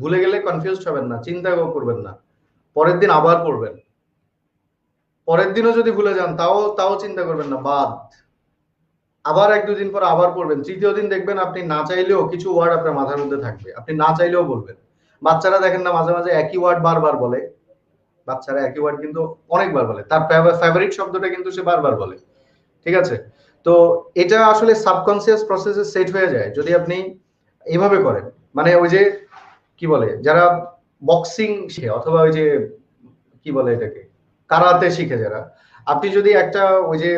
ভুলে গেলে কনফিউজড হবেন না, চিন্তা করবেন না, পরের দিন আবার পড়বেন। পরের দিনও যদি ভুলে যান তাও চিন্তা করবেন না, বাদ। আবার এক দুদিন পর আবার পড়বেন, তৃতীয় দিন দেখবেন আপনি না চাইলেও কিছু ওয়ার্ড আপনার মাথার মধ্যে থাকবে, আপনি না চাইলেও বলবেন। বাচ্চারা দেখেন না মাঝে মাঝে একই ওয়ার্ড বারবার বলে, বাচ্চারা একই ওয়ার্ড কিন্তু অনেকবার বলে, তার ফেভারিট শব্দটা কিন্তু সে বারবার বলে। ঠিক আছে? তো এটা আসলে সাবকনসিয়াস প্রসেসে সেট হয়ে যায় যদি আপনি এইভাবে করেন। মানে ওই যে কি বলে, যারা বক্সিং শিখে অথবা ওই যে কি বলে এটাকে, কারাতে শিখে যারা, আপনি যদি একটা ওই যে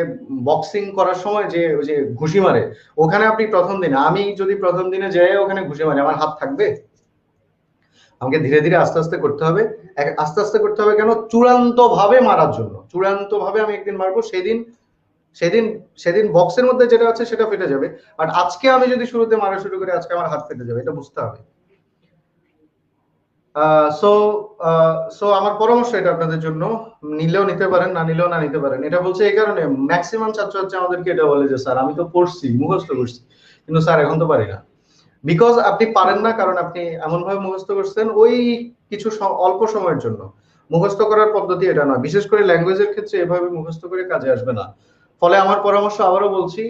বক্সিং করার সময় যে ওই যে ঘুষি মারে, ওখানে আপনি প্রথম দিনে, আমি যদি প্রথম দিনে যাই ওখানে ঘুষি মারে, আমার হাত থাকবে? আমাকে ধীরে ধীরে আস্তে আস্তে করতে হবে। আস্তে আস্তে করতে হবে কেন? চূড়ান্ত ভাবে মারার জন্য। চূড়ান্ত ভাবে আমি একদিন মারবো, সেদিন সেদিন সেদিন বক্সের মধ্যে যেটা আছে সেটা ফেটে যাবে। বাট আজকে আমি যদি শুরুতে মারা শুরু করি, আজকে আমার হাত ফেটে যাবে, এটা বুঝতে হবে। সো সো আমার পরামর্শ এটা আপনাদের জন্য, নিলেও নিতে পারেন, না নিলেও না নিতে পারেন। এটা বলছে এই কারণে ম্যাক্সিমাম ছাত্রছাত্রী আমাদেরকে এটা বলে যে স্যার আমি তো পড়ছি, মুখস্থ করছি, কিন্তু স্যার এখন তো পারি না। বিকজ আপনি পারেন না কারণ আপনি এমন ভাবে মুখস্থ করছেন ওই কিছু অল্প সময়ের জন্য। মুখস্থ করার পদ্ধতি এটা নয়, বিশেষ করে ল্যাঙ্গুয়েজের ক্ষেত্রে এভাবে মুখস্থ করে কাজে আসবে না। ফলে আমার পরামর্শ আবারও বলছি,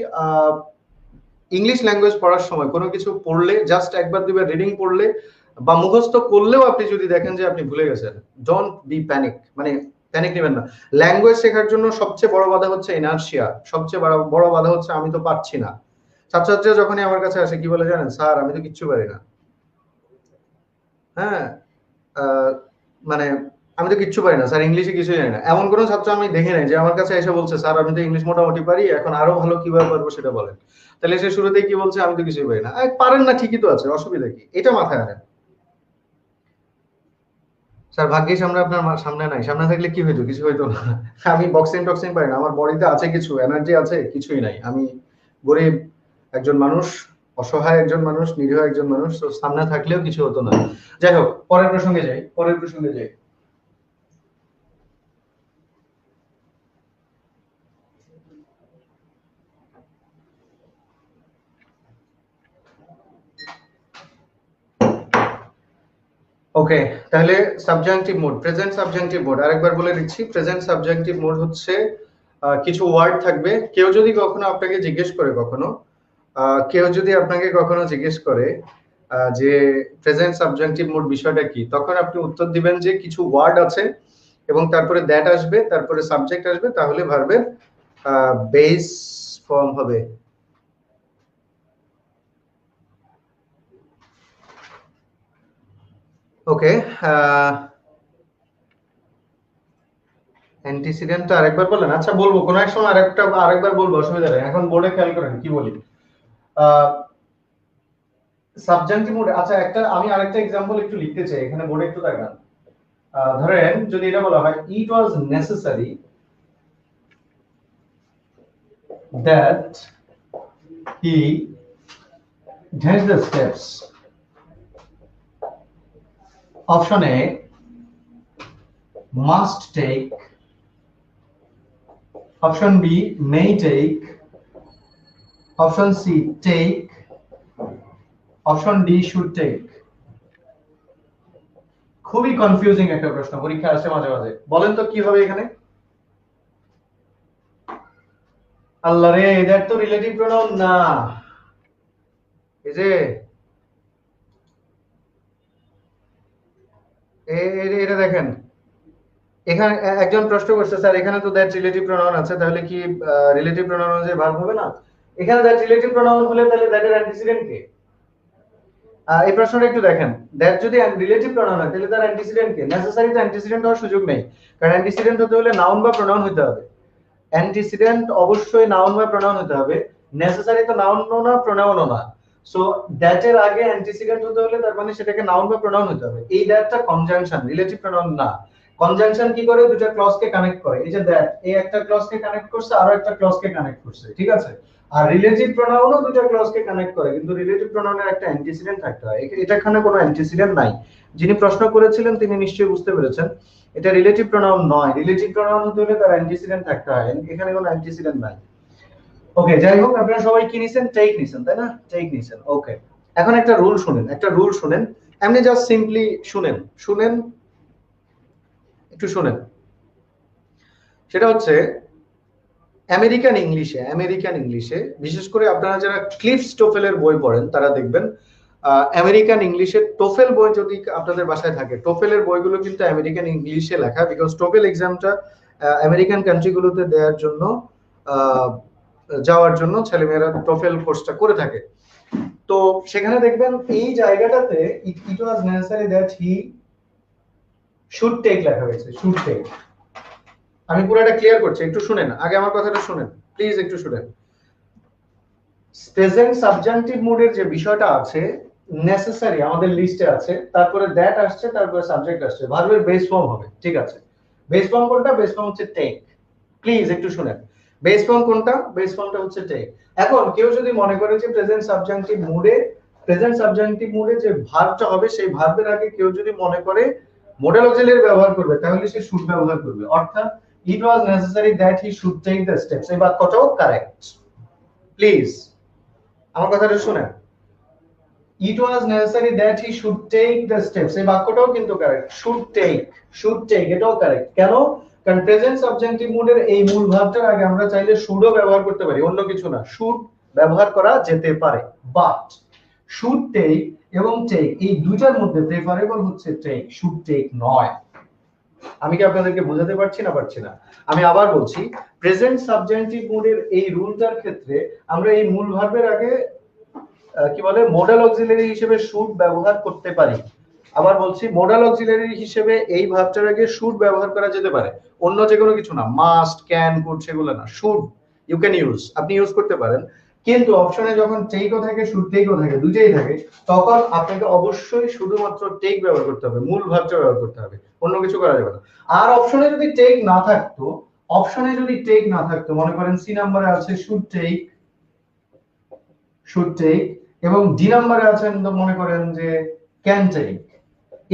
ইংলিশ ল্যাঙ্গুয়েজ পড়ার সময় কোনো কিছু পড়লে, জাস্ট একবার দুইবার রিডিং পড়লে বা মুখস্থ করলেও আপনি যদি দেখেন যে আপনি ভুলে গেছেন, ডোন্ট বি প্যানিক, মানে প্যানিক নেবেন না। ল্যাঙ্গুয়েজ শেখার জন্য সবচেয়ে বড় বাধা হচ্ছে ইনার্শিয়া, সবচেয়ে বড় বাধা হচ্ছে আমি তো পারছি না। ছাত্রছাত্রীরা যখনই আমার কাছে আসে কি বলে জানেন? স্যার আমি তো কিচ্ছু পারি না। হ্যাঁ, মানে আমি তো কিচ্ছু পারি না স্যার, ইংলিশে কিছুই জানি না। এমন কোনো ছাত্র আমি দেখি নাই যে আমার কাছে এসে বলছে স্যার আমি তো ইংলিশ মোটামুটি পারি, এখন আরো ভালো কিভাবে পারবো সেটা বলেন। তাহলে সে শুরুতেই কি বলছে? আমি তো কিছুই পারি না। পারেন না ঠিকই তো আছে, অসুবিধা কি? এটা মাথায় আনেন। স্যার ভাগ্যিস আমরা আপনার সামনে নাই, সামনে থাকলে কি হইতো? কিছু হইতো না। আমি বক্সিং টক্সিং পারি না, আমার বডিতে আছে কিছু এনার্জি আছে, কিছুই নাই। আমি গরিব একজন মানুষ, অসহায় একজন মানুষ, নিরীহ একজন মানুষ, তো সামনে থাকলেও কিছু হতো না। যাই হোক, পরের প্রসঙ্গে যাই। ওকে, তাহলে subjunctive mode, present subjunctive mode আরেকবার বলে দিচ্ছি। প্রেজেন্ট সাবজাংটিভ মোড হচ্ছে কিছু ওয়ার্ড থাকবে, কেউ যদি কখনো আপনাকে জিজ্ঞেস করে, যে প্রেজেন্ট সাবজাংটিভ মোড বিষয়টা কি, তখন আপনি উত্তর দিবেন যে কিছু ওয়ার্ড আছে এবং তারপরে দ্যাট আসবে, তারপরে সাবজেক্ট আসবে, তাহলে ভার্বের বেস ফর্ম হবে। ওকে, অ্যান্টিসিডেন্টটা আরেকবার বলেন। আচ্ছা বলবো কোন এক সময়, আরেকবার বলবো, অসুবিধা নেই। এখন বোর্ডে খেয়াল করেন কি বলি। সাবজাংটিভ মোড, আচ্ছা আমি আরেকটা एग्जांपल একটু লিখতে চাই এখানে, বোর্ডে একটু তাকান। ধরেন যদি এটা বলা হয় it was necessary that he dash the steps. Option A, must take. Option B, may take. Option C, take. Option D, should take. খুবই কনফিউজিং একটা প্রশ্ন, পরীক্ষা আসে মাঝে মাঝে। বলেন তো কি হবে এখানে? আল্লাহ রে, এটা তো রিলেটিভ প্রোনাউন না। এই যে এটা দেখেন, এখানে একজন প্রশ্ন করছে স্যার এখানে তো দ্যাট রিলেটিভ প্রোনাউন আছে, তাহলে কি রিলেটিভ প্রোনাউন অনুযায়ী ভার্ব হবে না? এখানে দ্যাট রিলেটিভ প্রোনাউন হলে তাহলে দ্যাটের অ্যান্টিসিডেন্ট কে? এই প্রশ্নটা একটু দেখেন। দ্যাট যদি রিলেটিভ প্রোনাউন হয় তাহলে তার অ্যান্টিসিডেন্ট কে? নেসেসারি তো অ্যান্টিসিডেন্ট হওয়ার সুযোগ নেই, কারণ অ্যান্টিসিডেন্ট হতে হলে নাউন বা প্রোনাউন হতে হবে। অ্যান্টিসিডেন্ট অবশ্যই নাউন বা প্রোনাউন হতে হবে, নেসেসারি তো নাউনও না প্রোনাউনও না। সো দ্যাট এর আগে অ্যান্টিসিডেন্ট হতে হলে তার মানে সেটাকে নাউন বা প্রোনাউন হতে হবে। এই দ্যাটটা কনজাংশন, রিলেটিভ প্রোনাউন না। কনজাংশন কি করে? দুটো ক্লজকে কানেক্ট করে। এই যে দ্যাট, এই একটা ক্লজকে কানেক্ট করছে, আরো একটা ক্লজকে কানেক্ট করছে, ঠিক আছে? আর রিলেটিভ প্রোনাউনও দুটো ক্লজকে কানেক্ট করে, কিন্তু রিলেটিভ প্রোনাউনের একটা অ্যান্টিসিডেন্ট থাকতে হয়। এখানে কোনো অ্যান্টিসিডেন্ট নাই। যিনি প্রশ্ন করেছিলেন তিনি নিশ্চয়ই বুঝতে পেরেছেন এটা রিলেটিভ প্রোনাউন নয়। রিলেটিভ প্রোনাউন হতে হলে তার অ্যান্টিসিডেন্ট থাকতে হয়, এখানে কোনো অ্যান্টিসিডেন্ট নাই। ওকে, যাই হোক, আপনারা সবাই কি নিছেন? টেক নিছেন, তাই না? টেক নিছেন। ওকে, এখন একটা রুল শুনেন, একটা রুল শুনেন, এমনি জাস্ট সিম্পলি শুনেন, শুনেন, একটু শুনেন। সেটা হচ্ছে আমেরিকান ইংলিশে বিশেষ করে আপনারা যারা ক্লিফ স্টোফেলের বই পড়েন তারা দেখবেন আমেরিকান ইংলিশের টোফেল বই যদি আপনাদের বাসায় থাকে, টোফেলের বইগুলো কিন্তু আমেরিকান ইংলিশে লেখা, বিকজ টোফেল এক্সামটা আমেরিকান কান্ট্রিগুলোতে দেওয়ার জন্য যাওয়ার জন্য ছেলেমেয়েরা টোফেল কোর্সটা করে থাকে। তো সেখানে দেখবেন এই জায়গাটাতে it was necessary that he should take লেখা হয়েছে, শুড টেক। আমি পুরোটা ক্লিয়ার করছি, একটু শুনেন, আগে আমার কথাটা শুনেন প্লিজ, একটু শুনেন। প্রেজেন্ট সাবজেক্টিভ মুডের যে বিষয়টা আছে নেসেসারি আমাদের লিস্টে আছে, তারপরে দ্যাট আসছে, তারপরে সাবজেক্ট আসছে, ভার্বের বেস ফর্ম হবে, ঠিক আছে? বেস ফর্ম কোনটা? বেস ফর্ম হচ্ছে টেক। প্লিজ একটু শুনেন, বেস ফর্ম কোনটা? বেস ফর্মটা হচ্ছে টেক। এখন কেউ যদি মনে করে যে প্রেজেন্ট সাবজেক্টিভ মুডে যে ভার্বটা হবে সেই ভার্বের আগে কেউ যদি মনে করে মডেল অক্সিলারি ব্যবহার করবে, তাহলে সে শুড ব্যবহার করবে, অর্থাৎ it was necessary that he should take the steps. এই বাক্যটাও কারেক্ট। প্লিজ আমার কথাটা শুনেন, it was necessary that he should take the steps, এই বাক্যটাও কিন্তু কারেক্ট। শুড টেক এটাও কারেক্ট। কেন? কারণ প্রেজেন্ট সাবজেক্টিভ মুডের এই মূল ভার্বটার আগে আমরা চাইলে শুডও ব্যবহার করতে পারি, অন্য কিছু না, শুড ব্যবহার করা যেতে পারে, বাট শুড টেক এবং টেক এই দুইটার মধ্যে প্রেফারেবল হচ্ছে টেক, শুড টেক নয়। আমি কি আপনাদেরকে বোঝাতে পারছি না? আমি আবার বলছি, প্রেজেন্ট সাবজেক্টিভ মুডের এই রুলটার ক্ষেত্রে আমরা এই মূল ভার্বের আগে কি বলে মডেল অক্সিলারি হিসেবে শুড ব্যবহার করতে পারি। আবার বলছি, মডেল অক্সিলারি হিসেবে এই ভার্বটার আগে শুড ব্যবহার করা যেতে পারে, অন্য যে কোনো কিছু না, মাস্ট, ক্যান, কুড সেগুলো না, শুড ইউ ক্যান ইউজ, আপনি ইউজ করতে পারেন। কিন্তু অপশনে যখন টেকও থাকে, শুড টেকও থাকে, দুটোই থাকে, তখন আপনাকে অবশ্যই শুধুমাত্র টেক ব্যবহার করতে হবে, মূল ভার্বটা ব্যবহার করতে হবে, অন্য কিছু করা যাবে না। আর অপশনে যদি টেক না থাকতো, মনে করেন সি নাম্বারে আছে শুড টেক এবং ডি নাম্বারে আছেন তো মনে করেন যে ক্যান টেক,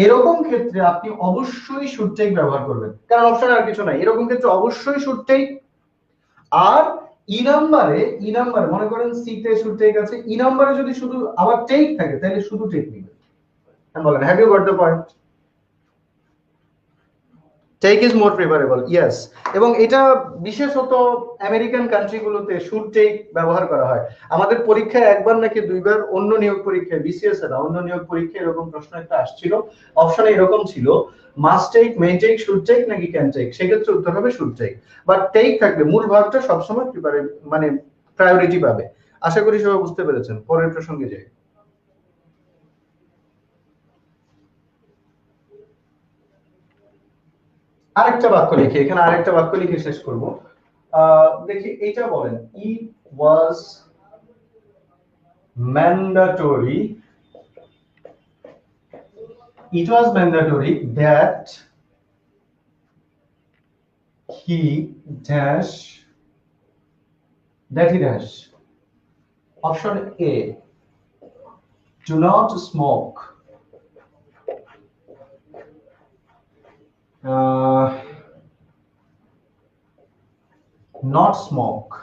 এরকম ক্ষেত্রে আপনি অবশ্যই শুড টেক ব্যবহার করবেন, কারণ অপশন আর কিছু নাই। এরকম ক্ষেত্রে অবশ্যই শুড টেক। আর ই নাম্বারে মনে করেন সি তে শুড টেক আছে, ই নাম্বারে যদি শুধু আবার টেক থাকে তাহলে শুধু টেক নেবেন। বলেন, have you got the point? Take is more preferable, yes. এবং এটা বিশেষত আমেরিকান কান্ট্রিগুলোতে শুড টেক ব্যবহার করা হয়। আমাদের পরীক্ষায় একবার নাকি দুইবার, অন্য নিয়োগ পরীক্ষায়, বিসিএস এর অন্য নিয়োগ পরীক্ষায় এরকম প্রশ্ন একটা আসছিল, অপশনে এরকম ছিল must take, may take, should take নাকি ক্যান টেক, সেক্ষেত্রে উত্তর হবে শুড টেক। বাট টেক থাকলে মূল ভার্বটা সবসময় মানে প্রায়োরিটি পাবে। আশা করি সবাই বুঝতে পেরেছেন। পরের প্রসঙ্গে যাই। আরেকটা বাক্য লিখি, এখানে আরেকটা বাক্য লিখে শেষ করব। দেখি এইটা বলেন, ইট was mandatory that he dash option A, do not smoke, not smoke,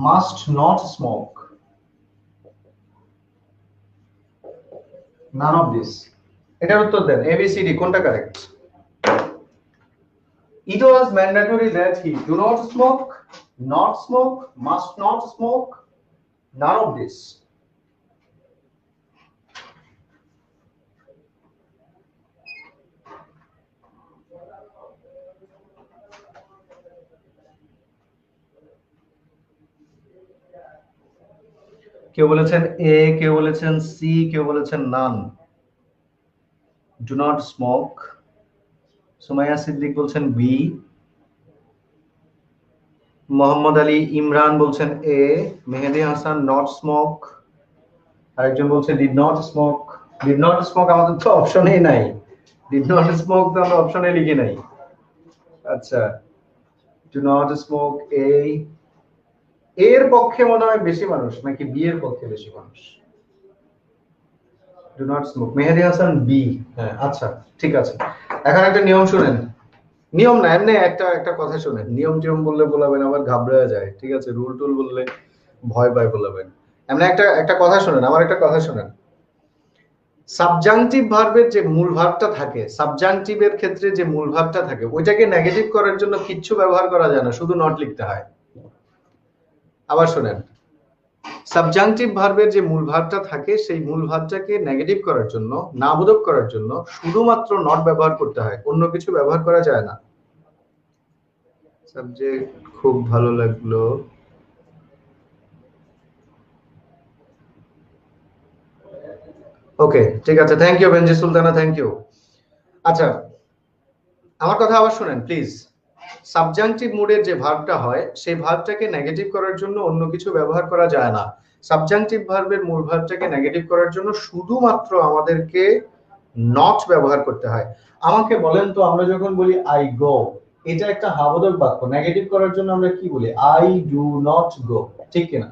must not smoke, none of this। এটার উত্তর দেন, ABCD কোনটা correct? It was mandatory that he do not smoke, not smoke, must not smoke, none of this। কেউ বলেছেন এ, কেউ বলেছেন C, কেউ বলেছেন none. Do not smoke, Sumaiya Siddique বলছেন বি, মোহাম্মদ আলী ইমরান বলছেন A, Mehedi Hasan not smoke, আরেকজন বলছে did not smoke. Did not smoke আমাদের তো অপশনেই নাই, ডিড নট স্মোক তো আমরা অপশনে লিখি নাই। আচ্ছা, ডু নট স্মোক এর পক্ষে মনে হয় বেশি মানুষ নাকি বি এর পক্ষে বেশি মানুষ? Do not smoke, Mehedi Hasan B. হ্যাঁ আচ্ছা ঠিক আছে। এখন একটা নিয়ম শুনেন, নিয়ম না এমনি একটা কথা শুনেন, নিয়ম টিয়ম বললে বলাবেন আবার ঘাবড়ে যায়, ঠিক আছে? রুল টুল বললে ভয় পায় বলাবেন। এমনি একটা কথা শুনেন, আমার একটা কথা শুনেন। সাবজাংটিভ ভার্বের যে মূল ভার্বটা থাকে, সাবজাংটিভের ক্ষেত্রে যে মূল ভার্বটা থাকে ওইটাকে নেগেটিভ করার জন্য কিচ্ছু ব্যবহার করা যায় না, শুধু নট লিখতে হয়। আবার শুনেন, সাবজাংটিভ ভার্বের যে মূল ভার্বটা থাকে সেই মূল ভার্বটাকে নেগেটিভ করার জন্য, নাবোধক করার জন্য শুধুমাত্র নট ব্যবহার করতে হয়, অন্য কিছু ব্যবহার করা যায় না। সাবজেক্ট খুব ভালো লাগলো। ওকে ঠিক আছে, thank you Benazir Sultana, thank you. আচ্ছা আমার কথা আবার শুনেন প্লিজ। সাবজাংটিভ মুডের যে ভার্বটা হয় সেই ভার্বটাকে নেগেটিভ করার জন্য অন্য কিছু ব্যবহার করা যায় না। সাবজাংটিভ ভার্বের মূল ভার্বটাকে নেগেটিভ করার জন্য শুধুমাত্র আমাদেরকে নট ব্যবহার করতে হয়। আমাকে বলেন তো, আমরা যখন বলি আই গো, এটা একটা হাবোধক বাক্য, নেগেটিভ করার জন্য আমরা কি বলি? আই ডু নট গো, ঠিক কিনা?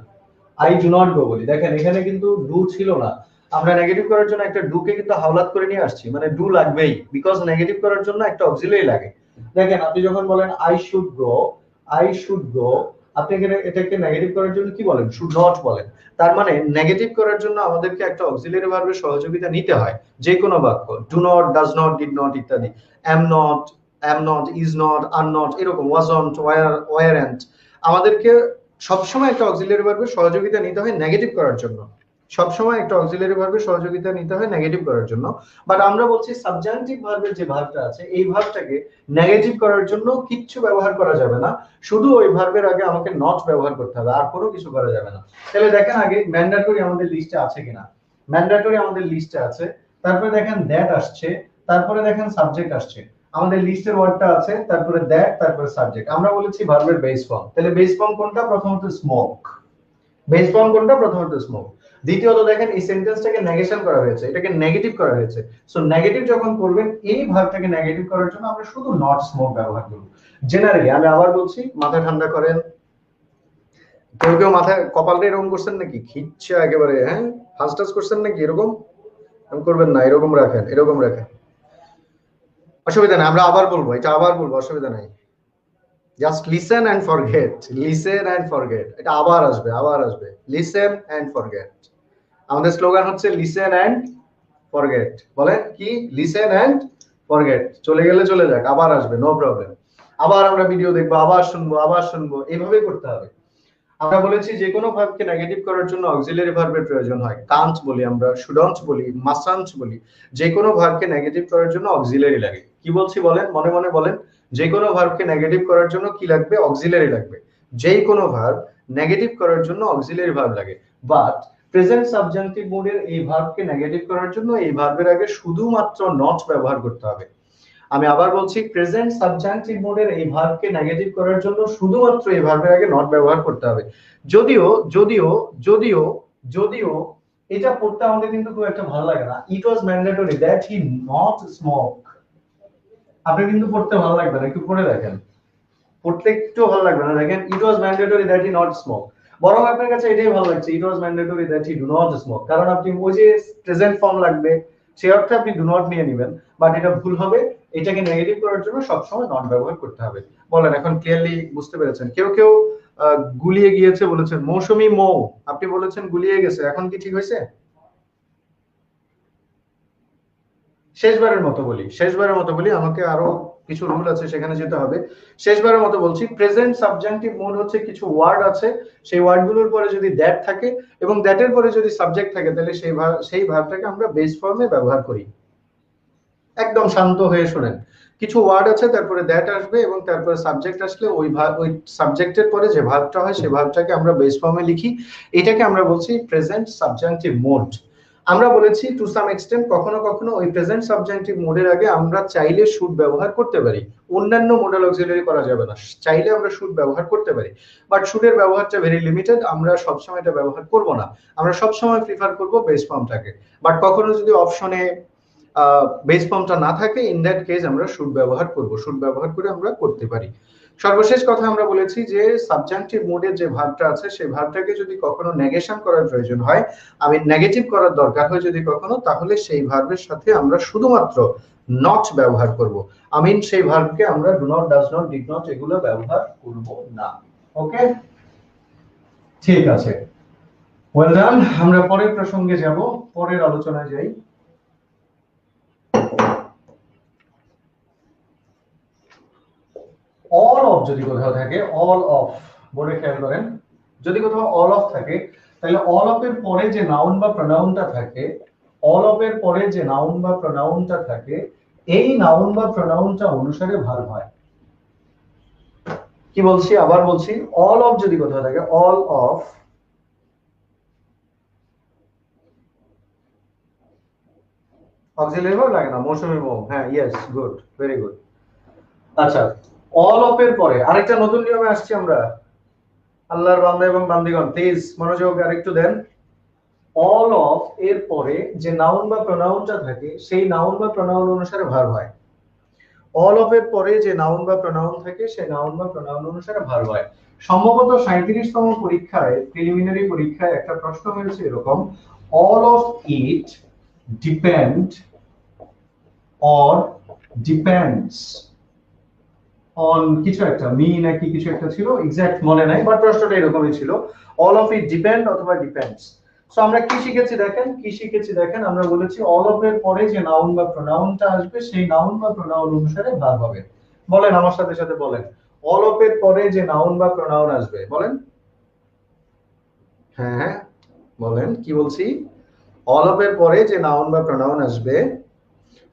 আই ডু নট গো বলি। দেখেন এখানে কিন্তু ডু ছিল না, আমরা নেগেটিভ করার জন্য একটা ডু কে কিন্তু হাওলাত করে নিয়ে আসছি, মানে ডু লাগবেই, বিকজ নেগেটিভ করার জন্য একটা অক্সিলারি লাগে। দেখেন আপনি যখন বলেন I should go, I should go, আপনি এটাকে নেগেটিভ করার জন্য কি বলেন? শুড নট বলেন। তার মানে নেগেটিভ করার জন্য আমাদেরকে একটা অক্সিলারি ভার্বের সহযোগিতা নিতে হয়, যে কোনো বাক্য, do not, does not, did not ইত্যাদি, am not, is not, are not, এরকম ওয়াজন্ট, ওয়ারন্ট, আমাদেরকে সবসময় একটা অক্সিলারি ভার্বের সহযোগিতা নিতে হয় নেগেটিভ করার জন্য, সবসময় একটা অক্সিলারি ভার্বের সহযোগিতা নিতে হয় নেগেটিভ করার জন্য। বাট আমরা বলছি সাবজাংটিভ ভার্বের যে ভার্বটা আছে এই ভার্বটাকে নেগেটিভ করার জন্য কিচ্ছু ব্যবহার করা যাবে না, শুধু ওই ভার্বের আগে আমাকে নট ব্যবহার করতে হবে, আর কোনো কিছু করা যাবে না। তাহলে দেখেন আগে ম্যান্ডেটরি আমাদের লিস্টে আছে কিনা। ম্যান্ডেটরি আমাদের লিস্টে আছে, তারপরে দেখেন দ্যাট আসছে, তারপরে দেখেন সাবজেক্ট আসছে, আমাদের লিস্টের ওয়ার্ডটা আছে, তারপরে দ্যাট, তারপরে সাবজেক্ট। আমরা বলেছি ভার্বের বেস ফর্ম, তাহলে বেস ফর্ম কোনটা? প্রথমত স্মোক। বেস ফর্ম কোনটা? প্রথমত স্মোক। দ্বিতীয়ত দেখেন এই সেন্টেন্সটাকে নেগেশন করা হয়েছে, এটাকে নেগেটিভ করা হয়েছে। সো নেগেটিভ যখন করবেন এই ভার্বটাকে নেগেটিভ করার জন্য আমরা শুধু নট স্মোক ব্যবহার করব। জেনারেলি আমি আবার বলছি, মাথা ঠান্ডা করেন। কেউ কেউ মাথায় কপালটা এরকম করছেন নাকি, খিচ্ছা একেবারে, হ্যাঁ ফাস্ট টাচ করছেন নাকি? এরকম করবেন না, এরকম রাখেন, এরকম রাখেন, অসুবিধা নাই। আমরা আবার বলবো, এটা আবার বলবো, অসুবিধা নাই। Just listen and forget, listen and forget, এটা আবার আসবে, আবার আসবে, লিসেন এন্ড ফরগেট। আমাদের স্লোগান হচ্ছে লিসেন এন্ড ফরগেট। বলেন কি? Listen and forget. চলে গেলে চলে যাক, আবার আসবে, নো প্রবলেম। আবার আমরা ভিডিও দেখবো, আবার শুনবো, আবার শুনবো, এইভাবেই করতে হবে। আমরা বলেছি যে কোনো ভার্বকে নেগেটিভ করার জন্য অক্সিলারি ভার্বের প্রয়োজন হয়। কান্ট বলি আমরা, শুডন্ট বলি, মাস্টান্ট বলি, যে কোনো ভার্বকে নেগেটিভ করার জন্য অক্সিলারি লাগে। কি বলছি বলেন, মনে মনে বলেন। যে কোনো ভার্বকে নেগেটিভ করার জন্য কি লাগবে? অক্সিলারি লাগবে। যে কোনো ভার্ব নেগেটিভ করার জন্য অক্সিলারি ভার্ব লাগে। বাট প্রেজেন্ট সাবজাংটিভ মুডের এই ভার্বকে নেগেটিভ করার জন্য এই ভার্বের আগে শুধুমাত্র নট ব্যবহার করতে হবে। আমি আবার বলছি, প্রেজেন্ট সাবজাংটিভ মোডের এই ভার্বকে নেগেটিভ করার জন্য শুধুমাত্র এই ভার্বের আগে নট ব্যবহার করতে হবে। যদিও যদিও যদিও যদিও এটা পড়তে আমাদের কিন্তু খুব একটা ভালো লাগে না। It was mandatory that he not smoke. আপনি কিন্তু পড়তে ভালো লাগবে না, একটু পড়ে দেখেন, পড়তে একটু ভালো লাগবে না। দেখেন, it was mandatory that he not smoke, বরং আপনার কাছে এটাই ভালো লাগছে, it was mandatory that he do not smoke. কারণ আপনি ওই যে প্রেজেন্ট ফর্ম লাগবে সেই অর্থে আপনি ডু নট নিয়ে নেবেন, বাট এটা ভুল হবে। এটাকে নেগেটিভ করার জন্য সবসময় নট ব্যবহার করতে হবে। বলেন এখন ক্লিয়ারলি বুঝতে পেরেছেন? কেউ কেউ গুলিয়ে গিয়েছে বলেছেন, মৌসুমী মৌ, আপনি বলেছেন গুলিয়ে গেছে, এখন কি ঠিক হয়েছে? শেষবারের মতো বলি, শেষবারের মতো বলি, আমাকে আরো কিছু রুল আছে সেখানে যেতে হবে। শেষবারের মতো বলছি, প্রেজেন্ট সাবজাংটিভ মোড হচ্ছে কিছু ওয়ার্ড আছে, সেই ওয়ার্ডগুলোর পরে যদি দ্যাট থাকে এবং দ্যাটের পরে যদি সাবজেক্ট থাকে তাহলে সেই ভার্বটাকে আমরা বেস ফর্মে ব্যবহার করি। একদম শান্ত হয়ে শুনেন। কিছু ওয়ার্ড আছে, তারপরে দ্যাট আসবে এবং তারপরে সাবজেক্ট আসলে ওই সাবজেক্টের পরে যে ভার্বটা হয় সেই ভার্বটাকে আমরা বেস ফর্মে লিখি। এটাকে আমরা বলছি প্রেজেন্ট সাবজাংটিভ মোড। আমরা বলেছি টু সাম এক্সটেন্ট কখনো কখনো ওই প্রেজেন্ট সাবজাংটিভ মোডের আগে আমরা চাইলে শুড ব্যবহার করতে পারি, অন্যান্য মোডাল অক্সিলারি করা যাবে না। চাইলে আমরা শুড ব্যবহার করতে পারি, বাট শুডের ব্যবহারটা ভেরি লিমিটেড, আমরা সবসময় এটা ব্যবহার করব না। আমরা সবসময় প্রিফার করব বেস ফর্মটাকে। বাট কখনো যদি অপশনে বেস ফর্মটা না থাকে, ইন দ্যাট কেস আমরা শুড ব্যবহার করব, শুড ব্যবহার করে আমরা করতে পারি। সর্বশেষ কথা আমরা বলেছি যে সাবজাংটিভ মোডের যে ভার্বটা আছে সেই ভার্বটাকে যদি কখনো নেগেশন করার প্রয়োজন হয়, আমি নেগেটিভ করার দরকার হয় যদি কখনো, তাহলে সেই ভার্বের সাথে আমরা শুধুমাত্র নট ব্যবহার করব। আমিন সেই ভার্বকে আমরা do not, does not, did not এগুলো ব্যবহার করব না। ওকে, ঠিক আছে, ওয়েল ডান। আমরা পরের প্রসঙ্গে যাব, পরের আলোচনায় যাই। অল অফ যদি কোথাও থাকে, অল অফ বলে খেয়াল করেন, যদি কোথাও অল অফ থাকে তাহলে অল অফ এর পরে যে নাউন বা প্রোনাউনটা থাকে, অল অফ এর পরে যে নাউন বা প্রোনাউনটা থাকে, এই নাউন বা প্রোনাউনটা অনুসারে ভার্ব হয়। কি বলছি, আবার বলছি, অল অফ যদি কোথাও থাকে, অল অফ অক্সিলারি ভার্ব লাগে না, মৌসুমী মোম, হ্যাঁ, ইয়েস, গুড, ভেরি গুড। আচ্ছা, অল অফ এর পরে আরেকটা নতুন নিয়মে আসছি আমরা। আল্লাহর বান্দা এবং বান্দিগণ প্লিজ মনোযোগ আরেকটু দেন। অল অফ এর পরে যে নাউন বা প্রোনাউনটা থাকে সেই নাউন বা প্রোনাউন অনুসারে ভার্ব হয়। অল অফ এর পরে যে নাউন বা প্রোনাউন থাকে সেই নাউন বা প্রোনাউন অনুসারে ভার্ব হয়। সম্ভবত 37তম পরীক্ষায়, প্রিলিমিনারি পরীক্ষায় একটা প্রশ্ন হয়েছে এরকম, all of it depend or depends on কিছু একটা, মি নাকি কিছু একটা ছিল, এক্সাক্ট মনে নাই, বাট প্রশ্নটা এরকমই ছিল, অল অফ ইট ডিপেন্ড অথবা ডিপেন্ডস। সো আমরা কি শিখেছি দেখেন, কি শিখেছি দেখেন, আমরা বলেছি অল অফ এর পরে যে নাউন বা প্রোনাউনটা আসবে সেই নাউন বা প্রোনাউন অনুসারে ভার্ব হবে। বলেন আমার সাথে সাথে বলেন, অল অফ এর পরে যে নাউন বা প্রোনাউন আসবে, বলেন, হ্যাঁ হ্যাঁ বলেন, কি বলছি, অল অফ এর পরে যে নাউন বা প্রোনাউন আসবে,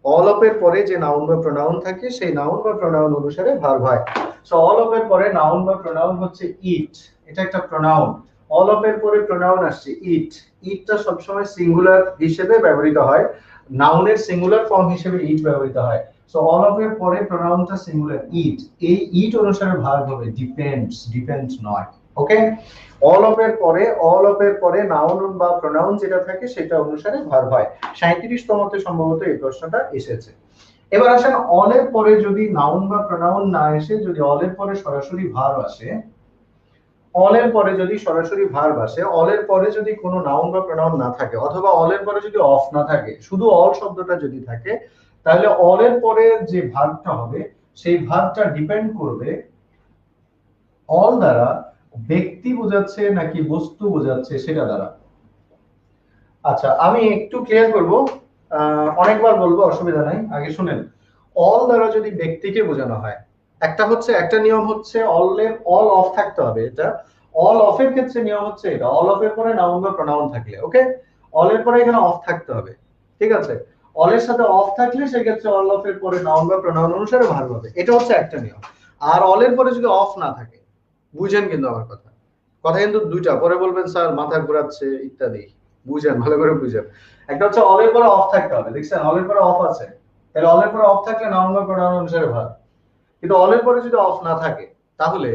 অল অফ এর পরে যে নাউন বা প্রোনাউন থাকে সেই নাউন বা প্রোনাউন অনুসারে ভার্ব হয়। সো অল অফ এর পরে নাউন বা প্রোনাউন হচ্ছে ইট, এটা একটা প্রোনাউন। অল অফ এর পরে প্রোনাউন আসছে ইট, ইটটা সবসময় সিঙ্গুলার হিসেবে ব্যবহৃত হয়, নাউনের সিঙ্গুলার ফর্ম হিসেবে ইট ব্যবহৃত হয়। সো অল অফ এর পরে প্রোনাউনটা সিঙ্গুলার ইট, এই ইট অনুসারে ভার্ব হবে ডিপেন্ডস, ডিপেন্ডস নয়। ওকে, অল অফ এর পরে, অল অফ এর পরে নাউন বা প্রোনাউন যেটা থাকে সেটা অনুসারে ভার্ব হয়। 37তমতে সম্ভবত এই প্রশ্নটা এসেছে। এবার আসেন, অল এর পরে যদি নাউন বা প্রোনাউন না এসে যদি অল এর পরে সরাসরি ভার্ব আসে, অল এর পরে যদি সরাসরি ভার্ব আসে, অল এর পরে যদি কোনো নাউন বা প্রোনাউন না থাকে, অথবা অল এর পরে যদি অফ না থাকে, শুধু অল শব্দটা যদি থাকে, তাহলে অল এর পরে যে ভার্বটা হবে সেই ভার্বটা ডিপেন্ড করবে অল দ্বারা ব্যক্তি বোঝাচ্ছে নাকি বস্তু বোঝাচ্ছে সেটা দ্বারা। আচ্ছা, আমি একটু ক্লিয়ার করব, অনেকবার বলবো, অসুবিধা নাই, আগে শুনেন। অল দ্বারা যদি ব্যক্তিকে বোঝানো হয়, একটা হচ্ছে, একটা নিয়ম হচ্ছে অল অফ থাকতে হবে, এটা অল অফ এর ক্ষেত্রে নিয়ম হচ্ছে এটা, অল অফ এর পরে নাউন বা প্রোনাউন থাকলে, ওকে, অল এর পরে এখানে অফ থাকতে হবে, ঠিক আছে, অল এর সাথে অফ থাকলে সেক্ষেত্রে অল অফ এর পরে নাউন বা প্রোনাউন অনুসারে ভার্ব হবে, এটা হচ্ছে একটা নিয়ম। আর অল এর পরে যদি অফ না থাকে, বুঝেন কিন্তু আমার কথা, কথা কিন্তু দুইটা, পরে বলবেন স্যার মাথা ঘোরাচ্ছে ইত্যাদি, বুঝেন ভালো করে বুঝেন। একটা হচ্ছে অল এর পরে অফ থাকতে হবে, দেখছেন অল এর পরে অফ আছে, তাহলে অল এর পরে অফ থাকলে নাউন বা প্রোনাউন অনুসারে ভার্ব। কিন্তু অল এর পরে যদি অফ না থাকে, তাহলে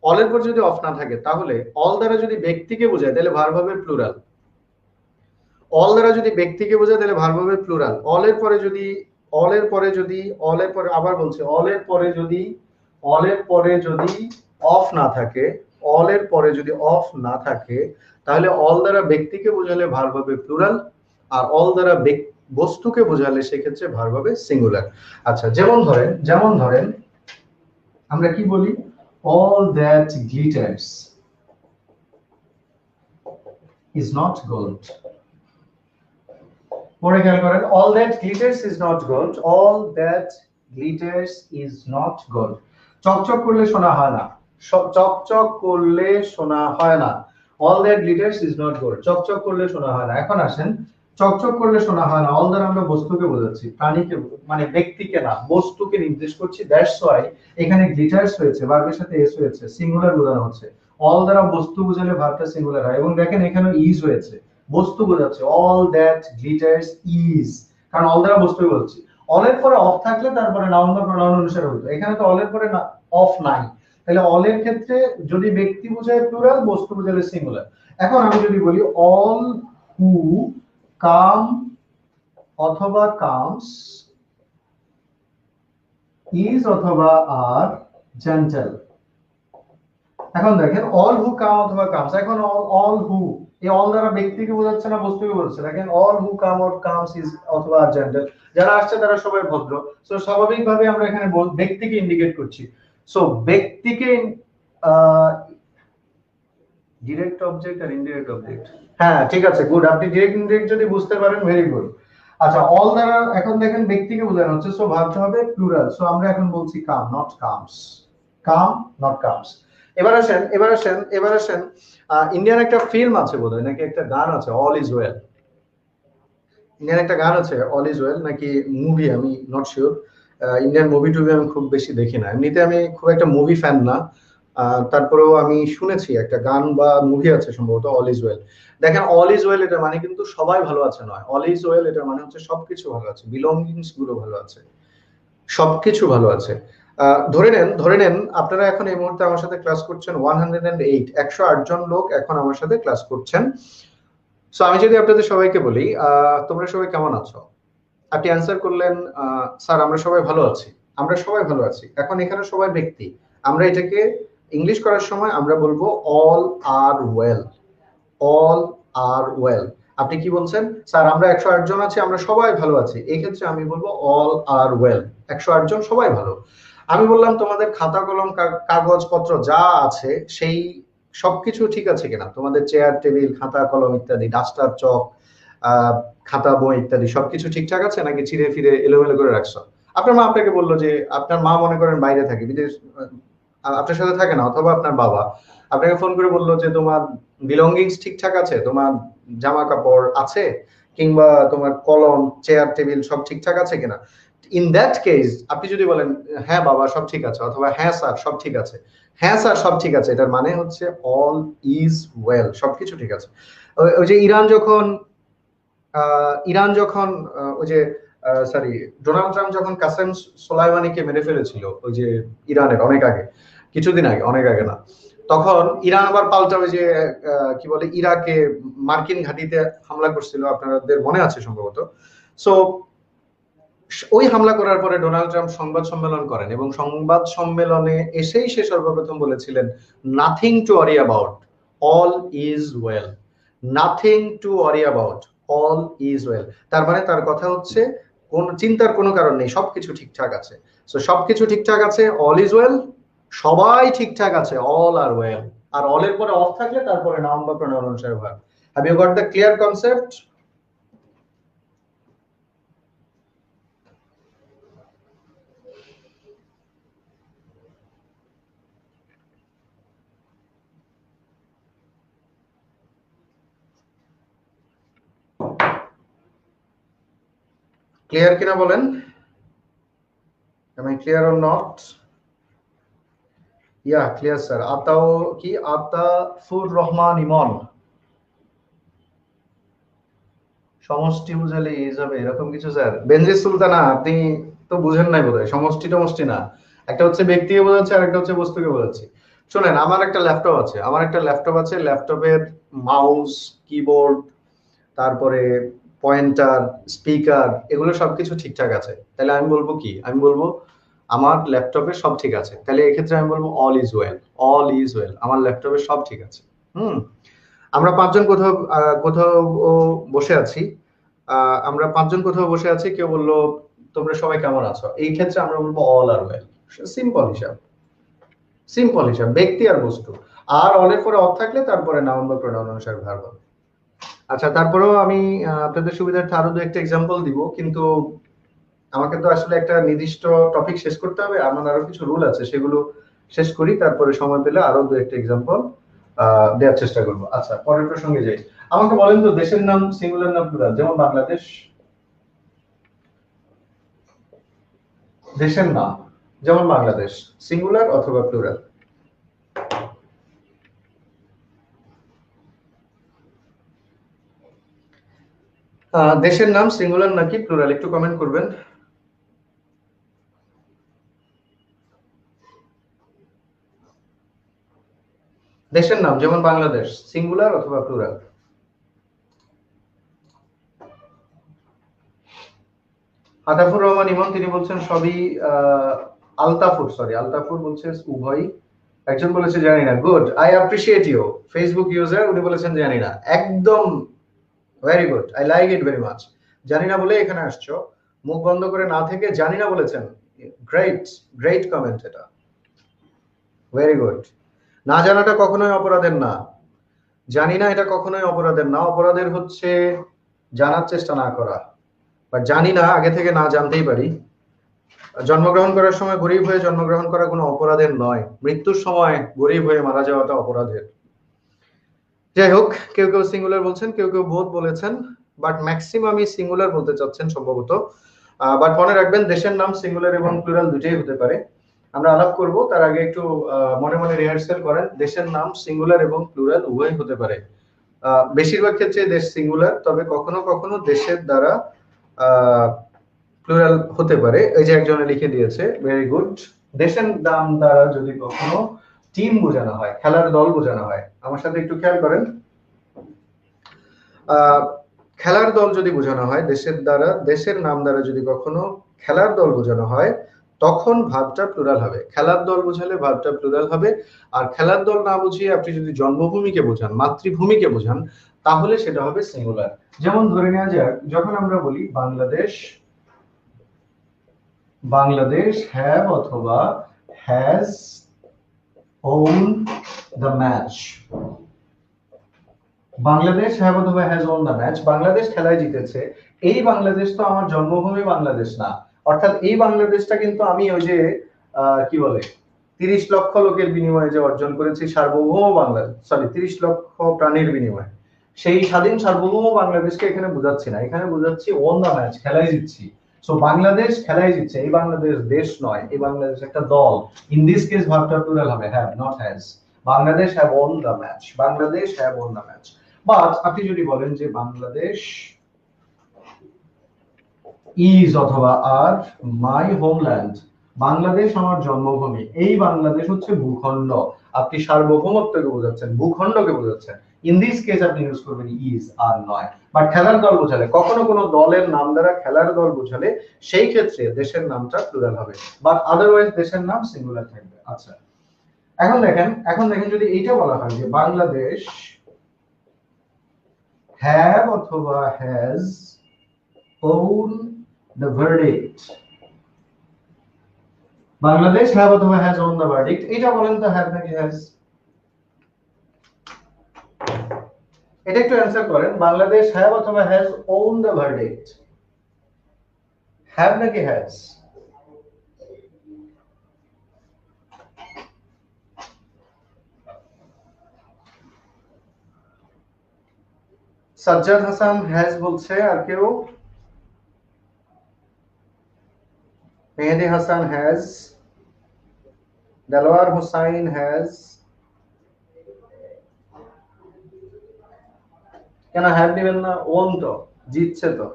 অল এর পরে যদি অফ না থাকে তাহলে অল দ্বারা যদি ব্যক্তিকে বোঝায় তাহলে ভার্ব হবে প্লুরাল। অল দ্বারা যদি ব্যক্তিকে বোঝায় তাহলে ভার্ব হবে প্লুরাল। অল এর পরে যদি, অল এর পরে যদি, অল এর পরে, আবার বলছি, অল এর পরে যদি, অল এর পরে যদি অফ না থাকে, অল এর পরে যদি অফ না থাকে, তাহলে অল দ্বারা ব্যক্তিকে বোঝালে ভার্ব হবে প্লুরাল, আর অল দ্বারা বস্তুকে বোঝালে সেক্ষেত্রে ভার্ব হবে সিঙ্গুলার। আচ্ছা, যেমন ধরেন, যেমন ধরেন আমরা কি বলি, all that glitters is not gold। পরে খেয়াল করেন, all that glitters is not gold, all that glitters is not gold। চকচক করলে শোনা হয় না, চকচক করলে শোনা হয় না, all that glitters is not gold, চকচক করলে শোনা হয় না। এখন আসেন, চকচক করলে শোনা হয় না, অল দ্বারা আমরা বস্তুকে বোঝাচ্ছি, প্রাণীকে মানে ব্যক্তিকে না, বস্তুকে নির্দেশ করছি, দ্যাটস ওয়াই এখানে গ্লিটার্স হয়েছে, ভার্বের সাথে এস হয়েছে, সিঙ্গুলার বোঝানো হচ্ছে। অল দ্বারা বস্তু বোঝালে ভার্বটা সিঙ্গুলার হয়, এবং দেখেন এখানে ইজ হয়েছে, বস্তু বোঝাচ্ছে, অল দ্যাট গ্লিটার্স ইজ, কারণ অল দ্বারা বস্তু বলছি। অল এর পরে অফ থাকলে তারপরে নাউন বা প্রোনাউন অনুসারে হতো, এখানে তো অল এর পরে অফ নাই, তাহলে অল এর ক্ষেত্রে যদি ব্যক্তি বোঝায় প্লুরাল, বস্তু বোঝালে সিঙ্গুলার। এখন আমি যদি বলি অল হু কাম অথবা কামস, ইজ অথবা আর জেন্টেল। এখন দেখেন অল হু কাম অথবা কামস, এখন অল হু, এই অল দ্বারা ব্যক্তিকে বোঝাচ্ছে না বস্তুকে বোঝাচ্ছে? দেখেন all who come or comes is অথবা আর জেন্টেল, যারা আসছে তারা সবাই ভদ্র। সো স্বাভাবিকভাবে আমরা এখানে ব্যক্তিকে ইন্ডিকেট করছি। সো ব্যক্তিকে ডিরেক্ট অবজেক্ট আর ইনডিরেক্ট অবজেক্ট, হ্যাঁ ঠিক আছে, গুড। আপনি ডিরেক্ট ইনডিরেক্ট যদি বুঝতে পারেন, ভেরি গুড। আচ্ছা, অল দ্বারা এখন দেখেন ব্যক্তিকে বোঝানো হচ্ছে, সো ভাবতে হবে প্লুরাল। সো আমরা এখন বলছি come, not comes, come not comes. এবার আসেন ইন্ডিয়ান একটা ফিল্ম আছে বোধহয়, নাকি একটা গান আছে, অল ইজ ওয়েল। ইন্ডিয়ান একটা গান আছে অল ইজ ওয়েল, নাকি মুভি, আমি নট শিওর। ইন্ডিয়ান মুভি টুভি আমি খুব বেশি দেখি না, এমনিতে আমি খুব একটা মুভি ফ্যান না। তারপরেও আমি শুনেছি একটা গান বা মুভি আছে সম্ভবত অল ইজ ওয়েল। দেখেন অল ইজ ওয়েল এটা মানে কিন্তু সবাই ভালো আছে নয়। অল ইজ ওয়েল এটা মানে হচ্ছে সবকিছু ভালো আছে, বিলঙ্গিংস গুলো ভালো আছে, সবকিছু ভালো আছে। ধরে নেন আপনারা এখন এই মুহূর্তে আমার সাথে ক্লাস করছেন 108, 108 জন লোক এখন আমার সাথে ক্লাস করছেন। সো আমি যদি আপনাদের সবাইকে বলি তোমরা সবাই কেমন আছো, আপনি অ্যান্সার করলেন স্যার আমরা সবাই ভালো আছি। আমরা সবাই ভালো আছি, এখন এখানে সবাই ব্যক্তি, আমরা এটাকে ইংলিশ করার সময় আমরা বলবো all are well, all are well. আপনি কি বলছেন, স্যার আমরা 108 জন আছি, আমরা সবাই ভালো আছি। এই ক্ষেত্রে আমি বলবো অল আর ওয়েল, 108 জন সবাই ভালো। আমি বললাম তোমাদের খাতা কলম কাগজপত্র যা আছে সেই সবকিছু ঠিক আছে কিনা, তোমাদের চেয়ার টেবিল খাতা কলম ইত্যাদি, ডাস্টার চক খাতা বই ইত্যাদি সবকিছু ঠিকঠাক আছে, নাকি ছিঁড়ে ফিরে এলোমেলো করে রাখছো? আপনার মা আপনাকে বললো যে, আপনার মা মনে করেন বাইরে থাকে, বিদেশ, আপনার সাথে থাকে না, অথবা আপনার বাবা আপনাকে ফোন করে বললো যে তোমার বিলঙ্গিংস ঠিকঠাক আছে, তোমার জামা কাপড় আছে, কিংবা তোমার কলম চেয়ার টেবিল সব ঠিকঠাক আছে কিনা। ইন দ্যাট কেস আপনি যদি বলেন হ্যাঁ বাবা সব ঠিক আছে, অথবা হ্যাঁ স্যার সব ঠিক আছে, হ্যাঁ স্যার সব ঠিক আছে, এটার মানে হচ্ছে অল ইজ ওয়েল, সবকিছু ঠিক আছে। ওই যে ইরান যখন ওই যে সরি, ডোনাল্ড ট্রাম্প যখন কাসেম সোলাইমানিকে মেরে ফেলেছিল, ওই যে ইরানের অনেক আগে, কিছুদিন আগে, অনেক আগে না, তখন ইরান আবার পাল্টা ওই যে কি বলে ইরাকে মার্কিন ঘাঁটিতে হামলা করছিল, আপনাদের মনে আছে সম্ভবত। সো ওই হামলা করার পরে ডোনাল্ড ট্রাম্প সংবাদ সম্মেলন করেন, এবং সংবাদ সম্মেলনে এসেই সে সর্বপ্রথম বলেছিলেন nothing to worry about, all is well, nothing to worry about, all is well. তার মানে তার কথা হচ্ছে কোন চিন্তার কোনো কারণ নেই, সবকিছু ঠিকঠাক আছে। সো সবকিছু ঠিকঠাক আছে, অল ইজ ওয়েল, সবাই ঠিকঠাক আছে, অল আর ওয়েল। আর অল এর পরে অফ থাকলে তারপরে নাউন বা প্রোনাউন অনুসারে verb. Have you got the clear concept? Clear কিনা বলেন, am I clear or not? Yeah clear sir. আতাও কি, আতাফুর রহমান ইমন, সমষ্টি বুঝালে ইজ হবে এরকম কিছু স্যার? বেনজির সুলতানা, আপনি তো বুঝেন নাই বোধহয়, সমষ্টি টমষ্টি না, একটা হচ্ছে ব্যক্তিকে বোঝাচ্ছে আর একটা হচ্ছে বস্তুকে বোঝাচ্ছে। শোনেন, আমার একটা ল্যাপটপ আছে, ল্যাপটপের মাউস, কিবোর্ড, তারপরে পয়েন্টার, স্পিকার, এগুলো সবকিছু ঠিকঠাক আছে। তাহলে আমি বলবো কি, আমি বলবো আমার ল্যাপটপে সব ঠিক আছে, তাহলে এক্ষেত্রে আমি বলবো all is well, all is well, আমার ল্যাপটপে সব ঠিক আছে। হুম। আমরা পাঁচজন কোথাও কোথাও বসে আছি, আমরা পাঁচজন কোথাও বসে আছি, কেউ বললো তোমরা সবাই কেমন আছো, এই ক্ষেত্রে আমরা বলবো অল আর ওয়েল। সিম্পল হিসাব, সিম্পল হিসাব, ব্যক্তি আর বস্তু। আর অলের পরে অফ থাকলে তারপরে নাউন বা প্রোনাউন অনুসারে ভার্ব হবে। আচ্ছা, তারপরেও আমি আপনাদের সুবিধার্থে আরো দু একটা এক্সাম্পল দিব, কিন্তু আমাকে তো আসলে একটা নির্দিষ্ট টপিক শেষ করতে হবে, আমার আরো কিছু রুল আছে, সেগুলো শেষ করি, তারপরে সময় পেলে আরো দু একটা এক্সাম্পল দেওয়ার চেষ্টা করব। আচ্ছা, পরের প্রসঙ্গে যাই। আমাকে বলেন তো, দেশের নাম সিঙ্গুলার না প্লুরাল? যেমন বাংলাদেশ, দেশের নাম যেমন বাংলাদেশ, সিঙ্গুলার অথবা প্লুরাল? দেশের নাম সিঙ্গুলার নাকি প্লুরাল, একটু কমেন্ট করবেন। দেশের নাম যেমন বাংলাদেশ, সিঙ্গুলার অথবা প্লুরাল? আতাফুর রহমান ইমন তিনি বলছেন সবই আলতাফুর বলছে উভয়। একজন বলেছে জানি না। Good, I appreciate you. Facebook user উনি বলেছেন জানি না, একদম very good, I like it very much. জানি না বলে এখানে আসছো, মুখ বন্ধ করে না থেকে জানি না বলেছেন, গ্রেট গ্রেট কমেন্ট, এটা ভেরি গুড। না জানাটা কখনোই অপরাধের না, জানি না এটা কখনোই অপরাধের না, অপরাধের হচ্ছে জানার চেষ্টা না করা। বা জানি না আগে থেকে না জানতেই পারি। জন্মগ্রহণ করার সময় গরিব হয়ে জন্মগ্রহণ করা কোনো অপরাধের নয়, মৃত্যুর সময় গরিব হয়ে মারা যাওয়াটা অপরাধের। যাই হোক, কেউ কেউ সিঙ্গুলার বলছেন, কেউ কেউ বোথ বলেছেন, বাট ম্যাক্সিমামই সিঙ্গুলার বলতে চাচ্ছেন সম্ভবত। বাট মনে রাখবেন দেশের নাম সিঙ্গুলার এবং প্লুরাল দুটোই হতে পারে। আমরা আলাপ করব তার আগে একটু মনে মনে রিহার্সাল করেন। দেশের নাম সিঙ্গুলার এবং প্লুরাল উভয় হতে পারে। বেশিরভাগ ক্ষেত্রে দেশ সিঙ্গুলার, তবে কখনো কখনো দেশের দ্বারা প্লুরাল হতে পারে। এই যে একজনে লিখে দিয়েছে, ভেরি গুড। দেশের নাম দ্বারা যদি কখনো টিম বোঝানো হয়, খেলার দল বোঝানো হয়, আমার সাথে একটু খেয়াল করেন, খেলার দল যদি বোঝানো হয় দেশের দ্বারা, দেশের নাম দ্বারা যদি কখনো খেলার দল বোঝানো হয়, তখন ভার্বটা প্লুরাল হবে। খেলার দল বোঝালে ভার্বটা প্লুরাল হবে। আর খেলার দল না বুঝিয়ে আপনি যদি জন্মভূমিকে বোঝান, মাতৃভূমিকে বোঝান, তাহলে সেটা হবে সিঙ্গুলার। যেমন ধরে নেওয়া যাক, যখন আমরা বলি বাংলাদেশ, বাংলাদেশ হ্যাভ অথবা has won the match. Bangladesh have অথবা has won the match, Bangladesh খেলায় জিতেছে। এই বাংলাদেশ তো আমার জন্মভূমি বাংলাদেশ না, অর্থাৎ এই বাংলাদেশটা কিন্তু আমি ওই যে কি বলে 30 লক্ষ লোকের বিনিময়ে যে অর্জন করেছি সার্বভৌম বাংলাদেশ, 30 লক্ষ প্রাণীর বিনিময়ে, সেই স্বাধীন সার্বভৌম বাংলাদেশকে এখানে বোঝাচ্ছি না, এখানে বোঝাচ্ছি ওন দ্য ম্যাচ, খেলায় জিতছি। সো বাংলাদেশ খেলায় জিতছে, এই বাংলাদেশ দেশ নয়, এই বাংলাদেশ একটা দল। ইন দিস কেস ভার্বটা প্লুরাল হবে, have not has. Bangladesh have won the match, Bangladesh have won the match. But আপনি যদি বলেন যে বাংলাদেশ ইজ অথবা আর মাই হোমল্যান্ড, বাংলাদেশ আমার জন্মভূমি, এই বাংলাদেশ হচ্ছে ভূখণ্ড, আপনি সার্বভৌমত্বকে বোঝাচ্ছেন, ভূখণ্ডকে বোঝাচ্ছেন। ইন দিস কেস আপনি ইউজ করবেন ইজ, আর নয়। বাট খেলার দল বোঝালে, কখনো কোনো দলের নাম দ্বারা খেলার দল বোঝালে, সেই ক্ষেত্রে দেশের নামটা প্লুরাল হবে, বাট আদারওয়াইজ দেশের নাম সিঙ্গুলার থাকবে। আচ্ছা, এখন দেখেন যদি এইটা বলা হয় যে বাংলাদেশ have অথবা has own the verdict, Bangladesh have অথবা has own the verdict, এটা বলেন তো have নাকি has? এটা একটু অ্যানসার করেন, বাংলাদেশ have অথবা has own the verdict, have নাকি has? সাজ্জাদ হাসান হ্যাজ বলছে, আর কেউ? Mehedi Hasan has, Delwar Hussain has. কেন হ্যাভ নেবেন না? ওন তো জিতছে তো।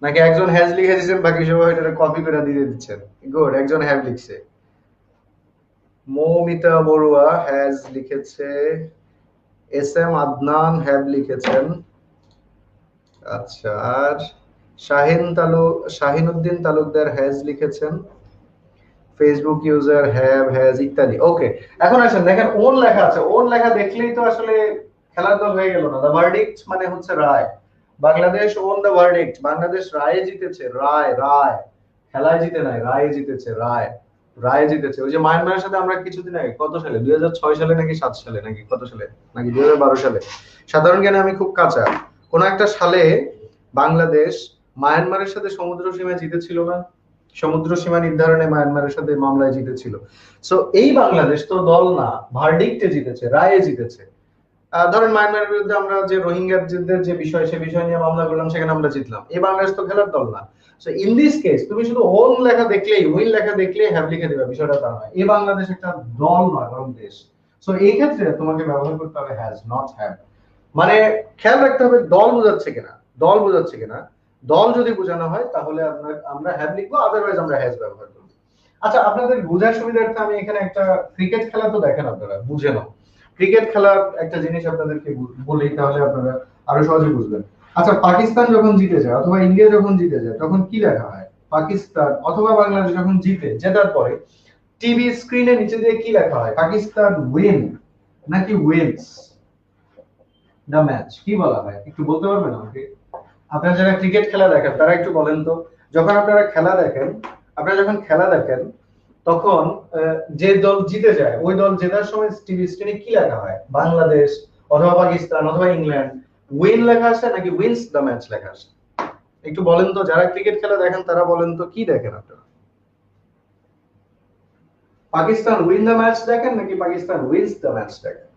নাকি একজন হ্যাজ লিখে দিচ্ছেন, বাকি সবাই এটা কপি করে দিয়ে দিচ্ছেন? গুড, একজন হ্যাভ লিখছে। মৌমিতা বড়ুয়া হ্যাজ লিখেছে, এস এম আদনান হ্যাভ লিখেছেন। আচ্ছা, আর শাহিনুদ্দিন তালুকদার হ্যাজ লিখেছেন। ফেসবুক ইউজার হ্যাভ, হ্যাজ ইত্যাদি। ওকে, এখন আসেন দেখেন ওন লেখা আছে, ওন লেখা দেখলেই তো আসলে খেলার দল হয়ে গেল না। দ্য ভার্ডিক্ট মানে হচ্ছে রায়, Bangladesh won the verdict, Bangladesh রায়ে জিতেছে। রায়, রায়, খেলায় জিতে নাই, রায়ে জিতেছে, রায়, রায়ে জিতেছে। ওই যে মায়ানমারের সাথে আমরা কিছুদিন আগে, কত সালে, 2006 সালে নাকি 7 সালে নাকি কত সালে, নাকি 2012 সালে, সাধারণ জ্ঞানে আমি খুব কাঁচা, কোন একটা সালে বাংলাদেশ মায়ানমারের সাথে সমুদ্র সীমায় জিতেছিল না? সমুদ্র সীমা নির্ধারণে মায়ানমারের সাথে মামলায় জিতেছিল। সো এই বাংলাদেশ তো দল না, ভার্ডিক্টে জিতেছে, রায়ে জিতেছে। ধরেন মায়ানমারের বিরুদ্ধে আমরা যে রোহিঙ্গাদের যে বিষয়, সে বিষয় নিয়ে মামলা করলাম, সেখানে আমরা জিতলাম। এই বাংলাদেশ তো খেলার দল না। সো ইন দিস কেস তুমি শুধু ওন লেখা দেখলেই, উইন লেখা দেখলেই হ্যাভ লিখে দেবে, বিষয়টা তা নয়। এই বাংলাদেশ একটা দল নয়, বরং দেশ। সো এই ক্ষেত্রে তোমাকে ব্যবহার করতে হবে হ্যাজ, নট হ্যাভ। মানে খেয়াল রাখতে হবে দল বোঝাচ্ছে কিনা, দল বোঝাচ্ছে কিনা। দল যদি বোঝানো হয় তাহলে আমরা হ্যাভ লিখবো, আদারওয়াইজ আমরা হ্যাজ ব্যবহার করবো। আচ্ছা, আপনাদের বোঝার সুবিধার্থে আমি এখানে একটা ক্রিকেট খেলা তো দেখেন, আপনারা বুঝে নাও। ক্রিকেট খেলার একটা জিনিস আপনাদেরকে বলি, তাহলে আপনারা আরো সহজে বুঝবেন। আচ্ছা, পাকিস্তান যখন জিতে যায় অথবা ইন্ডিয়া যখন জিতে যায় তখন কি লেখা হয়? পাকিস্তান অথবা বাংলাদেশ যখন জেতার পরে টিভি স্ক্রিনে নিচে দিয়ে কি লেখা হয়? পাকিস্তান উইন নাকি উইনস দ্য ম্যাচ, কি বলা হয় একটু বলতে পারবেন আমাকে? আপনারা যারা ক্রিকেট খেলা দেখেন তারা একটু বলেন তো, যখন আপনারা খেলা দেখেন, আপনারা যখন খেলা দেখেন তখন যে দল জিতে যায় ওই দল জেতার সময় টিভি স্ক্রিনে কি লেখা হয়? বাংলাদেশ অথবা পাকিস্তান অথবা ইংল্যান্ড উইন লেখা আছে নাকি উইন্স দ্য ম্যাচ লেখা আছে? একটু বলেন তো, যারা ক্রিকেট খেলা দেখেন তারা বলেন তো কি দেখেন আপনারা? পাকিস্তান উইন দ্য ম্যাচ দেখেন নাকি পাকিস্তান উইন্স দ্য ম্যাচ দেখেন?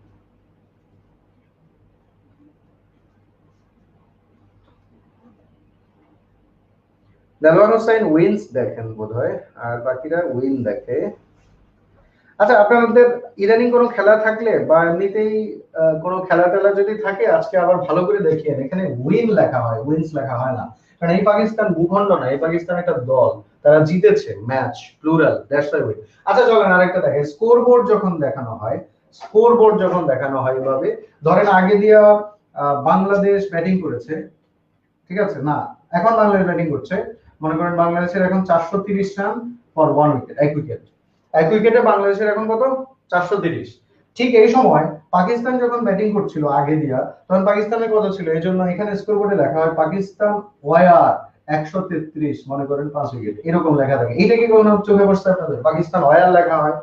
দেলোয়ার হোসেন উইন্স দেখেন বোধহয়, আর বাকিরা উইন দেখে। আচ্ছা, আপনাদের ইদানিং কোনো খেলা থাকলে বা এমনিতেই কোনো খেলা টেলা যদি থাকে আজকে আবার ভালো করে দেখিয়েন, এখানে উইন লেখা হয়, উইন্স লেখা হয় না। কারণ এই পাকিস্তান ভূখণ্ড না, এই পাকিস্তান একটা দল, তারা জিতেছে match, plural, that's why win. আচ্ছা চলেন আরেকটা দেখেন, স্কোর বোর্ড যখন দেখানো হয়, স্কোর বোর্ড যখন দেখানো হয় এভাবে, ধরেন আগে দিয়া বাংলাদেশ ব্যাটিং করেছে, ঠিক আছে না, এখন বাংলাদেশ ব্যাটিং করছে, মনে করেন বাংলাদেশের এখন 430 রান ফর ওয়ান উইকেট, এক উইকেট, এক উইকেটে বাংলাদেশের এখন কত? 430। ঠিক এই সময় পাকিস্তান যখন ব্যাটিং করছিল আগে দিয়া, তখন পাকিস্তানের কত ছিল? এই জন্য এখানে স্কোর বোর্ডে লেখা হয় পাকিস্তান ওয়ার 133, মনে করেন 5 উইকেট, এরকম লেখা থাকে। এটা কি কোনো চোখে পড়ছে আপনাদের? পাকিস্তান ওয়ার লেখা হয়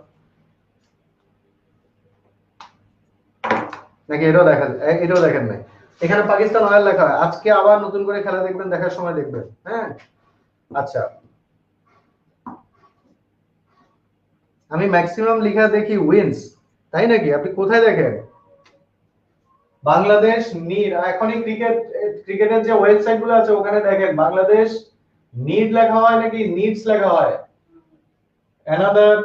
নাকি এটাও দেখা যায়? এটাও দেখেন নাই, এখানে পাকিস্তান ওয়ার লেখা হয়। আজকে আবার নতুন করে খেলা দেখবেন, দেখার সময় দেখবেন, হ্যাঁ। আচ্ছা, আমি ম্যাক্সিমাম লেখা দেখি উইন্স, তাই নাকি? আপনি কোথায় দেখেন? বাংলাদেশ নিড, এখনই ক্রিকেটের যে ওয়েবসাইট গুলো আছে ওখানে দেখেন বাংলাদেশ নিড লেখা হয় নাকি নিডস লেখা হয়? অ্যানাদার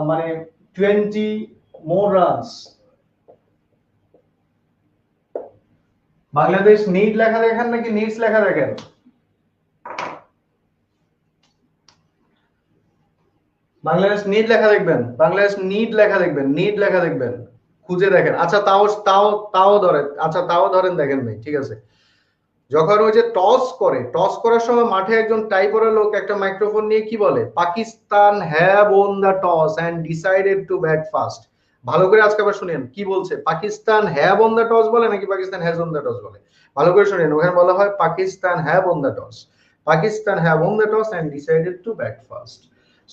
মানে 20 মোর রানস, বাংলাদেশ নিড লেখা দেখেন নাকি নিডস লেখা দেখেন? বাংলাদেশ নিড লেখা দেখবেন, বাংলাদেশ নিড লেখা দেখবেন, নিড লেখা দেখবেন, খুঁজে দেখেন। আচ্ছা তাও তাও তাও ধরেন, আচ্ছা তাও ধরেন দেখেন নাই, ঠিক আছে। যখন ওই যে টস করে, টস করার সময় মাঠে একজন টাই করা লোক একটা মাইক্রোফোন নিয়ে কি বলে? Pakistan have won the toss and decided to bat first. ভালো করে আজকে আবার শুনেন কি বলছে, Pakistan have won the toss বলে নাকি Pakistan has won the toss বলে? ভালো করে শুনেন, ওখানে বলা হয় Pakistan have won the toss, Pakistan have won the toss and decided to bat first.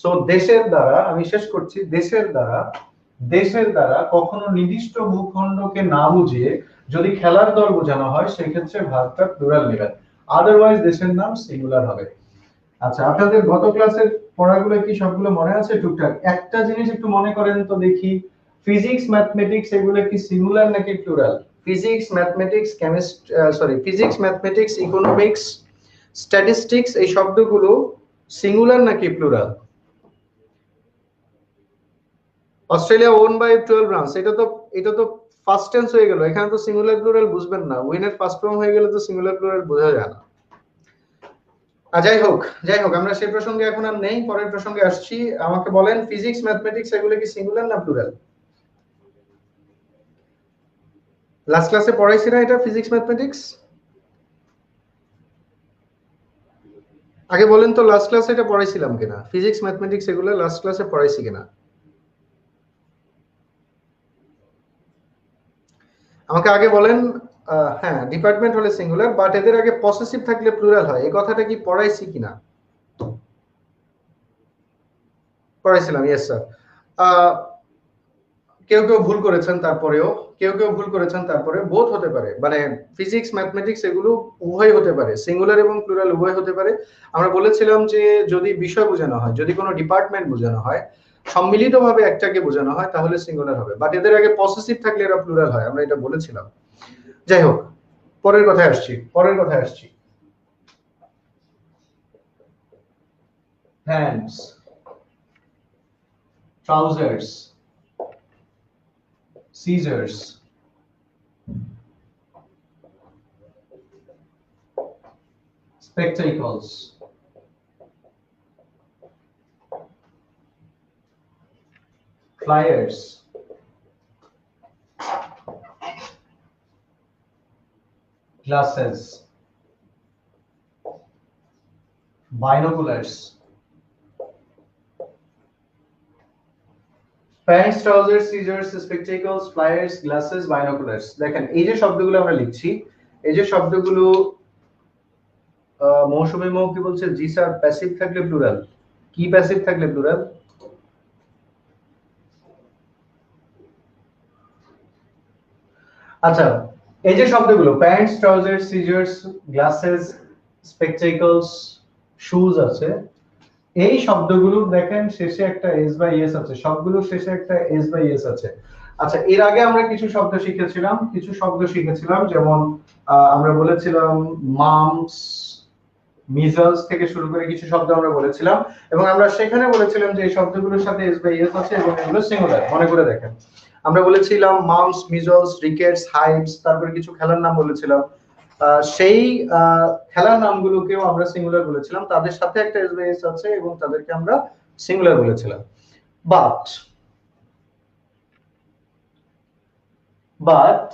So দেশের দ্বারা, আমি শেষ করছি, দেশের দ্বারা, দেশের দ্বারা কখনো নির্দিষ্ট ভূখণ্ডকে না বুঝিয়ে যদি খেলার দল বোঝানো হয় সেই ক্ষেত্রে ভার্বটা প্লুরাল নেবেন, আদারওয়াইজ দেশের নাম সিঙ্গুলার হবে। আচ্ছা, আপনাদের গত ক্লাসের পড়াগুলো কি সবগুলো মনে আছে টুকটাক? একটা জিনিস একটু মনে করেন তো দেখি, ফিজিক্স ম্যাথমেটিক্স এগুলো কি সিঙ্গুলার নাকি plural? Physics mathematics chemistry, sorry, physics mathematics economics statistics, এই শব্দগুলো সিঙ্গুলার নাকি plural? Australia won by 12 runs, এটা তো ফার্স্ট টেন্স হয়ে গেল, এখানে তো সিঙ্গুলার প্লুরাল বুঝবেন না, উইনের ফার্স্ট ফর্ম হয়ে গেলে তো সিঙ্গুলার প্লুরাল বোঝা যায় না। যাই হোক, যাই হোক, আমরা সেই প্রসঙ্গে এখন আর নেই, পরের প্রসঙ্গে আসছি। আমাকে বলেন ফিজিক্স ম্যাথমেটিক্স এগুলো কি সিঙ্গুলার না প্লুরাল? লাস্ট ক্লাসে পড়াইছি না এটা, ফিজিক্স ম্যাথমেটিক্স? আগে বলেন তো লাস্ট ক্লাসে এটা পড়াইছিলাম কিনা, ফিজিক্স ম্যাথমেটিক্স এগুলো লাস্ট ক্লাসে পড়াইছি কিনা? আমাকে আগে বলেন। হ্যাঁ, ডিপার্টমেন্ট হলে সিঙ্গুলার, বাট এদের আগে পসেসিভ থাকলে প্লুরাল হয়, এই কথাটা কি পড়াইছি কিনা? পড়াইছিলাম, ইয়েস স্যার। কেউ কেউ ভুল করেছেন তারপরেও, কেউ কেউ ভুল করেছেন তারপরে, বোথ হতে পারে, মানে ফিজিক্স ম্যাথমেটিক্স এগুলো উভয় হতে পারে, সিঙ্গুলার এবং প্লুরাল উভয় হতে পারে। আমরা বলেছিলাম যে যদি বিষয় বোঝানো হয়, যদি কোনো ডিপার্টমেন্ট বোঝানো হয়, সম্মিলিতভাবে একটাকে বোঝানো হয় তাহলে সিঙ্গুলার হবে, বাট এদের আগে পসেসিভ থাকলে এরা প্লুরাল হয়, আমরা এটা বলেছিলাম। যাই হোক, পরের কথায় আসছি, পরের কথায় আসছি। Hands, trousers, scissors, spectacles, flyers, glasses, binoculars, pants, trouser, scissors, spectacles, flyers, glasses, binoculars. দেখেন এই যে শব্দগুলো আমরা লিখছি, এই যে শব্দগুলো মৌসুমী মৌ কি বলছে, জি স্যার, প্যাসিভ থাকলে প্লুরাল। কি প্যাসিভ থাকলে প্লুরাল? আচ্ছা, এই যে শব্দগুলো pants, trouser, scissors, glasses, spectacles, shoes আছে, এই শব্দগুলো দেখেন শেষে একটা এস বাই এস আছে, সবগুলো শেষে একটা এস বাই এস আছে। আচ্ছা, এর আগে আমরা কিছু শব্দ শিখেছিলাম, যেমন আমরা বলেছিলাম মামস, মিজলস থেকে শুরু করে কিছু শব্দ আমরা বলেছিলাম, এবং আমরা সেখানে বলেছিলাম যে এই শব্দগুলোর সাথে এস বাই এস আছে এবং এগুলো সিঙ্গুলার। মনে করে দেখেন, আমরা বলেছিলাম মামস, মিজলস, রিকেটস, হাইভস, তারপরে কিছু খেলার নাম বলেছিলাম। সেই খেলার নামগুলোকেও আমরা সিঙ্গুলার বলেছিলাম, তাদের সাথে একটা এস বাই এস আছে এবং তাদেরকে আমরা সিঙ্গুলার বলেছিলাম। বাট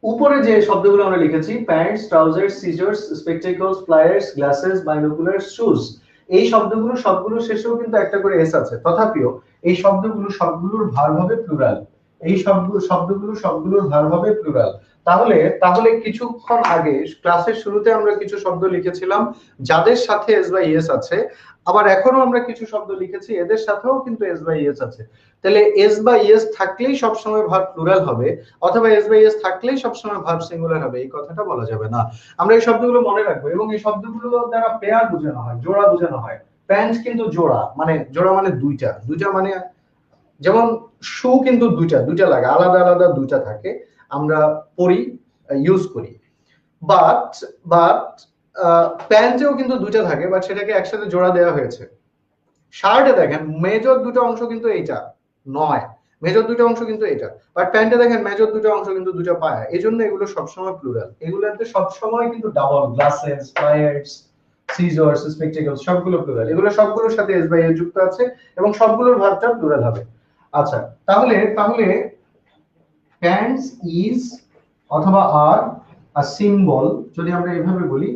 উপরে যে শব্দগুলো আমরা লিখেছি, pants, trousers, scissors, spectacles, flyers, glasses, binoculars, shoes, এই শব্দগুলো সবগুলো শেষেও কিন্তু একটা করে এস আছে। তথাপিও এই শব্দগুলো সবগুলোর ভার্ব হবে প্লুরাল। এই শব্দগুলো সবগুলোর ভার্ব হবে প্লুরাল। তাহলে তাহলে কিছুক্ষণ আগে ক্লাসের শুরুতে আমরা কিছু শব্দ লিখেছিলাম যাদের সাথে এস বাই এস আছে, আবার এখনো আমরা কিছু শব্দ লিখেছি এদের সাথেও কিন্তু এস বাই এস আছে। তাহলে এস বাই এস থাকলেই সবসময় ভার্ব প্লুরাল হবে, অথবা এস বাই এস থাকলেই সবসময় ভার্ব সিঙ্গুলার হবে, এই কথাটা বলা যাবে না। আমরা এই শব্দগুলো মনে রাখবো এবং এই শব্দগুলো দ্বারা পেয়ার বোঝানো হয়, জোড়া বোঝানো হয়। প্যান্ট কিন্তু জোড়া মানে দুইটা, মানে যেমন শু কিন্তু দুইটা লাগে, আলাদা আলাদা দুইটা থাকে, আমরা পরি, ইউজ করি। বাট বাট প্যান্টেও কিন্তু দুইটা থাকে, বাট সেটাকে একসাথে জোড়া দেওয়া হয়েছে। শার্টে দেখেন মেজর দুটো অংশ কিন্তু এইটা নয়, মেজর দুটো অংশ কিন্তু এটা, বাট প্যান্টে দেখেন মেজর দুটো অংশ কিন্তু দুটো পায়া, এই জন্য এগুলো সবসময় প্লুরাল। এগুলোতে সবসময় কিন্তু ডাবল, গ্লাসেস, ফ্লায়ার্স, সিজার্স, স্পেকটেকলস, সবগুলো প্লুরাল। এগুলো সবগুলোর সাথে এস বাই এস যুক্ত আছে এবং সবগুলোর ভার্বটা প্লুরাল হবে। আচ্ছা, তাহলে প্যান্টস ইজ অথবা আর আ সিম্বল, যদি আমরা এভাবে বলি,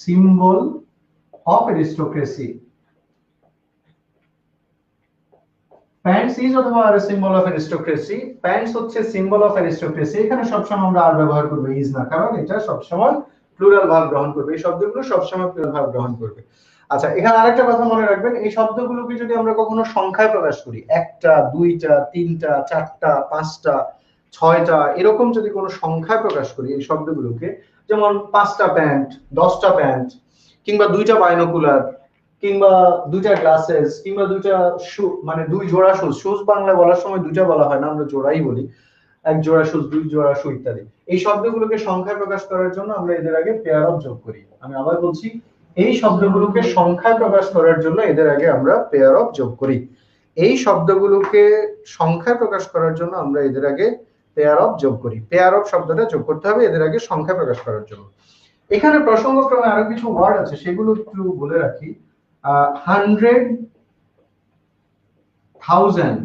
symbol of aristocracy. Pants is অথবা আর সিম্বল অফ অ্যারিস্টোক্রেসি। প্যান্টস হচ্ছে সিম্বল অফ অ্যারিস্টোক্রেসি। এখানে সবসময় আমরা আর ব্যবহার করব, ইজ না, কারণ এটা সবসময় প্লুরাল ভার্ব গ্রহণ করবে, এই শব্দগুলো সবসময় প্লুরাল ভার্ব গ্রহণ করবে। আচ্ছা, এখানে আরেকটা কথা মনে রাখবেন, এই শব্দগুলোকে যদি আমরা কখনো সংখ্যায় প্রকাশ করি, একটা, দুইটা, তিনটা, চারটা, পাঁচটা, ছয়টা, এরকম যদি কোনো সংখ্যায় প্রকাশ করি এই শব্দগুলোকে, যেমন 5টা প্যান্ট, 10টা প্যান্ট, কিংবা 2টা বাইনোকুলার, কিংবা 2টা গ্লাসেস, কিংবা 2টা শু, মানে 2 জোড়া শুজ। শুজ বাংলায় বলার সময় 2টা বলা হয় না, আমরা জোড়াই বলি, এক জোড়া শুজ, 2 জোড়া শু ইত্যাদি। এই শব্দগুলোকে সংখ্যায় প্রকাশ করার জন্য আমরা এদের আগে পেয়ার অফ যোগ করি। আমি আবার বলছি, এই শব্দগুলোকে সংখ্যায় প্রকাশ করার জন্য এদের আগে আমরা পেয়ার অফ যোগ করি। এই শব্দগুলোকে সংখ্যায় প্রকাশ করার জন্য আমরা এদের আগে পেয়ার অফ যোগ করি। পেয়ার অফ শব্দটা যোগ করতে হবে এদের আগে সংখ্যায় প্রকাশ করার জন্য। এখানে প্রসঙ্গক্রমে আরো কিছু ওয়ার্ড আছে, সেগুলো একটু বলে রাখি। 100, 1000,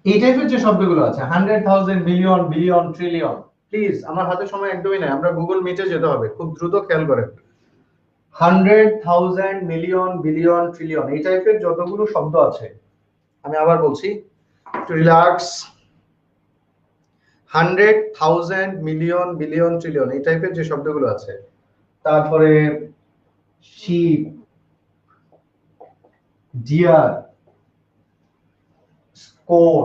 এই টাইপের যে শব্দগুলো আছে, 100,000, মিলিয়ন, বিলিয়ন, ট্রিলিয়ন, প্লিজ আমার হাতে সময় একদমই নাই, আমরা গুগল মিটে যেতে হবে, খুব দ্রুত খেয়াল করেন। 100,000, মিলিয়ন, বিলিয়ন, ট্রিলিয়ন, এই টাইপের যতগুলো শব্দ আছে, আমি আবার বলছি, একটু রিল্যাক্স। 100,000, মিলিয়ন, বিলিয়ন, ট্রিলিয়ন, এই টাইপের যে শব্দগুলো আছে, তারপরে শিপ, ডিয়ার, স্কোর,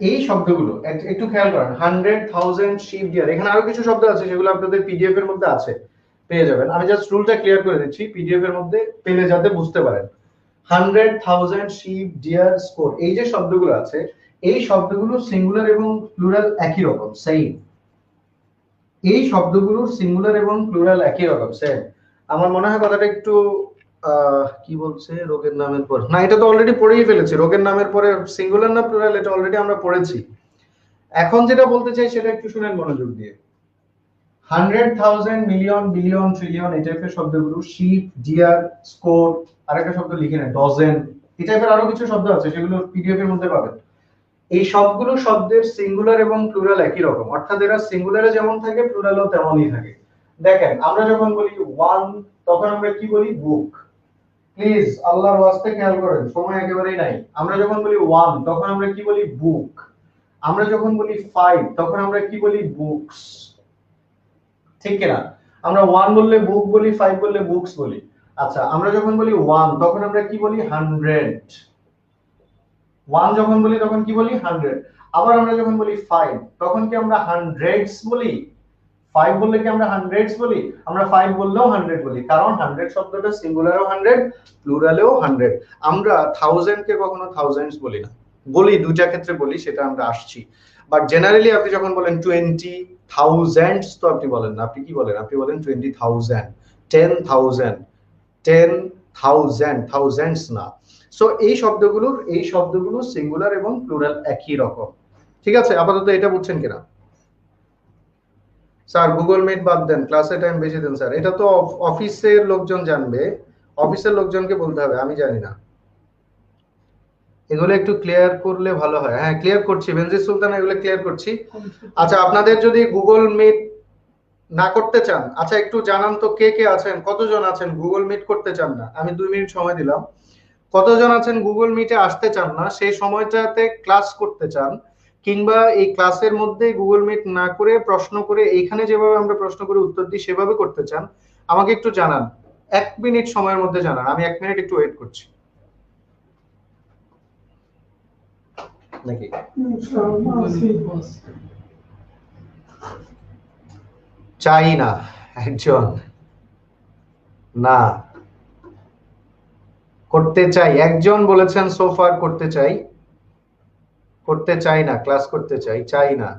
এই শব্দগুলো একটু খেয়াল করেন। 100,000, শিপ, ডিয়ার, এখানে আরো কিছু শব্দ আছে সেগুলো আপনাদের পিডিএফ এর মধ্যে আছে, পেয়ে যাবেন। আমি জাস্ট রুলটা ক্লিয়ার করে দিচ্ছি পিডিএফ এর মধ্যে পেলে যাতে বুঝতে পারেন। 100,000, শিপ, ডিয়ার, স্কোর, এই যে শব্দগুলো আছে, এই শব্দগুলো সিঙ্গুলার এবং প্লুরাল একই রকম, সেম। এই শব্দগুলো সিঙ্গুলার এবং প্লুরাল একই রকম, সেম। আমার মনে হয় কথাটা একটু কি বলছে, রোগের নামের পর, না এটা তো অলরেডি পড়েই ফেলেছি, রোগের নামের পরে সিঙ্গুলার না প্লুরাল এটা অলরেডি আমরা পড়েছি। এখন যেটা বলতে চাই সেটা একটু শুনেন মনোযোগ দিয়ে। 100,000, মিলিয়ন, বিলিয়ন, ট্রিলিয়ন, এই টাইপের শব্দগুলো, শিপ, ডিয়ার, স্কোর, আরেকটা শব্দ লিখে নেন, ডজন, এই টাইপের আরো কিছু শব্দ আছে সেগুলো পিডিএফ এর মধ্যে পাবেন। এই সবগুলো শব্দের সিঙ্গুলার এবং প্লুরাল একই রকম, অর্থাৎ এরা সিঙ্গুলারে যেমন থাকে প্লুরালও তেমনই থাকে। দেখেন আমরা যখন বলি ওয়ান তখন আমরা কি বলি বুক। প্লিজ আল্লাহর ওয়াস্তে খেয়াল করেন, সময় একেবারেই নাই। আমরা যখন বলি ওয়ান তখন আমরা কি বলি বুক। আমরা যখন বলি ফাইভ তখন আমরা কি বলি বুকস, ঠিক কিনা? আমরা ওয়ান বললে বুক বলি, ফাইভ বললে বুকস বলি। আচ্ছা আমরা যখন বলি ওয়ান তখন আমরা কি বলি হান্ড্রেড। ওয়ান যখন বলি তখন কি বলি হান্ড্রেড। আবার আমরা যখন বলি ফাইভ তখন কি আমরা হান্ড্রেডস বলি? ফাইভ বললে কি আমরা হান্ড্রেডস বলি? আমরা ফাইভ বললেও হান্ড্রেড বলি, কারণ হান্ড্রেড শব্দটা সিঙ্গুলারেও হান্ড্রেড, প্লুরালেও হান্ড্রেড। আমরা থাউজেন্ড কে কখনো থাউজেন্ডস বলি না, বলি দুইটা ক্ষেত্রে বলি, সেটা আমরা আসছি। বাট জেনারেলি আপনি যখন বলেন 20,000 তো আপনি বলেন না, আপনি কি বলেন? আপনি বলেন 20,000, 10,000, 10,000, থাউজেন্ডস না। সো এই শব্দগুলো সিঙ্গুলার এবং প্লুরাল একই রকম, ঠিক আছে? আপাতত এটা বুঝছেন কিনা? স্যার গুগল মিট বাদ দেন, ক্লাসে টাইম বেশি দেন স্যার। এটা তো অফিসের লোকজন জানবে, অফিসের লোকজনকে বলতে হবে, আমি জানি না। এগুলো একটু ক্লিয়ার করলে ভালো হয়। হ্যাঁ ক্লিয়ার করছি বেনজির সুলতান, এগুলো ক্লিয়ার করছি। আচ্ছা আপনাদের যদি গুগল মিট না করতে চান, আচ্ছা একটু জানান তো কে কে আছেন, কতজন আছেন গুগল মিট করতে চান না? আমি 2 মিনিট সময় দিলাম। কতজন আছেন গুগল মিটে আসতে চান না, সেই সময়টাতে ক্লাস করতে চান, কিংবা এই ক্লাসের মধ্যে গুগল মিট না করে প্রশ্ন করে এইখানে যেভাবে আমরা প্রশ্ন করে উত্তর দিই সেভাবে করতে চান? আমাকে একটু জানান, 1 মিনিট সময়ের মধ্যে জানান। আমি 1 মিনিট একটু ওয়েট করছি। নাকি চাই না একজন? না করতে চাই একজন বলেছেন সোফার, করতে চাই, করতে চাই না, ক্লাস করতে চাই, চাই না।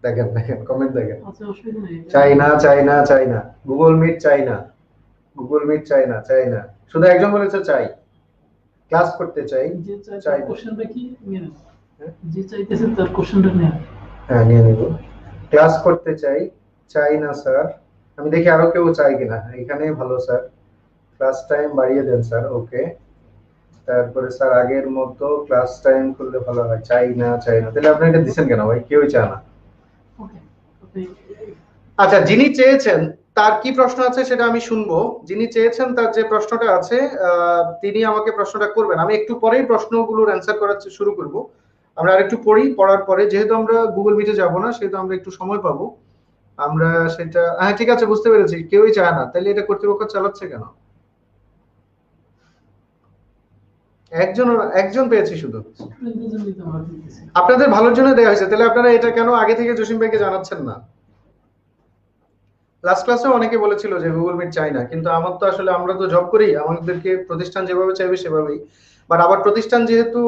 দেখেন দেখেন কমেন্ট দেখেন, চাই না চাই না চাই না, গুগল মিট চাই না, গুগল মিট চাই না, চাই না। শুধু একজন বলেছে চাই, ক্লাস করতে চাই, চাই। কোশ্চেনটা কি নিয়ে যে চাইতেছেন তার কোশ্চেনটা নিয়ে? হ্যাঁ নিয়ে নিব। ক্লাস করতে চাই, চাই না স্যার। আমি দেখি আরো কেউ চাই কিনা, এখানে ভালো স্যার, ক্লাস টাইম বাড়িয়ে দেন স্যার। ওকে, তারপরে স্যার আগের মতো ক্লাস টাইম করলে ভালো হয়, চাই না চাই না। তাহলে আপনি এটা দিবেন কেন ভাই? কেউই চায় না। আচ্ছা যিনি চেয়েছেন তার কি প্রশ্ন আছে সেটা আমি শুনবো। যিনি চেয়েছেন তার যে প্রশ্নটা আছে তিনি আমাকে প্রশ্নটা করবেন। আমি একটু পরেই প্রশ্নগুলোর অ্যান্সার করার শুরু করব। আমরা আরেকটু পড়ি, পড়ার পরে যেহেতু আমরা গুগল মিটে যাব না সেহেতু আমরা একটু সময় পাবো, আমরা সেটা। হ্যাঁ ঠিক আছে বুঝতে পেরেছি, কেউই চায় না, তাহলে এটা কর্তৃপক্ষ চালাচ্ছে কেন? একজন পেয়েছি শুধু, আপনাদের ভালোর জন্য দেওয়া হয়েছে। তাহলে আপনারা এটা কেন আগে থেকে জসিম ভাইকে জানাচ্ছেন না? লাস্ট ক্লাসে অনেকে বলেছিল যে গুগল মিট চাই না, কিন্তু আমার তো আসলে আমরা তো জব করি, আমাদেরকে প্রতিষ্ঠান যেভাবে চাইবে সেভাবেই। বাট আবার প্রতিষ্ঠান যেহেতু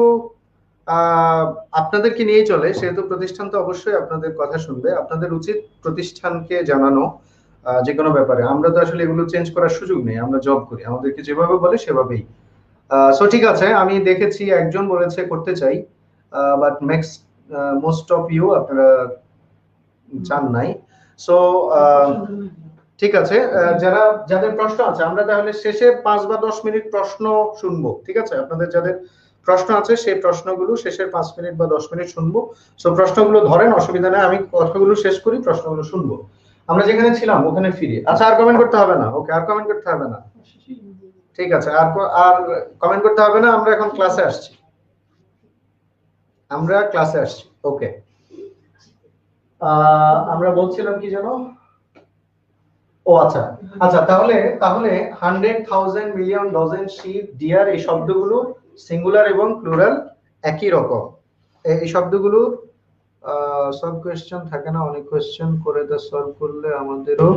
আপনাদেরকে নিয়েই চলে, সেহেতু প্রতিষ্ঠান তো অবশ্যই আপনাদের কথা শুনবে। আপনাদের উচিত প্রতিষ্ঠানকে জানানো যে কোনো ব্যাপারে। আমরা তো আসলে এগুলো চেঞ্জ করার সুযোগ নেই, আমরা জব করি, আমাদেরকে যেভাবে বলে সেভাবেই। সো ঠিক আছে, আমি দেখেছি একজন বলেছে করতে চাই, বাট মোস্ট অফ ইউ আপনারা চান নাই। সো ঠিক আছে, যাদের প্রশ্ন আছে আমরা তাহলে শেষে 5 বা 10 মিনিট প্রশ্ন শুনবো, ঠিক আছে? আপনাদের যাদের প্রশ্ন আছে সেই প্রশ্নগুলো শেষের 5 মিনিট বা 10 মিনিট শুনবো। সো প্রশ্নগুলো ধরেন, অসুবিধা নেই, আমি কথাগুলো শেষ করি, প্রশ্নগুলো শুনবো। আমরা যেখানে ছিলাম ওখানে ফিরি। আচ্ছা আর কমেন্ট করতে হবে না, ওকে আর কমেন্ট করতে হবে না, ঠিক আছে? আর কমেন্ট করতে হবে না, আমরা এখন ক্লাসে আসছি, আমরা ক্লাসে আসছি। ওকে, আমরা বলছিলাম কি জানো? ও আচ্ছা আচ্ছা, তাহলে 100,000, মিলিয়ন, ডজন, শিপ, ডিয়ার এই শব্দগুলো সিঙ্গুলার এবং প্লুরাল একই রকম। এই শব্দগুলো সব কোয়েশ্চেন থাকে না, অনেক কোয়েশ্চেন করে তা সলভ করলে আমাদেরও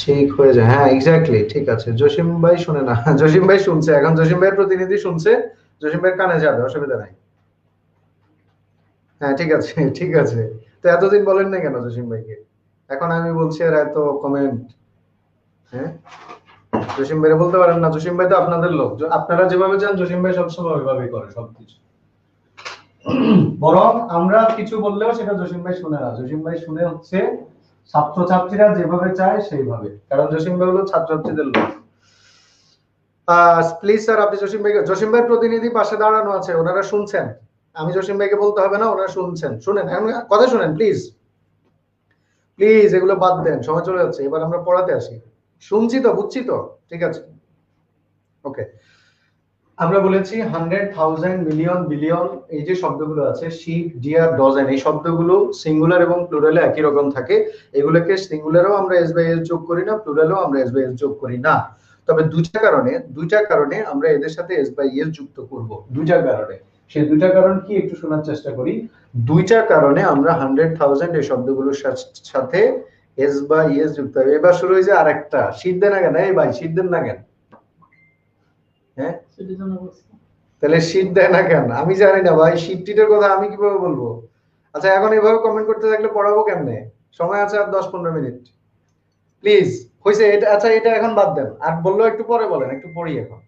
ঠিক হয়ে যায়। হ্যাঁ এক্স্যাক্টলি, ঠিক আছে। জসিম ভাই শুনে না, জসিম ভাই শুনছে, এখন জসিম ভাইয়ের প্রতিনিধি শুনছে, জসিম ভাইয়ের কানে যাবে, অসুবিধা নাই। হ্যাঁ ঠিক আছে ঠিক আছে। তো এতদিন বলেন না কেন জসিম ভাইকে? এখন আমি বলছি আর এত কমেন্ট। হ্যাঁ জসিম ভাই বলতে পারেন না, জসিম ভাই তো আপনাদের লোক, আপনারা যেভাবে চান জসিম ভাই সবসময় ওইভাবেই করে সবকিছু। বরং আমরা কিছু বললেও সেটা জসিম ভাই শুনে না, জসিম ভাই শুনে হচ্ছে ছাত্রছাত্রীরা যেভাবে চায় সেইভাবে, কারণ জসিম ভাই হলো ছাত্রছাত্রীদের লোক। প্লিজ স্যার আপনি জসিম ভাইয়ের প্রতিনিধি পাশে দাঁড়ানো আছে, ওনারা শুনছেন, আমি জসিম ভাইকে বলতে হবে না, ওনারা শুনছেন। শুনেন কথা শুনেন প্লিজ, প্লিজ এগুলো বাদ দেন, সময় চলে যাচ্ছে, এবার আমরা পড়াতে আসি। শুনছি তো, বুঝছি তো, ঠিক আছে। ওকে, আমরা বলেছি 100,000 মিলিয়ন বিলিয়ন এই যে শব্দগুলো আছে, শিপ ডিয়ার ডজন, এই শব্দগুলো সিঙ্গুলার এবং প্লুরালে একই রকম থাকে। এগুলোকে সিঙ্গুলারেও আমরা এস বাই এস যোগ করি না, প্লুরালেও আমরা এস বাই এস যোগ করি না। তবে দুইটা কারণে আমরা এদের সাথে এস বাই এস যুক্ত করব, দুইটা কারণে। সেই দুইটা কারণ কি একটু শোনার চেষ্টা করি। দুইটা কারণে আমরা 100,000 এই শব্দগুলোর সাথে এস বাই এস যুক্ত হবে। এবার শুরু হয়েছে আরেকটা, শীত দেন না কেন এই ভাই, শীত দেন না কেন? হ্যাঁ, তাহলে শীত দেয় না কেন? আমি জানি না ভাই, শীত টিটের কথা আমি কিভাবে বলবো? আচ্ছা, এখন এভাবে কমেন্ট করতে থাকলে পড়াবো কেমনে? সময় আছে আর 10-15 মিনিট, প্লিজ। হইছে এটা, আচ্ছা এটা এখন বাদ দেন, আর বললো একটু পরে বলেন, একটু পড়ি এখন।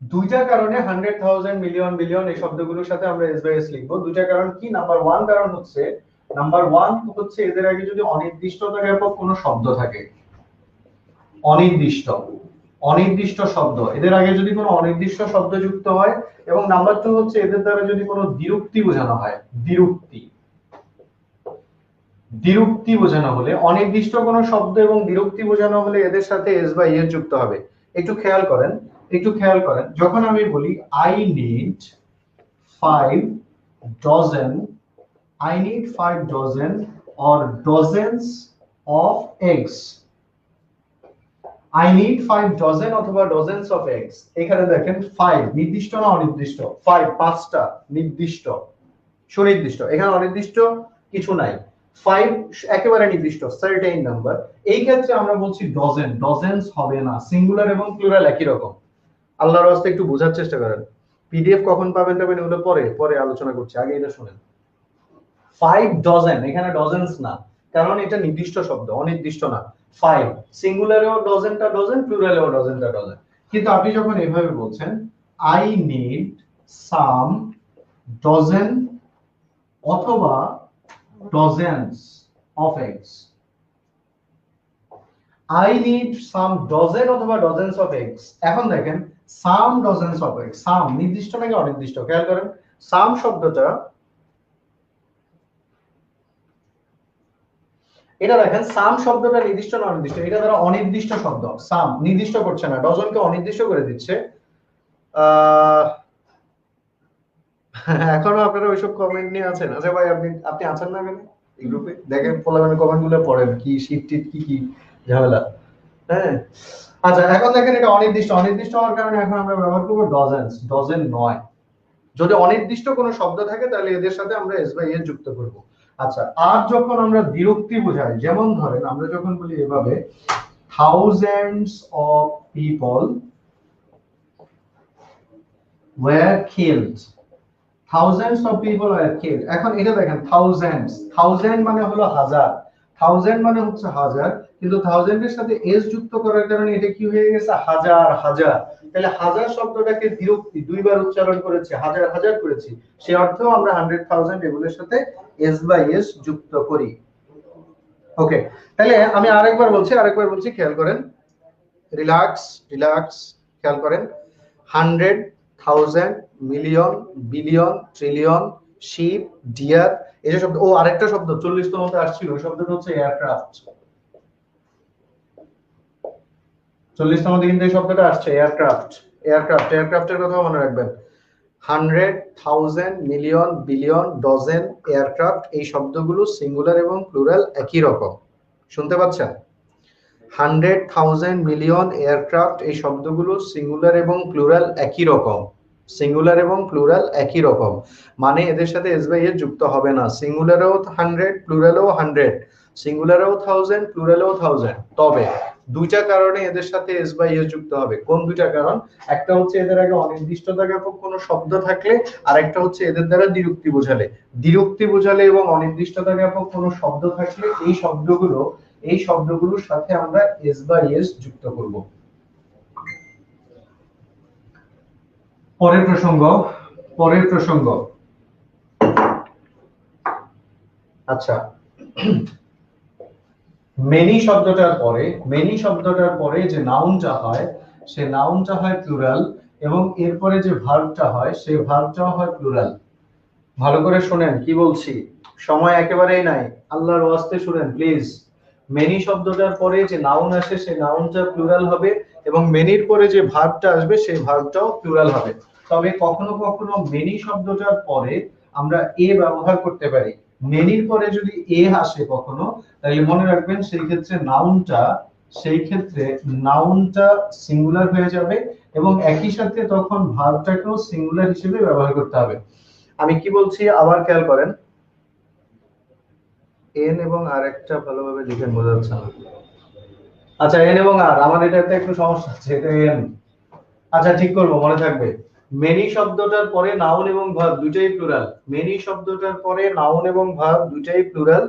দুইটা কারণে 100,000 মিলিয়ন বিলিয়ন এই শব্দগুলোর সাথে আমরা এস বাই এস লিখবো। দুইটা কারণ কি? নাম্বার ওয়ান হচ্ছে এদের আগে যদি অনির্দিষ্টতা জ্ঞাপক কোনো শব্দ থাকে, অনির্দিষ্ট শব্দ, এদের আগে যদি কোনো অনির্দিষ্ট শব্দ যুক্ত হয়, এবং নাম্বার 2 হচ্ছে এদের দ্বারা যদি কোনো দ্বিরুক্তি বোঝানো হয়, দ্বিরুক্তি বোঝানো হলে, অনির্দিষ্ট কোনো শব্দ এবং দ্বিরুক্তি বোঝানো হলে এদের সাথে এস বাই এস যুক্ত হবে। একটু খেয়াল করেন, যখন আমি বলি I need 5 dozen or dozens of eggs, I need 5 dozen অথবা dozens of eggs। এখানে দেখেন 5 নির্দিষ্ট না অনির্দিষ্ট? 5 পাঁচটা, নির্দিষ্ট, সুনির্দিষ্ট। এখানে অনির্দিষ্ট কিছু নাই, 5 একেবারে নির্দিষ্ট, সার্টেইন নাম্বার। এই ক্ষেত্রে আমরা বলছি ডজন, ডজেন্স হবে না, সিঙ্গুলার এবং প্লুরাল একই রকম। আল্লাহর রাস্তায় একটু বোঝার চেষ্টা করেন। পিডিএফ কখন পাবেন তবে এগুলো পরে আলোচনা করছি, আগে এটা শুনেন। 5 ডজন, এখানে ডজেন্স না, কারণ এটা নির্দিষ্ট শব্দ, অনির্দিষ্ট না। 5 সিঙ্গুলারেও ডজেনটা ডজন, প্লুরালেও ডজেনটা ডজন। কিন্তু আপনি যখন এভাবে বলছেন আই নিড সাম ডজন অথবা dozens of eggs, I need some dozen অথবা dozens of eggs। এখন দেখেন some dozens of eggs, some নির্দিষ্ট নাকি অনির্দিষ্ট? খেয়াল করেন some শব্দটা, এটা দেখেন some শব্দটা নির্দিষ্ট না অনির্দিষ্ট? এটা দ্বারা অনির্দিষ্ট শব্দ, some নির্দিষ্ট করছে না, ডজনকে অনির্দিষ্ট করে দিচ্ছে। এখনো আপনারা ওইসব কমেন্ট নিয়ে আছেন? আচ্ছা ভাই, আপনি আছেন না কেন এই গ্রুপে? দেখেন পোলাবেন কমেন্ট গুলো পড়েন, কি শিট কি ঝামেলা। হ্যাঁ, আচ্ছা এখন দেখেন এটা অনির্দিষ্ট হওয়ার কারণে এখন আমরা ব্যবহার করব ডজেন্স, ডজন নয়। যদি অনির্দিষ্ট কোনো শব্দ থাকে তাহলে এদের সাথে আমরা এস বাই এস যুক্ত করব। আচ্ছা, আর যখন আমরা বিরক্তি বোঝাই, যেমন ধরেন আমরা যখন বলি এভাবে thousands of people were killed, thousands of people were killed। এখন এটা দেখেন থাউজেন্ডস, থাউজেন্ড মানে হলো হাজার, থাউজেন্ড মানে হচ্ছে হাজার, কিন্তু থাউজেন্ডের সাথে এস যুক্ত করার কারণে এটা কি হয়ে গেছে? হাজার হাজার। তাহলে হাজার শব্দটাকে দ্বিরুক্তি, দুইবার উচ্চারণ করেছি, হাজার হাজার করেছি, সেই অর্থেও আমরা 100,000 এগুলোর সাথে এস বাই এস যুক্ত করি। ওকে, তাহলে আমি আরেকবার বলছি, খেয়াল করেন, রিল্যাক্স, খেয়াল করেন। 100,000 million billion trillion sheep deer, এই যে শব্দ। ও আরেকটা শব্দ 40তমতে আসছিল, ওই শব্দটা হচ্ছে এয়ারক্রাফট। 40তমতে কিন্তু এই শব্দটা আসছে এয়ারক্রাফটের কথা মনে রাখবেন। 100,000 মিলিয়ন বিলিয়ন ডজন এয়ারক্রাফট, এই শব্দগুলো সিঙ্গুলার এবং প্লুরাল একই রকম। শুনতে পাচ্ছেন? 100,000 মিলিয়ন এয়ারক্রাফট, এই শব্দগুলো সিঙ্গুলার এবং প্লুরাল একই রকম, মানে এদের সাথে এস বাই এস যুক্ত হবে না। সিঙ্গুলারেও 100, প্লুরালেও 100, সিঙ্গুলারেও 1000, প্লুরালেও 1000। তবে দুইটা কারণে এদের সাথে এস বাই এস যুক্ত হবে। কোন দুইটা কারণ? একটা হচ্ছে এদের আগে অনির্দিষ্টতা জ্ঞাপক কোনো শব্দ থাকলে, আর একটা হচ্ছে এদের দ্বারা দ্বিরুক্তি বোঝালে এবং অনির্দিষ্টতা জ্ঞাপক কোনো শব্দ থাকলে এই শব্দগুলোর সাথে আমরা এস বাই এস যুক্ত করব। পরের প্রসঙ্গ। আচ্ছা, মেনি শব্দটার পরে যে নাউনটা হয়, সে নাউনটা হয় প্লুরাল, এবং এরপরে যে ভার্বটা হয়, সেই ভার্বটাও হয় প্লুরাল। ভালো করে শুনেন কি বলছি। সময় একেবারেই নাই, আল্লাহর ওয়াস্তে শুনেন প্লিজ। মেনি শব্দটার পরে যে নাউন আসে সেই নাউনটা প্লুরাল হবে এবং মেনির পরে যে ভার্বটা আসবে সেই ভার্বটাও প্লুরাল হবে। তবে কখনো কখনো মেনি শব্দটার পরে আমরা এ ব্যবহার করতে পারি। মেনির পরে যদি এ আসে কখনো, তাহলে মনে রাখবেন সেই ক্ষেত্রে নাউনটা সিঙ্গুলার হয়ে যাবে এবং একই সাথে তখন ভার্বটাকেও সিঙ্গুলার হিসেবে ব্যবহার করতে হবে। আমি কি বলছি আবার খেয়াল করেন, এন এবং আর একটা ভালোভাবে লিখেন, বোঝা যাচ্ছে না। আচ্ছা, এন এবং আর, আমার এটাতে একটু সমস্যা আছে, এটা এন। আচ্ছা, ঠিক করবো, মনে থাকবে। মেনি শব্দটার পরে নাউন এবং ভার্ব দুটাই প্লুরাল। মেনি শব্দটার পরে নাউন এবং ভার্ব দুটাই প্লুরাল।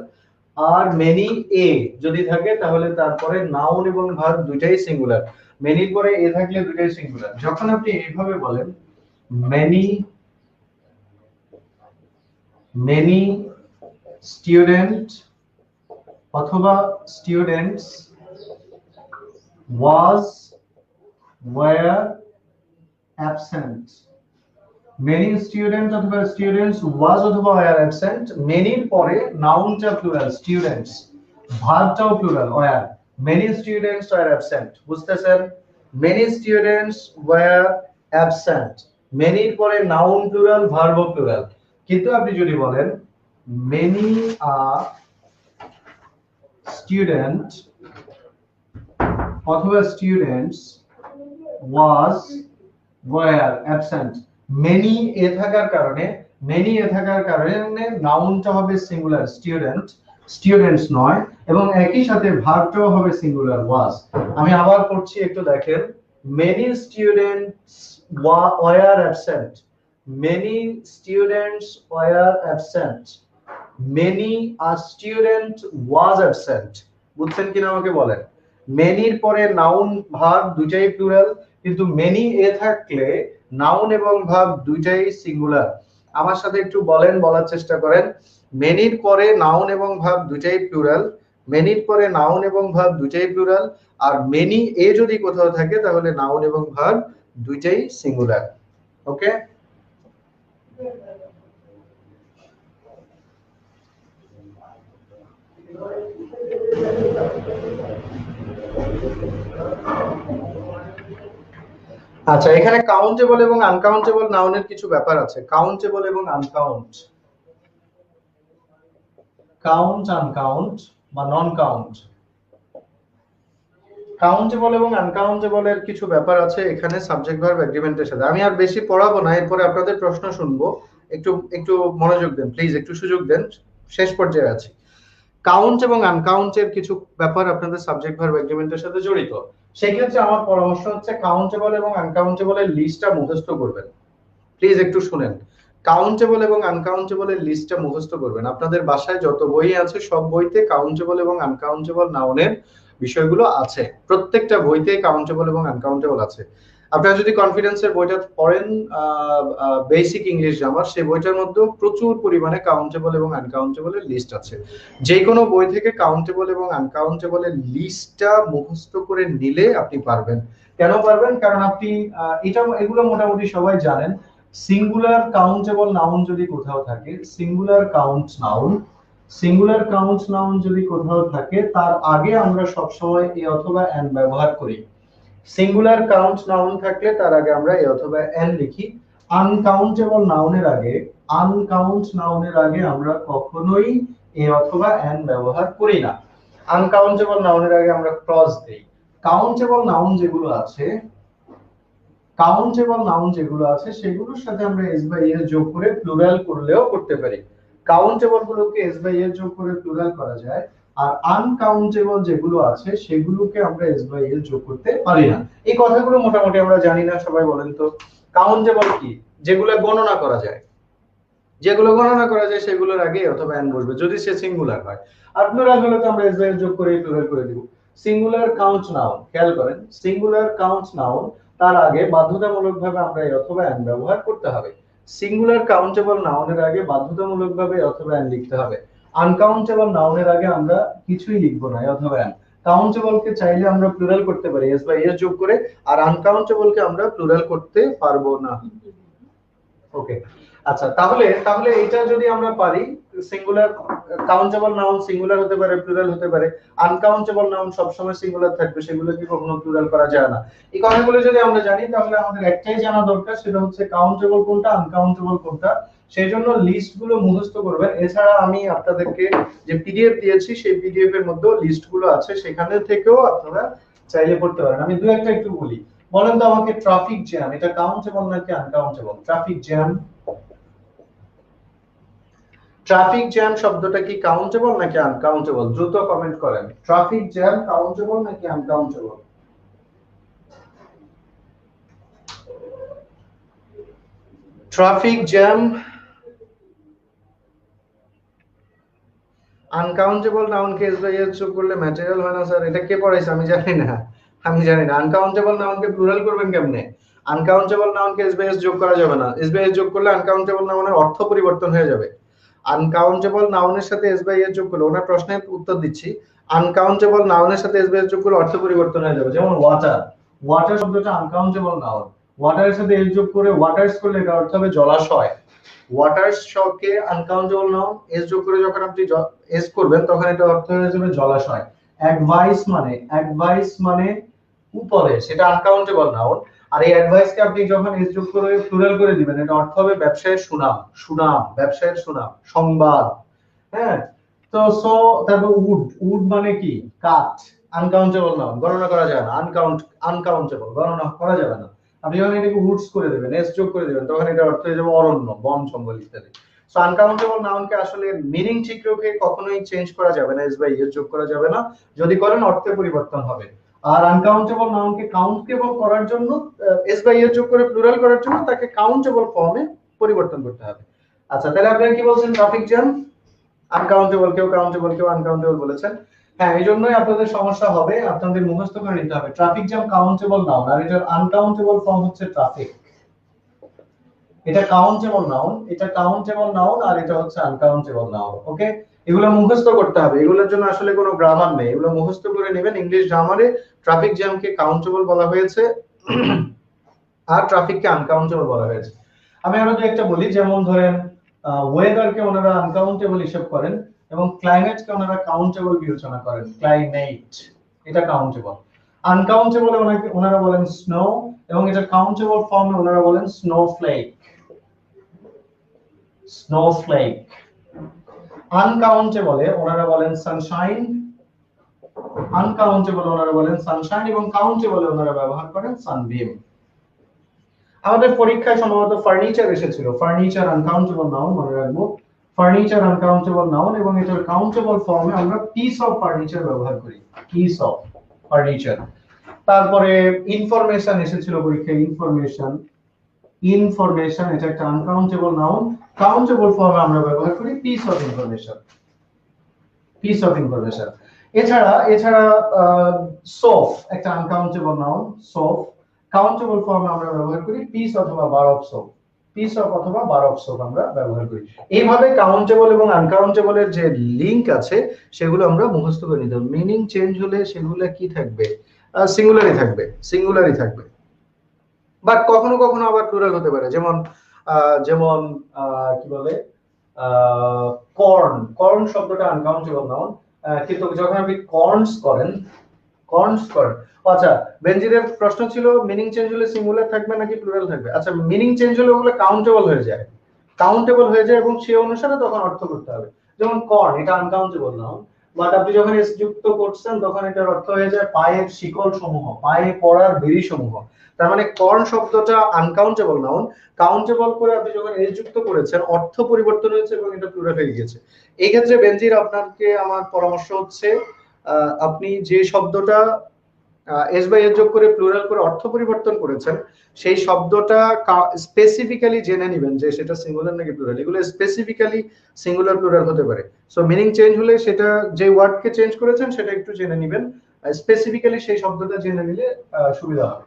আর মেনি এ যদি থাকে তাহলে তারপরে নাউন এবং ভার্ব দুটাই সিঙ্গুলার। মেনির পরে এ থাকলে দুটাই সিঙ্গুলার। যখন আপনি এইভাবে বলেন মেনি মেনি স্টুডেন্ট অথবা students was were absent, many students অথবা students was অথবা were absent, many এর পরে নাউনটা প্লুরাল students, ভার্বটাও plural were, many students were absent, বুঝতেছেন? many students were absent, many এর পরে নাউন প্লুরাল ভার্বও প্লুরাল। কিন্তু আপনি যদি বলেন many student অথবা students was were absent, many এ থাকার কারণে নাউনটা হবে সিঙ্গুলার স্টুডেন্ট, স্টুডেন্টস নয়, এবং একই সাথে ভার্বটাও হবে সিঙ্গুলার was। আমি আবার পড়ছি, একটু দেখেন। many students were absent, many students were absent, many a student was absent, বুঝছেন কিনা আমাকে বলেন। মেনির পরে নাউন ভার্ব দুইটাই প্লুরাল, কিন্তু মেনি এ থাকলে নাউন এবং ভার্ব দুইটাই সিঙ্গুলার। আমার সাথে একটু বলার চেষ্টা করেন। মেনির পরে নাউন এবং ভার্ব দুইটাই প্লুরাল, মেনির পরে নাউন এবং ভার্ব দুইটাই প্লুরাল, আর মেনি এ যদি কোথাও থাকে তাহলে নাউন এবং ভার্ব দুইটাই সিঙ্গুলার। ওকে, আচ্ছা, এখানে কাউন্টেবল এবং আনকাউন্টেবল নাউনের কিছু ব্যাপার আছে। কাউন্টেবল এবং আনকাউন্ট, কাউন্ট আনকাউন্ট বা নন কাউন্ট। কাউন্টেবল এবং আনকাউন্টেবল এর কিছু ব্যাপার আছে এখানে সাবজেক্ট ভার্ব এগ্রিমেন্টের সাথে। আমি আর বেশি পড়াবো না, এরপরে আপনাদের প্রশ্ন শুনবো। একটু একটু মনোযোগ দেন প্লিজ, একটু সুযোগ দেন, শেষ পর্যায়ে আছি। কাউন্ট এবং আনকাউন্টের কিছু ব্যাপার আপনাদের সাবজেক্ট ভার্ব এগ্রিমেন্টের সাথে জড়িত। সেই ক্ষেত্রে আমার পরামর্শ হচ্ছে কাউন্টেবল এবং আনকাউন্টেবল এর লিস্টটা মুখস্থ করবেন। প্লিজ একটু শুনেন, কাউন্টেবল এবং আনকাউন্টেবল এর লিস্টটা মুখস্থ করবেন। আপনাদের বাসায় যত বই আছে সব বইতে কাউন্টেবল এবং আনকাউন্টেবল নাউনের বিষয়গুলো আছে, প্রত্যেকটা বইতে কাউন্টেবল এবং আনকাউন্টেবল আছে। আপনারা যদি কনফিডেন্সের বইটা পড়েন, বেসিক ইংলিশ গ্রামার, সেই বইটার মধ্যে প্রচুর পরিমাণে কাউন্টেবল এবং আনকাউন্টেবল এর লিস্ট আছে। যে কোনো বই থেকে কাউন্টেবল এবং আনকাউন্টেবল এর লিস্টটা মুখস্থ করে নিলে আপনি পারবেন। কেন পারবেন? কারণ আপনি এগুলো মোটামুটি সবাই জানেন। সিঙ্গুলার কাউন্টেবল নাউন যদি কোথাও থাকে, সিঙ্গুলার কাউন্ট নাউন যদি কোথাও থাকে, তার আগে আমরা সবসময় এ অথবা এন ব্যবহার করি। সিঙ্গুলার কাউন্ট নাউন থাকলে তার আগে আমরা এ অথবা এন লিখি। আনকাউন্টেবল নাউনের আগে আমরা কখনোই এ অথবা এন ব্যবহার করি না। আনকাউন্টেবল নাউনের আগে আমরা ক্রস দেই। কাউন্টেবল নাউন যেগুলো আছে সেগুলোর সাথে আমরা এস বাই এস যোগ করে প্লুরাল করলেও করতে পারি। কাউন্টেবল গুলোকে এস বাই এস যোগ করে প্লুরাল করা যায়, আর আনকাউন্টেবল যেগুলো আছে সেগুলোকে আমরা এস বাই এস যোগ করতে পারি না। এই কথাগুলো মোটামুটি আমরা জানি না, সবাই বলেন তো। কাউন্টেবল কি? যেগুলো গণনা করা যায়, সেগুলোর আগে অথবা এন বসবে যদি সে সিঙ্গুলার হয়। আর প্লুরাল হলে তো আমরা এস বাই এস যোগ করে প্লুরাল করে দিব। সিঙ্গুলার কাউন্ট নাউন, খেয়াল করেন, সিঙ্গুলার কাউন্ট নাউন তার আগে বাধ্যতামূলকভাবে আমরা এ অথবা এন ব্যবহার করতে হবে। সিঙ্গুলার কাউন্টেবল নাউনের আগে বাধ্যতামূলকভাবে এ অথবা এন লিখতে হবে। আনকাউন্টেবল নাউনের আগে আমরা কিছুই লিখবো না, এ অথবা এন। কাউন্টেবল কে চাইলে আমরা প্লুরাল করতে পারি এস বাই এস যোগ করে, আর আনকাউন্টেবল কে আমরা প্লুরাল করতে পারবো না। ওকে, আচ্ছা, তাহলে এটা যদি আমরা পারি, সিঙ্গুলার কাউন্টেবল নাউন সিঙ্গুলার হতে পারে, প্লুরাল হতে পারে, আনকাউন্টেবল নাউন সবসময় সিঙ্গুলার থাকবে, সেগুলো কি কখনো প্লুরাল করা যায় না। এই কথাগুলো যদি আমরা জানি তাহলে আমাদের একটাই জানা দরকার, সেটা হচ্ছে কাউন্টেবল কোনটা, আনকাউন্টেবল কোনটা। সেই জন্য লিস্ট গুলো মুখস্থ করবেন। এছাড়া আমি আপনাদেরকে যে পিডিএফ দিয়েছি সেই পিডিএফ এর মধ্যে লিস্ট গুলো আছে, সেখানে থেকেও আপনারা চাইলে পড়তে পারেন। আমি দু একটা একটু বলি। বলেন তো আমাকে ট্রাফিক জ্যাম এটা কাউন্টেবল নাকি uncountable? Traffic jam, traffic jam শব্দটা কি কাউন্টেবল নাকি আনকাউন্টেবল? দ্রুত কমেন্ট করেন। ট্রাফিক জ্যাম কাউন্টেবল নাকি আনকাউন্টেবল? ট্রাফিক জ্যাম আনকাউন্টেবল নাউনকে এস বাই এস যোগ করলে ম্যাটেরিয়াল হয় না স্যার, এটা কে পড়াইছে? আমি জানি না, আমি জানি না। আনকাউন্টেবল নাউনকে প্লুরাল করবেন কেমনে? আনকাউন্টেবল নাউনকে এস বাই এস যোগ করা যাবে না, এস বাই এস যোগ করলে আনকাউন্টেবল নাউনের অর্থ পরিবর্তন হয়ে যাবে। আনকাউন্টেবল নাউনের সাথে এস বাই এস যোগ করলে, ওনার প্রশ্নের উত্তর দিচ্ছি, আনকাউন্টেবল নাউনের সাথে এস বাই এস যোগ করলে অর্থ পরিবর্তন হয়ে যাবে। যেমন ওয়াটার, ওয়াটার শব্দটা আনকাউন্টেবল নাউন, ওয়াটারের সাথে এস যোগ করে ওয়াটার্স করলে এটা অর্থ হবে জলাশয়। ওয়াটার্স শব্দকে আনকাউন্টেবল নাউন, এস যোগ করে যখন আপনি এস করবেন তখন এটা অর্থ হয়ে যাবে জলাশয়। অ্যাডভাইস মানে উপরে, সেটা আনকাউন্টেবল নাউন। আর এই অ্যাডভাইস কে আপনি যখন এস যোগ করে প্লুরাল করে দিবেন এটা অর্থ হবে ব্যবসায়ের সুনাম, সুনাম, ব্যবসায়ের সুনাম, সংবাদ। হ্যাঁ, তো তারপর উড মানে কি? কাঠ। আনকাউন্টেবল নাউন, গণনা করা যায় না, আনকাউন্টেবল, গণনা করা যাবে না। আপনি যখন এটাকে উডস করে দেবেন, এস যোগ করে দেবেন, তখন এটা অর্থ হয়ে যাবে অরণ্য, বন জঙ্গল ইত্যাদি। সো আনকাউন্টেবল নাউনকে আসলে মিনিং ঠিক রেখে কখনোই চেঞ্জ করা যাবে না, এস বাই এস যোগ করা যাবে না, যদি করেন অর্থে পরিবর্তন হবে। আর আনকাউন্টেবল নাউনকে কাউন্টেবল করার জন্য, এস বাই এস যোগ করে প্লুরাল করার জন্য তাকে কাউন্টেবল ফর্মে পরিবর্তন করতে হবে। আচ্ছা, তাহলে আপনারা কি বলছেন? ট্রাফিক জ্যাম আনকাউন্টেবল, কেউ কাউন্টেবল, কেউ আনকাউন্টেবল বলেছেন। হ্যাঁ, এই জন্যই আপনাদের সমস্যা হবে, আপনাদের মুখস্থ করে নিতে হবে। ট্রাফিক জ্যাম কাউন্টেবল নাউন, আর এটার আনকাউন্টেবল ফর্ম হচ্ছে ট্রাফিক। এটা কাউন্টেবল নাউন, এটা কাউন্টেবল নাউন, আর এটা হচ্ছে আনকাউন্টেবল নাউন। ওকে, এগুলো মুখস্থ করতে হবে, এগুলোর জন্য আসলে কোনো গ্রামার নেই, এগুলো মুখস্থ করে নেবেন। ইংলিশ গ্রামারে ট্রাফিক জ্যামকে কাউন্টেবল বলা হয়েছে আর ট্রাফিককে আনকাউন্টেবল বলা হয়েছে। আমি আরো একটা বলি, যেমন ধরেন ওয়েদারকে ওনারা আনকাউন্টেবল হিসেব করেন এবং ক্লাইমেটকে ওনারা কাউন্টেবল বিবেচনা করেন। ক্লাইমেট এটা কাউন্টেবল, আনকাউন্টেবল ওনারা বলেন স্নো, এবং এটা কাউন্টেবল ফর্মে ওনারা বলেন স্নোফ্লেক। স্নোফ্লেক। আনকাউন্টেবল ওনারা বলেন সানশাইন, আনকাউন্টেবল ওনারা বলেন সানশাইন, এবং কাউন্টেবল ওনারা ব্যবহার করেন সানবিম। আমাদের পরীক্ষায় সম্ভবত ফার্নিচার এসেছিল, ফার্নিচার আনকাউন্টেবল নাউন, মনে রাখবো। ফার্নিচার আনকাউন্টেবল নাউন, এবং এটার কাউন্টেবল ফর্মে আমরা পিস অফ ফার্নিচার ব্যবহার করি, পিস অফ ফার্নিচার। তারপরে ইনফরমেশন এসেছিল পরীক্ষায়, ইনফরমেশন, ইনফরমেশন এটা একটা আনকাউন্টেবল নাউন, কাউন্টেবল ফর্মে আমরা ব্যবহার করি piece of information, piece of information. এছাড়া সোফ একটা আনকাউন্টেবল নাউন, সোফ, কাউন্টেবল ফর্মে আমরা ব্যবহার করি পিস অথবা বার অফ সোপ, পিস অফ অথবা বার অফ সোপ আমরা ব্যবহার করি। এইভাবে কাউন্টেবল এবং আনকাউন্টেবলের যে লিংক আছে সেগুলো আমরা মুখস্থ করে নিতে হবে। মিনিং চেঞ্জ হলে সেগুলো কি থাকবে? সিঙ্গুলারই থাকবে, সিঙ্গুলারই থাকবে, বাট কখনো কখনো আবার প্লুরাল হতে পারে। যেমন যেমন কি বলে, কর্ন, কর্ন শব্দটা আনকাউন্টেবল নাউন, কিন্তু যখন আপনি কর্নস করেন, কর্নস করেন। আচ্ছা, বেনজিরের প্রশ্ন ছিল মিনিং চেঞ্জ হলে সিঙ্গুলার থাকবে নাকি প্লুরাল থাকবে? আচ্ছা, মিনিং চেঞ্জ হলে ওগুলো কাউন্টেবল হয়ে যায়, কাউন্টেবল হয়ে যায়, এবং সেই অনুসারে তখন অর্থ করতে হবে। যেমন কর্ন এটা আনকাউন্টেবল নাউন, বাট আপনি যখন এস যুক্ত করছেন তখন এটার অর্থ হয়ে যায় পায়ের শিকল সমূহ, পায়ে পড়ার বেড়ি সমূহ। তার মানে কর্ন শব্দটা আনকাউন্টেবল নাউন, কাউন্টেবল করে আপনি যখন এস যুক্ত করেছেন অর্থ পরিবর্তন হয়েছে এবং এটা প্লুরাল হয়ে গিয়েছে। এই ক্ষেত্রে বেনজির আপনাকে আমার পরামর্শ হচ্ছে, আপনি যে শব্দটা এস বাই এস যোগ করে প্লুরাল করে অর্থ পরিবর্তন করেছেন সেই শব্দটা স্পেসিফিক্যালি জেনে নেবেন যে সেটা সিঙ্গুলার নাকি প্লুরাল। এগুলো স্পেসিফিক্যালি সিঙ্গুলার প্লুরাল হতে পারে। সো মিনিং চেঞ্জ হলে সেটা যে ওয়ার্ডকে চেঞ্জ করেছেন সেটা একটু জেনে নেবেন, স্পেসিফিক্যালি সেই শব্দটা জেনে নিলে সুবিধা হবে।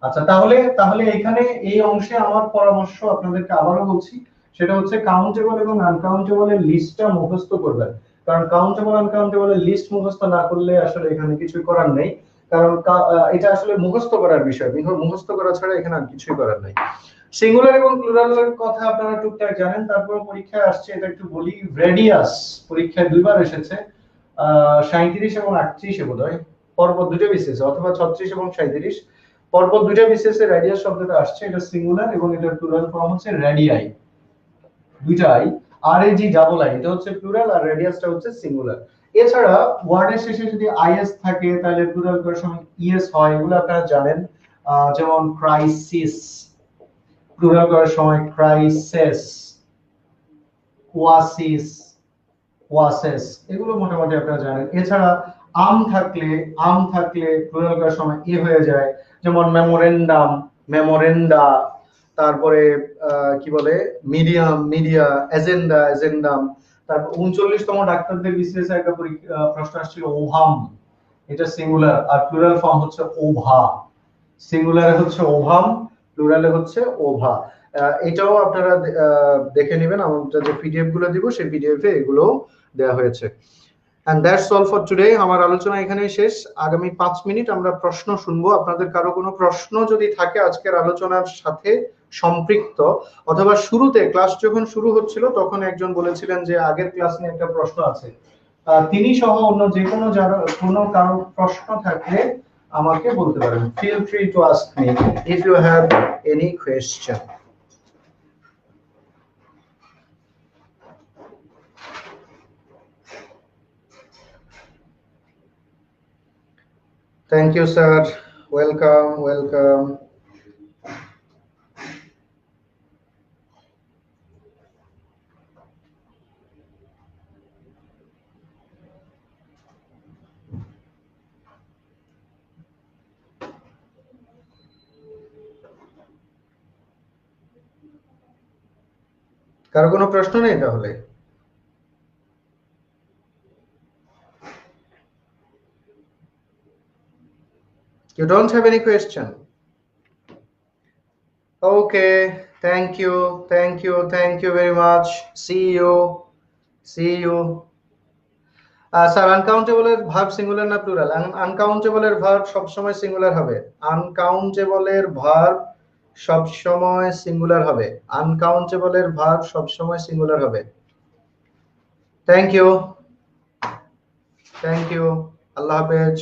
আচ্ছা, তাহলে এখানে এই অংশে আমার পরামর্শ আপনাদেরকে আবারও বলছি, সেটা হচ্ছে কাউন্টেবল এবং আনকাউন্টেবল এর লিস্টটা মুখস্থ করবেন। কারণ কাউন্টেবল আনকাউন্টেবল এর লিস্ট মুখস্থ না করলে আসলে এখানে কিছু করার নেই, কারণ এটা আসলে মুখস্থ করার বিষয়, মুখস্থ করা ছাড়া এখানে আর কিছুই করার নাই। সিঙ্গুলার এবং প্লুরালের কথা আপনারা টুকটাক জানেন, তারপর পরীক্ষায় আসছে, এটা একটু বলি। রেডিয়াস পরীক্ষায় দুইবার এসেছে, 37 এবং 38 বোধহয়, পরপর দুটো বিসিএস, অথবা 36 এবং 37 পরপর দুটো বিসিএস এর রেডিয়াস শব্দটা আসছে। এটা সিঙ্গুলার এবং এটার প্লুরাল ফর্ম হচ্ছে রেডিয়াই, দুইটাই আর এই জি ডাবল আই, এটা হচ্ছে প্লুরাল আর রেডিয়াসটা হচ্ছে সিঙ্গুলার। এছাড়া ওয়ার্ডের শেষে যদি আইএস থাকে তাহলে প্লুরাল করার সময় ইএস হয়, এগুলো আপনারা জানেন। যেমন ক্রাইসিস, প্লুরাল করার সময় ক্রাইসেস, ওয়াসিস, ওয়াসেস, এগুলো মোটামুটি আপনারা জানেন। এছাড়া আম থাকলে প্লুরাল করার সময় এ হয়ে যায়, যেমন মেমোরেন্ডাম, মেমোরেন্ডা, তারপরে কি বলে মিডিয়াম, মিডিয়া, এজেন্ডা, এজেন্ডাম। তারপর 39তম ডাক্তারদের বিসিএস একটা প্রশ্ন আসছিল ওভাম, এটা সিঙ্গুলার আর প্লুরাল ফর্ম হচ্ছে ওভা। সিঙ্গুলারে হচ্ছে ওভাম, প্লুরালে হচ্ছে ওভা। এটাও আপনারা দেখে নেবেন, আমরা যে পিডিএফ গুলো দিব সেই পিডিএফ এ এগুলো দেওয়া হয়েছে। And that's all for today. আমার আলোচনা এখানেই শেষ। আগামী 5 মিনিট আমরা প্রশ্ন শুনবো। আপনাদের কারো কোনো প্রশ্ন যদি থাকে আজকের আলোচনার সাথে সম্পৃক্ত, অথবা শুরুতে ক্লাস যখন শুরু হচ্ছিল তখন একজন বলেছিলেন যে আগের ক্লাস নিয়ে একটা প্রশ্ন আছে, তিনি সহ অন্য যে কোনো যারা কোনো কারো প্রশ্ন থাকলে আমাকে বলতে পারেন। Feel free to ask me if you have any question. Thank you, sir. Welcome, welcome. কারো কোনো প্রশ্ন নেই তাহলে? You don't have any question? Okay, thank you, thank you, thank you very much. See you, see you. Sir uncountable এর verb singular না plural? Uncountable এর verb সব সময় সিঙ্গুলার হবে। আনকাউন্টেবল এর ভার্ব সব সময় সিঙ্গুলার হবে। আনকাউন্টেবল এর ভার্ব সব সময় সিঙ্গুলার হবে। থ্যাংক ইউ, থ্যাংক ইউ, আল্লাহ হাফেজ।